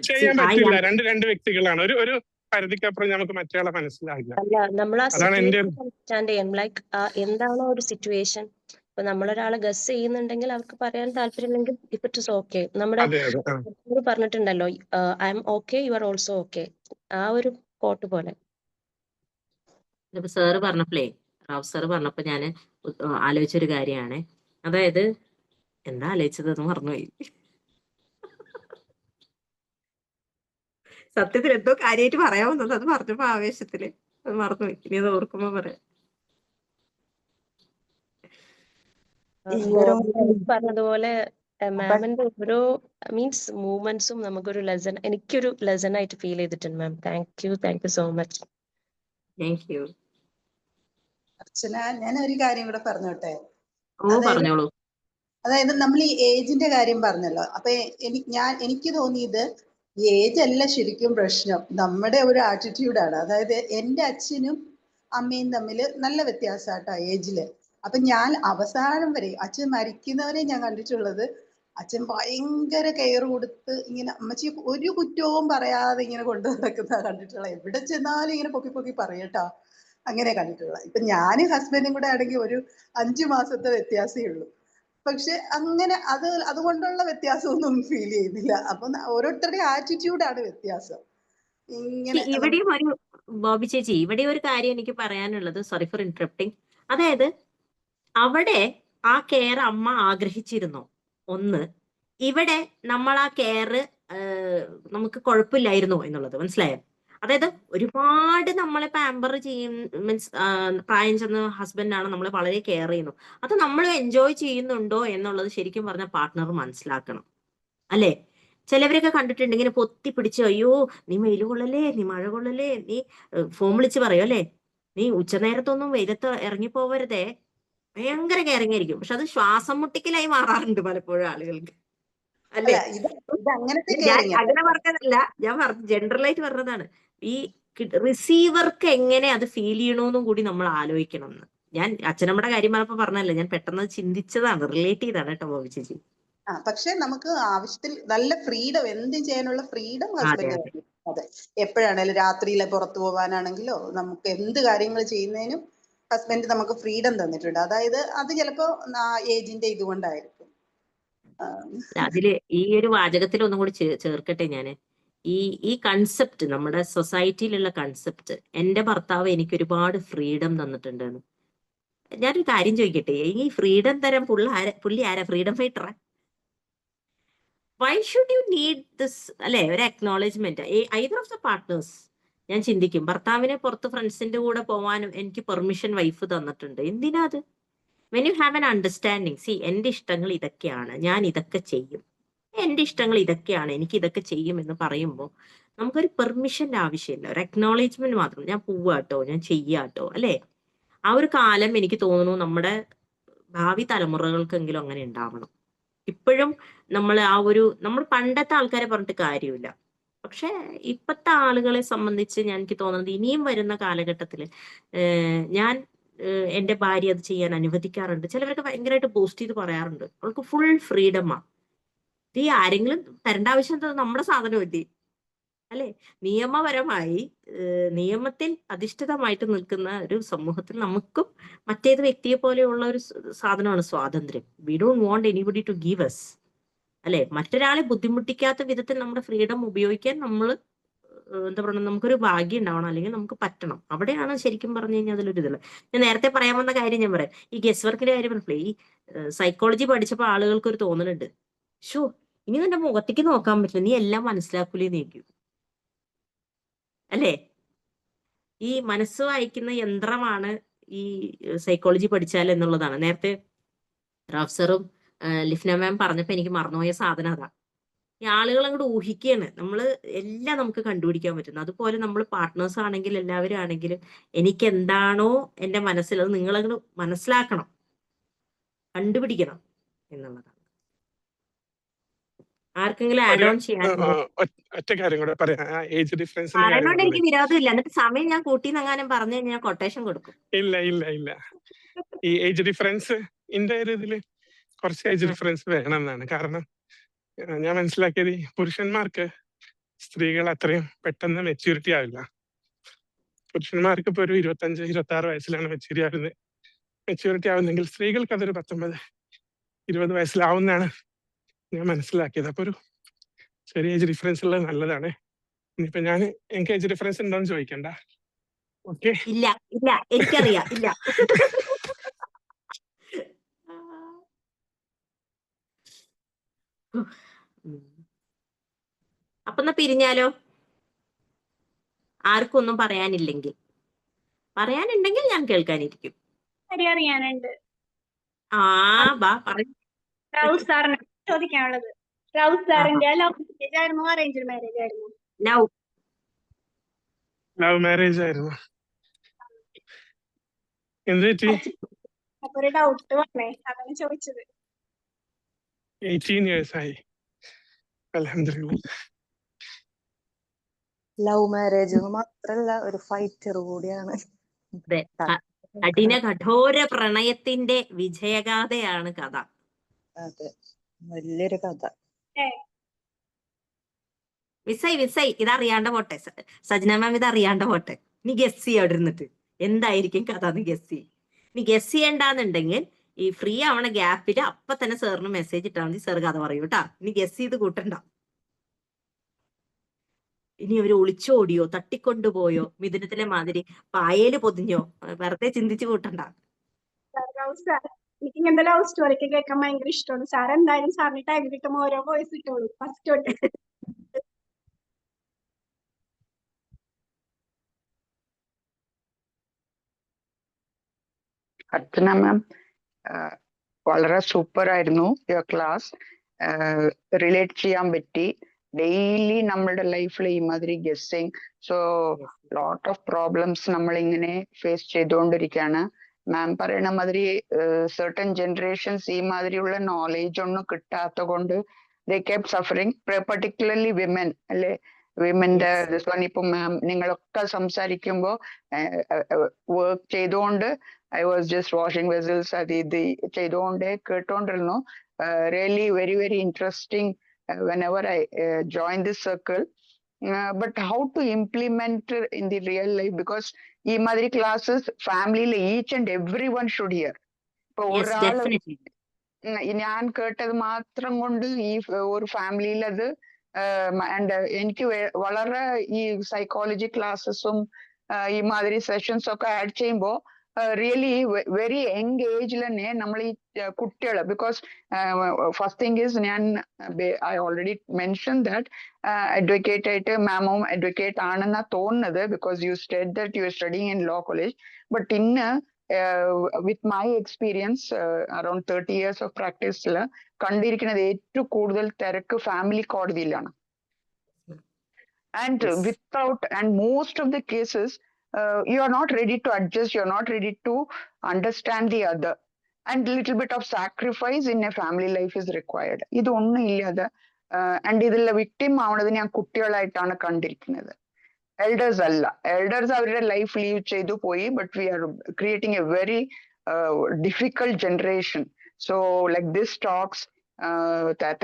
ചെയ്യാൻ പറ്റില്ല. രണ്ട് വ്യക്തികളാണ്. ഒരു പരിധിക്കപ്പുറം നമുക്ക് മറ്റേ മനസ്സിലാവില്ല. അല്ല, നമ്മൾ ആ അതാണ് എന്റെ അണ്ടർസ്റ്റാൻഡ് ചെയ്യണം. ലൈക്ക് എന്താണോ ഒരു സിറ്റുവേഷൻ, ഇപ്പൊ നമ്മളൊരാളെ ഗസ് ചെയ്യുന്നുണ്ടെങ്കിൽ അവർക്ക് പറയാൻ താല്പര്യമില്ലെങ്കിൽ ഇഫ് ഇറ്റ് ഇസ് ഓക്കെ. നമ്മുടെ പറഞ്ഞിട്ടുണ്ടല്ലോ, I M okay, you are also okay. ആ ഒരു കോട്ട് പോലെ. ഇതിപ്പോ സാറ് പറഞ്ഞപ്പോഴേ, റാവ് സാറ് പറഞ്ഞപ്പോ ഞാൻ ആലോചിച്ചൊരു കാര്യമാണ്. അതായത് എന്താ ആലോചിച്ചതെന്ന് മറന്നുപോയി. സത്യത്തിൽ എന്തോ കാര്യമായിട്ട് പറയാൻ വന്നത്, അത് പറഞ്ഞപ്പോ ആവേശത്തില് അത് മറന്നുപോയി. ഇനി അത് ഓർക്കുമ്പോ പറയാം. പറഞ്ഞതുപോലെ മാമിന്റെ ഓരോ മൂവ്മെന്റ്സും നമുക്കൊരു ലെസൺ, എനിക്കൊരു ലെസൺ ആയിട്ട് ഫീൽ ചെയ്തിട്ടുണ്ട് ma'am. Thank you so much. Thank you. Archana, ഞാൻ ഒരു കാര്യം കൂടെ പറഞ്ഞോട്ടെ. പറഞ്ഞോളൂ. അതായത് നമ്മൾ ഈ ഏജിന്റെ കാര്യം പറഞ്ഞല്ലോ. അപ്പൊ എനിക്ക് തോന്നിയത് ഏജ് അല്ല ശരിക്കും പ്രശ്നം, നമ്മുടെ ഒരു ആറ്റിറ്റ്യൂഡാണ്. അതായത് എൻ്റെ അച്ഛനും അമ്മയും തമ്മിൽ നല്ല വ്യത്യാസമാട്ടോ ഏജില്. അപ്പൊ ഞാൻ അവസാനം വരെ, അച്ഛൻ മരിക്കുന്നവരെ ഞാൻ കണ്ടിട്ടുള്ളത്, അച്ഛൻ ഭയങ്കര കെയർ കൊടുത്ത് ഇങ്ങനെ അമ്മച്ചി ഒരു കുറ്റവും പറയാതെ ഇങ്ങനെ കൊണ്ടു നടക്കുന്ന കണ്ടിട്ടുള്ള. എവിടെ ചെന്നാലും ഇങ്ങനെ പൊക്കി പറയട്ടോ, അങ്ങനെ കണ്ടിട്ടുള്ള. ഇപ്പൊ ഞാനും ഹസ്ബൻഡും കൂടെ ആണെങ്കിൽ ഒരു 5 മാസത്തെ വ്യത്യാസമേ ഉള്ളൂ. പക്ഷെ അങ്ങനെ അതുകൊണ്ടുള്ള വ്യത്യാസമൊന്നും ഫീൽ ചെയ്യുന്നില്ല. അപ്പൊ ഓരോരുത്തരുടെ ആറ്റിറ്റ്യൂഡാണ് വ്യത്യാസം. ഇങ്ങനെ ഇവിടെയും ഒരു ബോബി ചേച്ചി, ഇവിടെ ഒരു കാര്യം എനിക്ക് പറയാനുള്ളത്, സോറി ഫോർ ഇന്ററപ്റ്റിംഗ്. അതായത് അവിടെ ആ കെയർ അമ്മ ആഗ്രഹിച്ചിരുന്നോ? ഒന്ന്, ഇവിടെ നമ്മൾ ആ കെയർ നമുക്ക് കുഴപ്പമില്ലായിരുന്നോ എന്നുള്ളത് മനസ്സിലായോ? അതായത് ഒരുപാട് നമ്മളെ പാമ്പർ ചെയ്യും, മീൻസ് പ്രായം ചെന്ന ഹസ്ബൻഡാണ് നമ്മളെ വളരെ കെയർ ചെയ്യുന്നു. അത് നമ്മൾ എൻജോയ് ചെയ്യുന്നുണ്ടോ എന്നുള്ളത് ശരിക്കും പറഞ്ഞ പാർട്ട്ണർ മനസ്സിലാക്കണം, അല്ലേ? ചിലവരൊക്കെ കണ്ടിട്ടുണ്ട് ഇങ്ങനെ പൊത്തി പിടിച്ച്, അയ്യോ നീ വെയിൽ കൊള്ളല്ലേ, നീ മഴ കൊള്ളല്ലേ, നീ ഫോൺ വിളിച്ച് പറയോ അല്ലേ, നീ ഉച്ചനേരത്തൊന്നും വെയിലത്ത് ഇറങ്ങിപ്പോവരുതേ, ഭയങ്കര കെയറിങ് ആയിരിക്കും. പക്ഷെ അത് ശ്വാസം മുട്ടിക്കലായി മാറാറുണ്ട് പലപ്പോഴും ആളുകൾക്ക്, അല്ലേ? ഇത് അങ്ങനത്തെ ഞാൻ കെയറിങ് അങ്ങനെ പറഞ്ഞതല്ല, ഞാൻ ജനറലായിട്ട് പറഞ്ഞതാണ്. ഈ റിസീവർക്ക് എങ്ങനെ അത് ഫീൽ ചെയ്യണമെന്നും കൂടി നമ്മൾ ആലോചിക്കണം എന്ന്. ഞാൻ അച്ഛനമ്മയുടെ കാര്യം പറഞ്ഞപ്പോ പറഞ്ഞല്ലേ, ഞാൻ പെട്ടെന്ന് ചിന്തിച്ചതാണ്, റിലേറ്റ് ചെയ്താണ് കേട്ടോ ബോബി ചേച്ചി. പക്ഷെ നമുക്ക് ആവശ്യത്തിൽ നല്ല ഫ്രീഡം, എന്തും ചെയ്യാനുള്ള ഫ്രീഡം അതെ ഹസ്ബൻഡ്. അതെ അതെ, എപ്പോഴാണേലും രാത്രിയിലെ പുറത്തു പോകാനാണെങ്കിലോ നമുക്ക് എന്ത് കാര്യങ്ങൾ ചെയ്യുന്നതിനും ഹസ്ബൻഡ് നമുക്ക് ഫ്രീഡം തന്നിട്ടുണ്ട്. അതായത് അത് ചിലപ്പോ ഏജിന്റെ ഇതുകൊണ്ടായിരിക്കും. അതില് ഈ ഒരു വാചകത്തിൽ ഒന്നും കൂടി ചേർക്കട്ടെ ഞാന്. ഈ കൺസെപ്റ്റ്, നമ്മുടെ സൊസൈറ്റിയിലുള്ള കൺസെപ്റ്റ്, എന്റെ ഭർത്താവ് എനിക്ക് ഒരുപാട് ഫ്രീഡം തന്നിട്ടുണ്ടെന്ന്. ഞാനൊരു കാര്യം ചോദിക്കട്ടെ, ഈ ഫ്രീഡം തരം പുള്ളി ആരാ? ഫ്രീഡം ഫൈറ്ററാ? Why should you need this, അല്ലെ? ഒരു acknowledgement either of the partners. ഞാൻ ചിന്തിക്കും, ഭർത്താവിനെ പുറത്ത് ഫ്രണ്ട്സിന്റെ കൂടെ പോവാനും എനിക്ക് പെർമിഷൻ വൈഫ് തന്നിട്ടുണ്ട്, എന്തിനാ അത്? When you have an understanding, C എന്റെ ഇഷ്ടങ്ങൾ ഇതൊക്കെയാണ്, ഞാൻ ഇതൊക്കെ ചെയ്യും, എന്റെ ഇഷ്ടങ്ങൾ ഇതൊക്കെയാണ്, എനിക്ക് ഇതൊക്കെ ചെയ്യും എന്ന് പറയുമ്പോൾ നമുക്കൊരു പെർമിഷന്റെ ആവശ്യമില്ല, ഒരു അക്നോളജ്മെന്റ് മാത്രം. ഞാൻ പോവാട്ടോ, ഞാൻ ചെയ്യാട്ടോ, അല്ലെ? ആ ഒരു കാലം എനിക്ക് തോന്നുന്നു നമ്മുടെ ഭാവി തലമുറകൾക്കെങ്കിലും അങ്ങനെ ഉണ്ടാവണം. ഇപ്പോഴും നമ്മൾ നമ്മൾ പണ്ടത്തെ ആൾക്കാരെ പറഞ്ഞിട്ട് കാര്യമില്ല, പക്ഷെ ഇപ്പത്തെ ആളുകളെ സംബന്ധിച്ച് എനിക്ക് തോന്നുന്നത് ഇനിയും വരുന്ന കാലഘട്ടത്തിൽ ഞാൻ എന്റെ ഭാര്യ അത് ചെയ്യാൻ അനുവദിക്കാറുണ്ട്. ചിലവരൊക്കെ ഭയങ്കരമായിട്ട് ബൂസ്റ്റ് ചെയ്ത് പറയാറുണ്ട്, അവൾക്ക് ഫുൾ ഫ്രീഡമാ. ഈ ആരെങ്കിലും തരേണ്ട ആവശ്യം എന്താ? നമ്മുടെ സാധനമല്ലേ, അല്ലെ? നിയമപരമായി നിയമത്തിൽ അധിഷ്ഠിതമായിട്ട് നിൽക്കുന്ന ഒരു സമൂഹത്തിൽ നമുക്കും മറ്റേത് വ്യക്തിയെ പോലെയുള്ള ഒരു സാധനമാണ് സ്വാതന്ത്ര്യം. We don't want anybody to give us, അല്ലെ? മറ്റൊരാളെ ബുദ്ധിമുട്ടിക്കാത്ത വിധത്തിൽ നമ്മുടെ ഫ്രീഡം ഉപയോഗിക്കാൻ നമ്മൾ എന്താ പറയുക, നമുക്കൊരു ഭാഗ്യം ഉണ്ടാവണം, അല്ലെങ്കിൽ നമുക്ക് പറ്റണം. അവിടെയാണ് ശരിക്കും പറഞ്ഞു കഴിഞ്ഞാൽ അതിലൊരു ഇതുള്ളത്. ഞാൻ നേരത്തെ പറയാൻ വന്ന കാര്യം ഞാൻ പറയാം. ഈ ഗസ് വർക്കിന്റെ കാര്യം പറഞ്ഞില്ലേ, ഈ സൈക്കോളജി പഠിച്ചപ്പോൾ ആളുകൾക്ക് ഒരു തോന്നലുണ്ട്, ഷോ ഇനി നിന്റെ മുഖത്തേക്ക് നോക്കാൻ പറ്റില്ല, നീ എല്ലാം മനസ്സിലാക്കൂലേന്ന് ചോദിക്കും, അല്ലേ? ഈ മനസ്സ് വായിക്കുന്ന യന്ത്രമാണ് ഈ സൈക്കോളജി പഠിച്ചാൽ എന്നുള്ളതാണ്. നേരത്തെ റാഫ്സറും ലിഫ്ന മാം പറഞ്ഞപ്പോ എനിക്ക് മറന്നുപോയ സാധനം അതാ. ഈ ആളുകൾ അങ്ങോട്ട് ഊഹിക്കുകയാണ്, എല്ലാം നമുക്ക് കണ്ടുപിടിക്കാൻ പറ്റുന്നു. അതുപോലെ നമ്മൾ പാർട്ട്നേഴ്സ് ആണെങ്കിൽ എല്ലാവരും ആണെങ്കിലും എനിക്ക് എന്താണോ എന്റെ മനസ്സിൽ, അത് നിങ്ങളങ്ങോട്ട് മനസ്സിലാക്കണം, കണ്ടുപിടിക്കണം എന്നുള്ളതാണ്. ആർക്കെങ്കിലും ആഡ് ഓൺ ചെയ്യാനുണ്ടോ? ഒറ്റ കാര്യം കൂടെ പറയാം, ഏജ് ഡിഫറൻസിന്റെ കാര്യം പറയണോണ്ട് പറഞ്ഞില്ലേ? എനിക്ക് വിരോധമില്ല, എന്നിട്ട് സമയം ഞാൻ കൂട്ടിന്നെങ്ങാനും പറഞ്ഞു കഴിഞ്ഞാൽ കൊട്ടേഷൻ കൊടുക്കും. ഇല്ല ഈ ഏജ് ഡിഫറൻസ് ഇന്റെ ഒരു ഇതില് കുറച്ച് ഏജ് ഡിഫറൻസ് വേണം എന്നാണ്. കാരണം ഞാൻ മനസ്സിലാക്കിയത് ഈ പുരുഷന്മാർക്ക് സ്ത്രീകൾ അത്രയും പെട്ടെന്ന് മെച്യൂരിറ്റി ആവില്ല. പുരുഷന്മാർക്ക് ഇപ്പൊ ഒരു 25-26 വയസ്സിലാണ് മെച്യൂരിറ്റി ആവുന്നെങ്കിൽ സ്ത്രീകൾക്ക് അതൊരു 19-20 വയസ്സിലാവുന്നതാണ് ഞാൻ മനസ്സിലാക്കിയത്. അപ്പൊ ഒരു ചെറിയ ഏജ് ഡിഫറൻസ് ഉള്ളത് നല്ലതാണ്. ഇനിയിപ്പോ എനിക്ക് ഏജ് ഡിഫറൻസ് ഉണ്ടോന്ന് ചോദിക്കണ്ട, ഓക്കെ? ഇല്ല എനിക്കറിയാം, ഇല്ല. അപ്പൊ എന്നാ പിരിഞ്ഞാലോ? ആർക്കും ഒന്നും പറയാനില്ലെങ്കിൽ. പറയാനുണ്ടെങ്കിൽ ഞാൻ കേൾക്കാനിരിക്കും. അറിയാനുണ്ട്. ബാ പറയൂ. റൌസ് സാറിന് ചോദിക്കാനുള്ളത്. റൌസ് സാറിന്റെ ലവ് മാരേജ് ആയിരുന്നു, അറേഞ്ച്ഡ് മാരേജ് ആയിരുന്നു? ലവ് മാരേജ് ആയിരുന്നു. എന്ത് പറ്റി? അപ്പൊ ഒരു ഡൗട്ട് വന്നേ, അതാണ് ചോദിച്ചത്. 18 years ആയി, അൽഹംദുലില്ലാ. ലവ് മാരേജ് മാത്രല്ല, ഒരു ഫൈറ്റർ കൂടിയാണ്. കഠോര പ്രണയത്തിന്റെ വിജയഗാഥയാണ് കഥ. അതെ, വലിയൊരു കഥ. വിസൈ ഇതറിയാണ്ട പോട്ടെ, സജ്ന മാം ഇതറിയാണ്ട പോട്ടെ. നീ ഗസ് ചെയ്യ അവിടെ ഇരുന്നിട്ട് എന്തായിരിക്കും കഥ എന്ന് ഗസ് ചെയ്യും. നീ ഗസ് ചെയ്യണ്ടെന്നുണ്ടെങ്കിൽ ഈ ഫ്രീ ആവണ ഗ്യാപ്പിൽ അപ്പൊ തന്നെ സാറിന് മെസ്സേജ് ഇട്ടാൽ മതി, സാർ കഥ പറയൂ കേട്ടാ. ഇനി ഗസ് ചെയ്ത് കൂട്ടണ്ട. ഇനി അവര് ഒളിച്ചോടിയോ തട്ടിക്കൊണ്ടുപോയോ മിഥുനത്തിലെ മാതിരി പായേല് പൊതിഞ്ഞോ വെറുതെ ചിന്തിച്ചു കൂട്ടണ്ട. എനിക്ക് ഇങ്ങനത്തെ ലവ് സ്റ്റോറി ഒക്കെ കേൾക്കാൻ ഭയങ്കര ഇഷ്ടമാണ്. സാർ എന്തായാലും സാറിന് ടൈം കിട്ടുമ്പോൾ ഓരോ വോയിസ് ഇട്ടോളൂ ഫസ്റ്റ് തൊട്ട്. അർച്ചന മാം വളരെ സൂപ്പർ ആയിരുന്നു യുവർ ക്ലാസ്. റിലേറ്റ് ചെയ്യാൻ പറ്റി. ഡെയിലി നമ്മളുടെ ലൈഫിൽ ഈ മാതിരി guessing, so lot of problems നമ്മൾ ഇങ്ങനെ ഫേസ് ചെയ്തുകൊണ്ടിരിക്കുകയാണ്. മാം പറയണ മാതിരി സർട്ടൻ ജനറേഷൻസ് ഈ മാതിരിയുള്ള നോളേജ് ഒന്നും കിട്ടാത്ത കൊണ്ട് they kept suffering, particularly women അല്ലെ. വിമന്റെ ഇപ്പൊ മാം നിങ്ങളൊക്കെ സംസാരിക്കുമ്പോ വർക്ക് ചെയ്തുകൊണ്ട് I was just washing vessels അത് ഇത് ചെയ്തുകൊണ്ട് കേട്ടോണ്ടിരുന്നു. Really very very interesting whenever I join this circle. But how to implement in the real life, because ഈ മാതിരി ക്ലാസ്സസ് ഫാമിലിയിൽ each and everyone should hear. ഇപ്പൊ ഒരാള് ഞാൻ കേട്ടത് മാത്രം കൊണ്ട് ഈ ഒരു ഫാമിലിയിൽ അത് ആൻഡ് എനിക്ക് വളരെ ഈ സൈക്കോളജി ക്ലാസ്സസും ഈ മാതിരി സെഷൻസ് ഒക്കെ ആഡ് ചെയ്യുമ്പോ റിയലി വെരി യങ് ഏജിൽ തന്നെ നമ്മൾ ഈ കുട്ടികള്, ബിക്കോസ് ഫസ്റ്റ് തിങ് ഈസ് ഞാൻ I already mention that advocate ആയിട്ട് മാമും അഡ്വക്കേറ്റ് ആണെന്നാ തോന്നുന്നത്, because you state that you are studying in law college. But ഇന്ന് with my experience around 30 years of പ്രാക്ടീസിൽ കണ്ടിരിക്കുന്നത് ഏറ്റവും കൂടുതൽ തിരക്ക് ഫാമിലി കോടതിയിലാണ്. And without and most of the cases you are not ready to adjust, you are not ready to understand the other, and little bit of sacrifice in a family life is required. ഇതൊന്നും ഇല്ലാതെ and ഇതിലെ victim ആവണത് ഞാൻ കുട്ടികളായിട്ടാണ് കണ്ടിരിക്കുന്നത്, elders അല്ല. Elders അവരുടെ life leave ചെയ്തു പോയി, but we are creating a very difficult generation. So like this talks,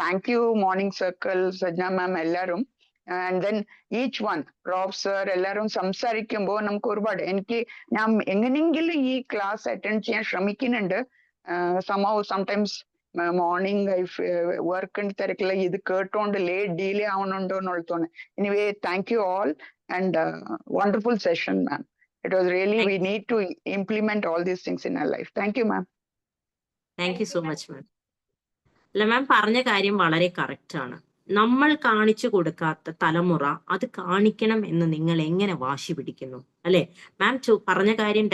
thank you morning circle, Sajna ma'am, എല്ലാവരും. And then each one Rob sir എല്ലാവരും സംസാരിക്കുമ്പോൾ നമുക്ക് ഒരുപാട്, എനിക്ക് ഞാൻ എങ്ങനെയെങ്കിലും ഈ ക്ലാസ് അറ്റൻഡ് ചെയ്യാൻ ശ്രമിക്കുന്നുണ്ട്. സംടൈംസ് മോർണിംഗ് വർക്കിന്റെ തിരക്കില്ല, ഇത് കേട്ടോണ്ട് ലേറ്റ് ഡിലേ ആവണുണ്ടോ എന്നുള്ള തോന്നുന്നു. Anyway thank you all and wonderful session ma'am. It was really we need to implement all these things in our life. Thank you ma'am. Thank you so much ma'am. അല്ല, ma'am പറഞ്ഞ കാര്യം വളരെ correct ആണ്. നമ്മൾ കാണിച്ചു കൊടുക്കാത്ത തലമുറ അത് കാണിക്കണം എന്ന് നിങ്ങൾ എങ്ങനെ വാശി പിടിക്കുന്നു അല്ലെ? മാം പറഞ്ഞ കാര്യം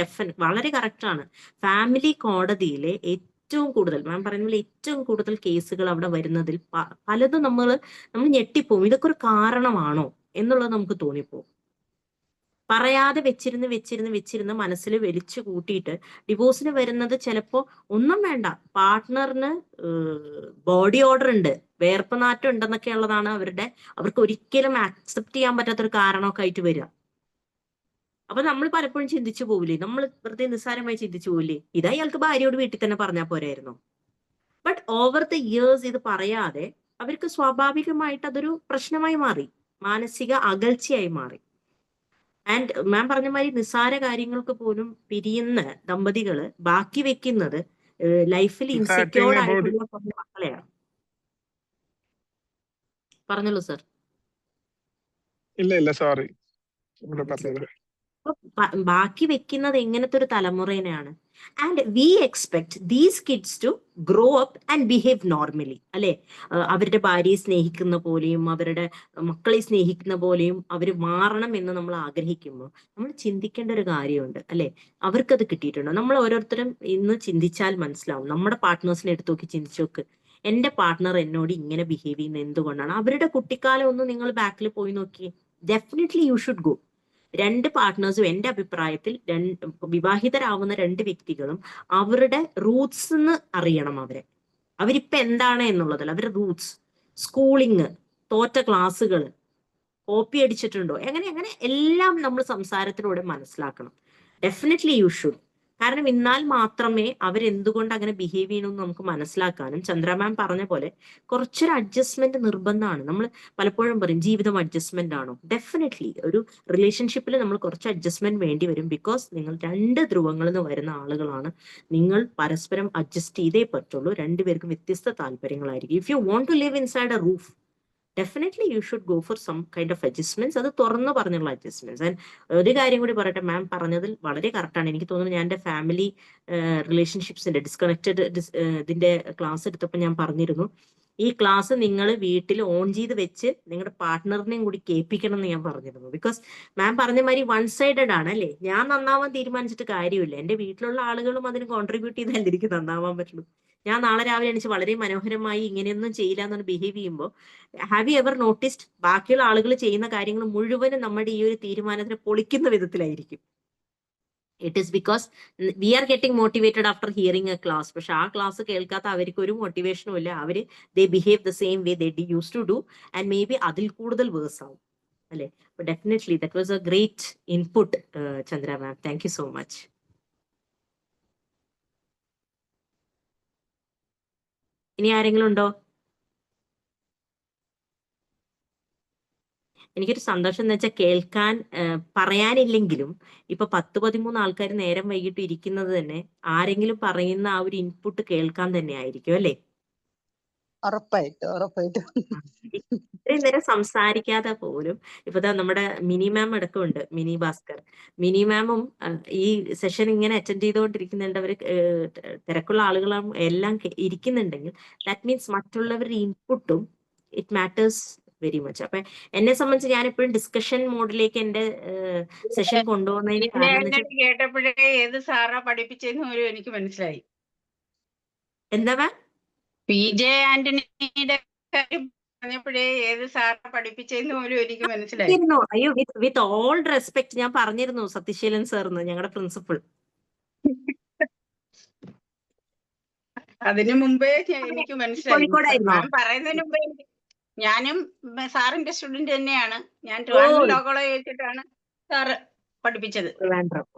വളരെ കറക്റ്റ് ആണ്. ഫാമിലി കോടതിയിലെ ഏറ്റവും കൂടുതൽ മാം പറയുന്ന പോലെ ഏറ്റവും കൂടുതൽ കേസുകൾ അവിടെ വരുന്നതിൽ പലതും നമ്മൾ ഞെട്ടിപ്പോവും. ഇതൊക്കെ ഒരു കാരണമാണോ എന്നുള്ളത് നമുക്ക് തോന്നിപ്പോവും. പറയാതെ വെച്ചിരുന്ന് മനസ്സിൽ വലിച്ചു കൂട്ടിയിട്ട് ഡിവോഴ്സിന് വരുന്നത് ചിലപ്പോ ഒന്നും വേണ്ട, പാർട്ട്ണറിന് ബോഡി ഓർഡർ ഉണ്ട്, വേർപ്പ് നാറ്റം ഉണ്ടെന്നൊക്കെ ഉള്ളതാണ് അവർക്ക് ഒരിക്കലും ആക്സെപ്റ്റ് ചെയ്യാൻ പറ്റാത്തൊരു കാരണമൊക്കെ ആയിട്ട് വരിക. അപ്പൊ നമ്മൾ പലപ്പോഴും ചിന്തിച്ചു പോവില്ലേ, നമ്മൾ വെറുതെ നിസ്സാരമായി ചിന്തിച്ചു പോവില്ലേ, ഇതാ ഇയാൾക്ക് ഭാര്യയോട് വീട്ടിൽ തന്നെ പറഞ്ഞാൽ പോരായിരുന്നു. ബട്ട് ഓവർ ദ ഇയേഴ്സ് ഇത് പറയാതെ അവർക്ക് സ്വാഭാവികമായിട്ട് അതൊരു പ്രശ്നമായി മാറി, മാനസിക അകൽച്ചയായി മാറി. ആൻഡ് മാം പറഞ്ഞ മാതിരി നിസ്സാര കാര്യങ്ങൾക്ക് പോലും പിരിയുന്ന ദമ്പതികള് ബാക്കി വെക്കുന്നത് ലൈഫിൽ ഇൻസെക്യൂർഡ് ആയിട്ടുള്ള മക്കളെയാണ്. പറഞ്ഞോളൂ സർ. ഇല്ല സോറി. ബാക്കി വെക്കുന്നത് എങ്ങനത്തെ ഒരു തലമുറേനെയാണ്. And we expect these kids to grow up and behave normally അല്ലെ? അവരുടെ ഭാര്യയെ സ്നേഹിക്കുന്ന പോലെയും അവരുടെ മക്കളെ സ്നേഹിക്കുന്ന പോലെയും അവർ മാറണം എന്ന് നമ്മൾ ആഗ്രഹിക്കുമ്പോൾ നമ്മൾ ചിന്തിക്കേണ്ട ഒരു കാര്യമുണ്ട് അല്ലെ? അവർക്കത് കിട്ടിയിട്ടുണ്ടോ? നമ്മൾ ഓരോരുത്തരും ഇന്ന് ചിന്തിച്ചാൽ മനസ്സിലാവും. നമ്മുടെ പാർട്ട്നേഴ്സിനെ എടുത്തു നോക്കി ചിന്തിച്ചു നോക്ക്, എന്റെ പാർട്ട്ണർ എന്നോട് ഇങ്ങനെ ബിഹേവ് ചെയ്യുന്നത് എന്തുകൊണ്ടാണ്? അവരുടെ കുട്ടിക്കാലം ഒന്ന് നിങ്ങൾ ബാക്കിൽ പോയി നോക്കിയേ. Definitely you should go. രണ്ട് പാർട്ട്നേഴ്സും എന്റെ അഭിപ്രായത്തിൽ വിവാഹിതരാവുന്ന രണ്ട് വ്യക്തികളും അവരുടെ റൂട്ട്സ് അറിയണം. അവരിപ്പൊ എന്താണ് എന്നുള്ളതല്ല, അവരുടെ റൂട്ട്സ്, സ്കൂളിങ്, തോറ്റ ക്ലാസ്സുകൾ, കോപ്പി അടിച്ചിട്ടുണ്ടോ, എങ്ങനെ എല്ലാം നമ്മൾ സംസാരത്തിലൂടെ മനസ്സിലാക്കണം. Definitely you should. കാരണം എന്നാൽ മാത്രമേ അവരെന്തുകൊണ്ട് അങ്ങനെ ബിഹേവ് ചെയ്യണമെന്ന് നമുക്ക് മനസ്സിലാക്കാനും, ചന്ദ്ര മാം പറഞ്ഞ പോലെ കുറച്ചൊരു അഡ്ജസ്റ്റ്മെന്റ് നിർബന്ധമാണ്. നമ്മൾ പലപ്പോഴും പറയും ജീവിതം അഡ്ജസ്റ്റ്മെന്റ് ആണോ? ഡെഫിനറ്റ്ലി ഒരു റിലേഷൻഷിപ്പിൽ നമ്മൾ കുറച്ച് അഡ്ജസ്റ്റ്മെന്റ് വേണ്ടി വരും. ബിക്കോസ് നിങ്ങൾ രണ്ട് ധ്രുവങ്ങളിൽ നിന്ന് വരുന്ന ആളുകളാണ്. നിങ്ങൾ പരസ്പരം അഡ്ജസ്റ്റ് ചെയ്തേ പറ്റുള്ളൂ. രണ്ടുപേർക്കും വ്യത്യസ്ത താല്പര്യങ്ങളായിരിക്കും. If you want to live inside a roof, definitely you should go for some kind of adjustments. അത് തുറന്നു പറഞ്ഞുള്ള അഡ്ജസ്റ്റ്മെന്റ്സ്. ആൻഡ് ഒരു കാര്യം കൂടി പറയട്ടെ, മാം പറഞ്ഞതിൽ വളരെ കറക്റ്റാണ്. എനിക്ക് തോന്നുന്നു ഞാൻ എൻ്റെ ഫാമിലി റിലേഷൻഷിപ്സിന്റെ ഡിസ്കണക്റ്റഡ് ഇതിന്റെ ക്ലാസ് എടുത്തപ്പോൾ ഞാൻ പറഞ്ഞിരുന്നു, ഈ ക്ലാസ് നിങ്ങൾ വീട്ടിൽ ഓൺ ചെയ്ത് വെച്ച് നിങ്ങളുടെ പാർട്ട്ണറിനെയും കൂടി കേൾപ്പിക്കണം എന്ന് ഞാൻ പറഞ്ഞിരുന്നു. ബിക്കോസ് മാം പറഞ്ഞ മാതിരി വൺ സൈഡഡ് ആണ് അല്ലേ. ഞാൻ നന്നാവാൻ തീരുമാനിച്ചിട്ട് കാര്യമില്ല. എൻ്റെ വീട്ടിലുള്ള ആളുകളും അതിന് കോൺട്രിബ്യൂട്ട് ചെയ്താൽ എനിക്ക് നന്നാവാൻ പറ്റുള്ളൂ. ഞാൻ നാളെ രാവിലെ എണീച്ച് വളരെ മനോഹരമായി ഇങ്ങനെയൊന്നും ചെയ്യില്ല എന്നാണ് ബിഹേവ് ചെയ്യുമ്പോൾ, ഹാവ് യു എവർ നോട്ടീസ്ഡ് ബാക്കിയുള്ള ആളുകൾ ചെയ്യുന്ന കാര്യങ്ങൾ മുഴുവനും നമ്മുടെ ഈ ഒരു തീരുമാനത്തിനെ പൊളിക്കുന്ന വിധത്തിലായിരിക്കും. It is because we are getting motivated after hearing a class. പക്ഷെ ആ ക്ലാസ് കേൾക്കാത്ത അവർക്ക് ഒരു മോട്ടിവേഷനും ഇല്ല. അവർ they behave the same way they use to do, and may be അതിൽ കൂടുതൽ വേഴ്സ് ആവും അല്ലെ. Definitely that was a great input Chandra ma'am. Thank you so much. ഇനി ആരെങ്കിലും ഉണ്ടോ? എനിക്കൊരു സന്തോഷം എന്ന് വെച്ചാൽ കേൾക്കാൻ പറയാനില്ലെങ്കിലും ഇപ്പൊ 10-13 ആൾക്കാർ നേരം വൈകിട്ട് ഇരിക്കുന്നത് തന്നെ ആരെങ്കിലും പറയുന്ന ആ ഒരു ഇൻപുട്ട് കേൾക്കാൻ തന്നെ ആയിരിക്കും അല്ലേ. ഉറപ്പായിട്ടും ഇത്രയും നേരം സംസാരിക്കാതെ പോലും ഇപ്പൊ നമ്മുടെ മിനി മാം അടക്കമുണ്ട്, മിനി ഭാസ്കർ. മിനി മാമും ഈ സെഷൻ ഇങ്ങനെ അറ്റൻഡ് ചെയ്തുകൊണ്ടിരിക്കുന്നുണ്ട്. അവര് തിരക്കുള്ള ആളുകളും എല്ലാം ഇരിക്കുന്നുണ്ടെങ്കിൽ ദാറ്റ് മീൻസ് മറ്റുള്ളവരുടെ ഇൻപുട്ടും ഇറ്റ് മാറ്റേഴ്സ് വെരി മച്ച്. അപ്പൊ എന്നെ സംബന്ധിച്ച് ഞാൻ എപ്പോഴും ഡിസ്കഷൻ മോഡിലേക്ക് എന്റെ സെഷൻ കൊണ്ടുപോകുന്നതിന് കാരണം കേട്ടപ്പോഴേ ഏത് സാറാ പഠിപ്പിച്ചെന്ന് പോലും എനിക്ക് മനസ്സിലായി. എന്താ മാം? PJ ആന്റണിയുടെ കാര്യം പറഞ്ഞപ്പോഴേ ഏത് സാറാ പഠിപ്പിച്ചെന്ന് പോലും എനിക്ക് മനസ്സിലായി. അയ്യോ, വിത്ത് ഓൾ റെസ്പെക്ട് ഞാൻ പറഞ്ഞിരുന്നു സത്യശീലൻ സാറിന്, ഞങ്ങളുടെ പ്രിൻസിപ്പൾ. അതിനു മുമ്പേ എനിക്ക് മനസ്സിലായി. കോഴിക്കോടായിരുന്നോ? മാം പറയുന്നതിന് മുമ്പേ ഞാനും സാറിന്റെ സ്റ്റുഡന്റ് തന്നെയാണ്. ഞാൻ ട്രിവാൻഡ്രം ലോ കോളേജ് വെച്ചിട്ടാണ് സാറ് പഠിപ്പിച്ചത്.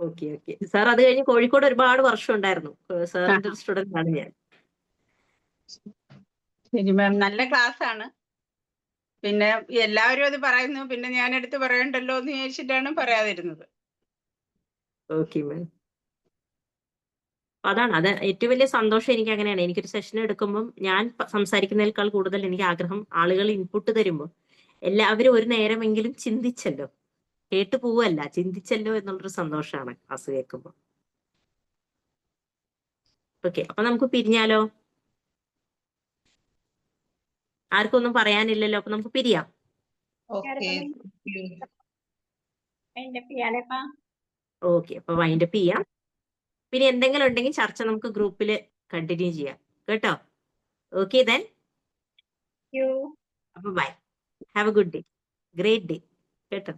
Okay okay. സാർ അത് കഴിഞ്ഞ് കോഴിക്കോട് ഒരുപാട് വർഷം ഉണ്ടായിരുന്നു. സാറിന്റെ ഒരു സ്റ്റുഡന്റ് ആണ് ഞാൻ. ശരി മാം, നല്ല ക്ലാസ് ആണ്. പിന്നെ എല്ലാവരും അത് പറയുന്നു, പിന്നെ ഞാൻ എടുത്ത് പറയണ്ടല്ലോ എന്ന് വിചാരിച്ചിട്ടാണ് പറയാതിരുന്നത്. Okay ma'am. അതാണ് അത് ഏറ്റവും വലിയ സന്തോഷം. എനിക്ക് അങ്ങനെയാണ്. എനിക്കൊരു സെഷൻ എടുക്കുമ്പോൾ ഞാൻ സംസാരിക്കുന്നതിനേക്കാൾ കൂടുതൽ എനിക്ക് ആഗ്രഹം ആളുകൾ ഇൻപുട്ട് തരുമ്പോൾ എല്ലാവരും ഒരു നേരമെങ്കിലും ചിന്തിച്ചല്ലോ, കേട്ടു പോവല്ല, ചിന്തിച്ചല്ലോ എന്നുള്ളൊരു സന്തോഷമാണ് ക്ലാസ് കേൾക്കുമ്പോൾ. ഓക്കെ, അപ്പൊ നമുക്ക് പിരിഞ്ഞാലോ? ആർക്കും ഒന്നും പറയാനില്ലല്ലോ, അപ്പൊ നമുക്ക് പിരിയാം. ഓക്കെ, അപ്പൊ വൈൻഡപ്പ് ചെയ്യാം. പിന്നെ എന്തെങ്കിലും ഉണ്ടെങ്കിൽ ചർച്ച നമുക്ക് ഗ്രൂപ്പിൽ കണ്ടിന്യൂ ചെയ്യാം കേട്ടോ. ഓക്കെ ദെൻ, അപ്പൊ bye, have a good day, great day കേട്ടോ.